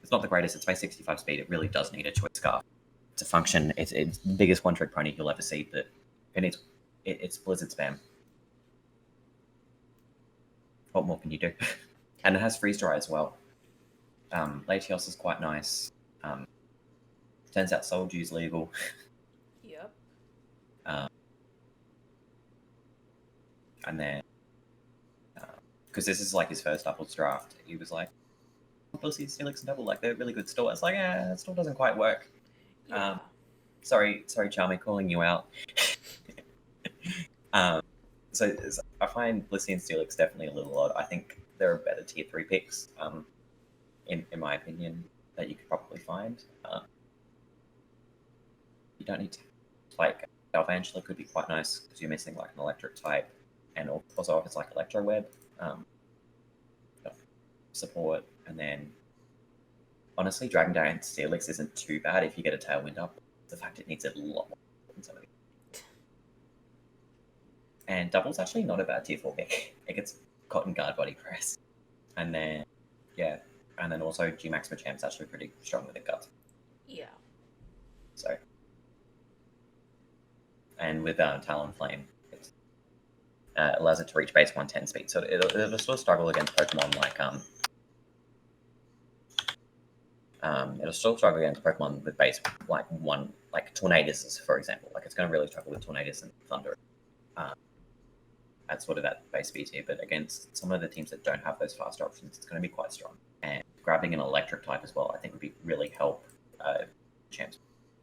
It's not the greatest. It's base 65 speed. It really does need a Choice Scarf to function. It's the biggest one-trick pony you'll ever see, but it's Blizzard Spam. What more can you do? And it has Freeze Dry as well. Latios is quite nice. Turns out Soul Dew's legal. Yep. And then, because this is like his first doubles draft, he was like, Pussy, Steelix and Double, like, they're really good store. It's like, that store doesn't quite work. Yeah. Sorry, Charmy, calling you out. So I find Blissey and Steelix definitely a little odd. I think there are better tier 3 picks, in my opinion, that you could probably find. You don't need to like Galvantula could be quite nice because you're missing like an electric type, and also if it's like Electro Web support, and then honestly, Dragon Dance Steelix isn't too bad if you get a Tailwind up. The fact it needs it a lot more than some of these. And Double's actually not a bad tier 4 pick. It gets Cotton Guard Body Press. And then, yeah. And then also G-Max Machamp's actually pretty strong with the guts. Yeah. So. And with Talonflame, it allows it to reach base 110 speed. So it'll still struggle against Pokemon like it'll still struggle against Pokemon with base like Tornadus, for example. Like it's going to really struggle with Tornadus and Thunder at sort of that base speed tier. But against some of the teams that don't have those faster options, it's going to be quite strong. And grabbing an electric type as well, I think would be really help champs.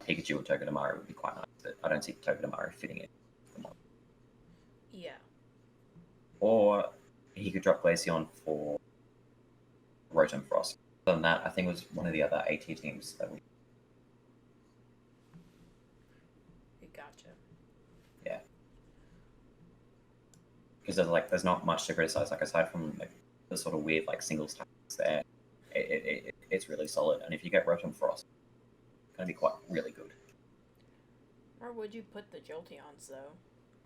Pikachu or Togedemaru would be quite nice, but I don't see Togedemaru fitting in. Yeah. Or he could drop Glaceon for Rotom Frost. Other than that, I think it was one of the other A-tier teams that we... Gotcha. Yeah. Because there's not much to criticize. Like, aside from like, the sort of weird like singles types there, it's really solid. And if you get Rotom Frost, it's going to be quite really good. Where would you put the Jolteons, though?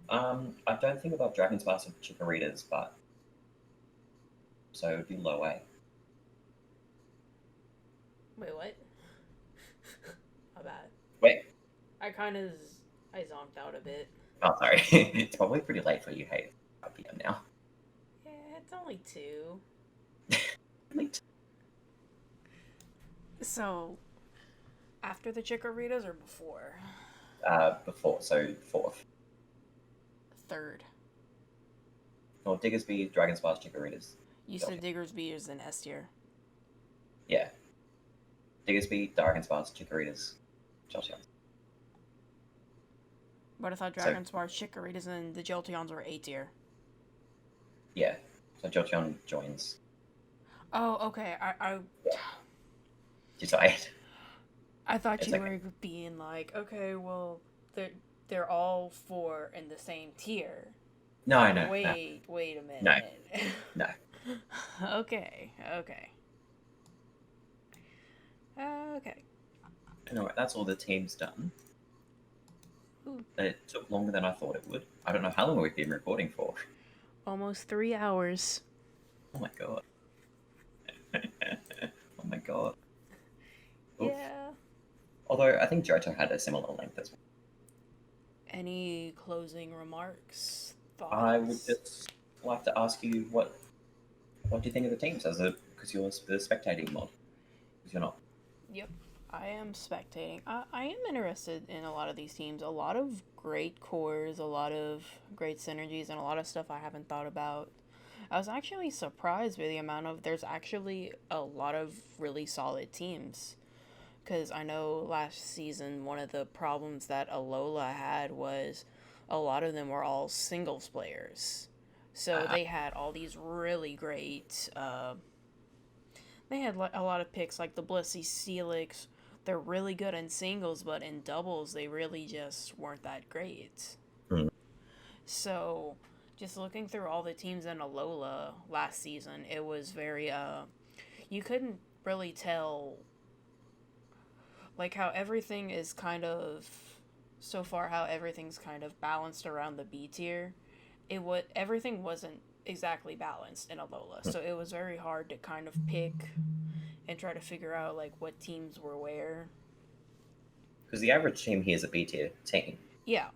I don't think about Dragon Sparks or Chikoritas, but... So it would be low A. Wait, what? My bad. Wait. I zonked out a bit. Oh, sorry. It's probably pretty late for you, hey. 5 p.m. now. Yeah, it's only 2. Late. So, after the Chikoritas or before? Before, so 4th. 3rd. Or Diggersby, Dragon Sparks, Chikoritas. You said Diggersby is in S tier. Yeah. Diggersby, Dragon Sparks, Chikoritas, Jolteons. But I thought Dragon Sparks, Chikoritas, and the Jolteons were A tier. Yeah. So Jolteon joins. Oh, okay. I Decide. I thought you were being like, okay, well, they're all 4 in the same tier. No. Wait a minute. No. Okay. Anyway, that's all the team's done. Ooh. It took longer than I thought it would. I don't know how long we've been recording for. Almost 3 hours. Oh my god. Oh my god. Oof. Yeah. Although I think Johto had a similar length as well. Any closing remarks? Thoughts? I would just like to ask you what do you think of the teams because you're the spectating mod? Because you're not. Yep, I am spectating. I am interested in a lot of these teams. A lot of great cores, a lot of great synergies, and a lot of stuff I haven't thought about. I was actually surprised by the amount of... There's actually a lot of really solid teams. Because I know last season, one of the problems that Alola had was a lot of them were all singles players. So they had all these really great... they had a lot of picks like the Blissey Steelix. They're really good in singles, but in doubles, they really just weren't that great. Mm. So... Just looking through all the teams in Alola last season, it was very, you couldn't really tell, like, how everything is kind of, so far how everything's kind of balanced around the B tier. Everything wasn't exactly balanced in Alola, so it was very hard to kind of pick and try to figure out, like, what teams were where. Because the average team here is a B tier team. Yeah,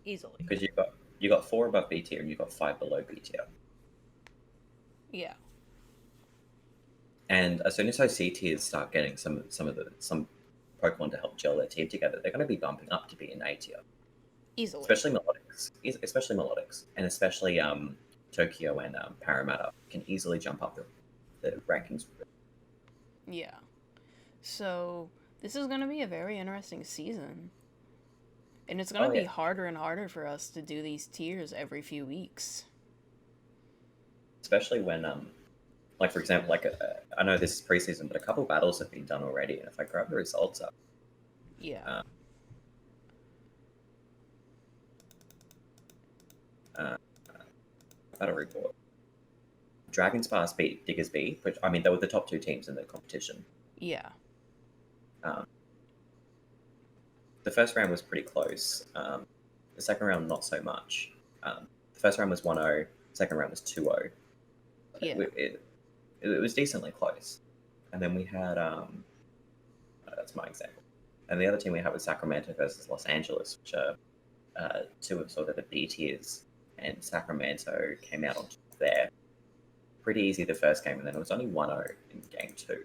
easily. Because you got 4 above B tier and you got 5 below B tier. Yeah. And as soon as those C tiers start getting some Pokemon to help gel their team together, they're going to be bumping up to be in A tier. Easily. Especially Melodics. And especially Tokyo and Parramatta can easily jump up the rankings. Yeah. So, this is going to be a very interesting season. And it's going to be harder and harder for us to do these tiers every few weeks. Especially when, like, for example, I know this is preseason, but a couple battles have been done already, and if I grab the results up... Yeah. uh, battle report. Dragon's Pass beat Diggersby, which I mean they were the top two teams in the competition. Yeah. The first round was pretty close. The second round not so much. The first round was 1-0. Second round was 2-0. Yeah. It was decently close. And then we had that's my example. And the other team we had was Sacramento versus Los Angeles, which are two of sort of the B tiers. And Sacramento came out on top there. Pretty easy the first game, and then it was only 1-0 in game 2.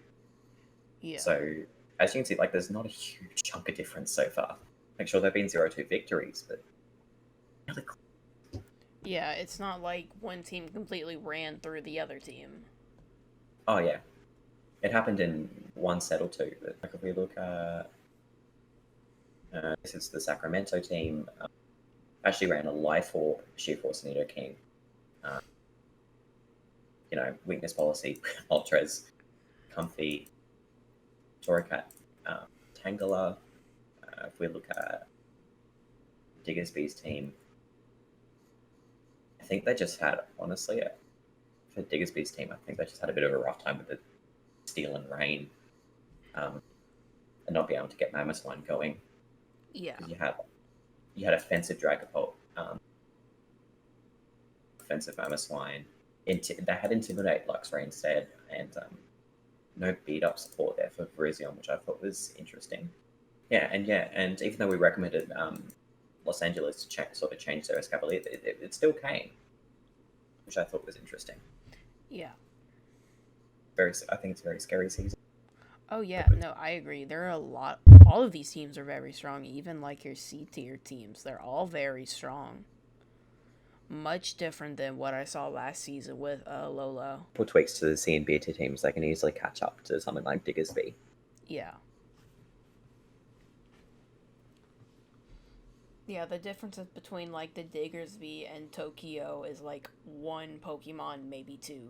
Yeah. So as you can see, like there's not a huge chunk of difference so far. Like sure, there've been 0-2 victories, but really close. Yeah, it's not like one team completely ran through the other team. Oh yeah, it happened in one set or two. But like if we look at this is the Sacramento team. Actually ran a Life Orb, Sheer Force, Nido King. Weakness Policy, Ultras, Comfy, Torracat, Tangela. If we look at Diggersby's team, I think they just had, honestly, for Diggersby's team, I think they just had a bit of a rough time with the Steel and Rain and not being able to get Mammoth One going. Yeah. You had offensive Dragapult, offensive Mammoth Swine. They had Intimidate Luxray instead, and no beat up support there for Virizion, which I thought was interesting. And even though we recommended Los Angeles to sort of change their Escavalier, it still came, which I thought was interesting. Yeah. I think it's a very scary season. Oh yeah, no, I agree. There are all of these teams are very strong, even like your C tier teams. They're all very strong. Much different than what I saw last season with Lolo. Put tweaks to the C and B tier teams, they can easily catch up to something like Diggersby. Yeah. Yeah, the differences between like the Diggersby and Tokyo is like one Pokemon, maybe two.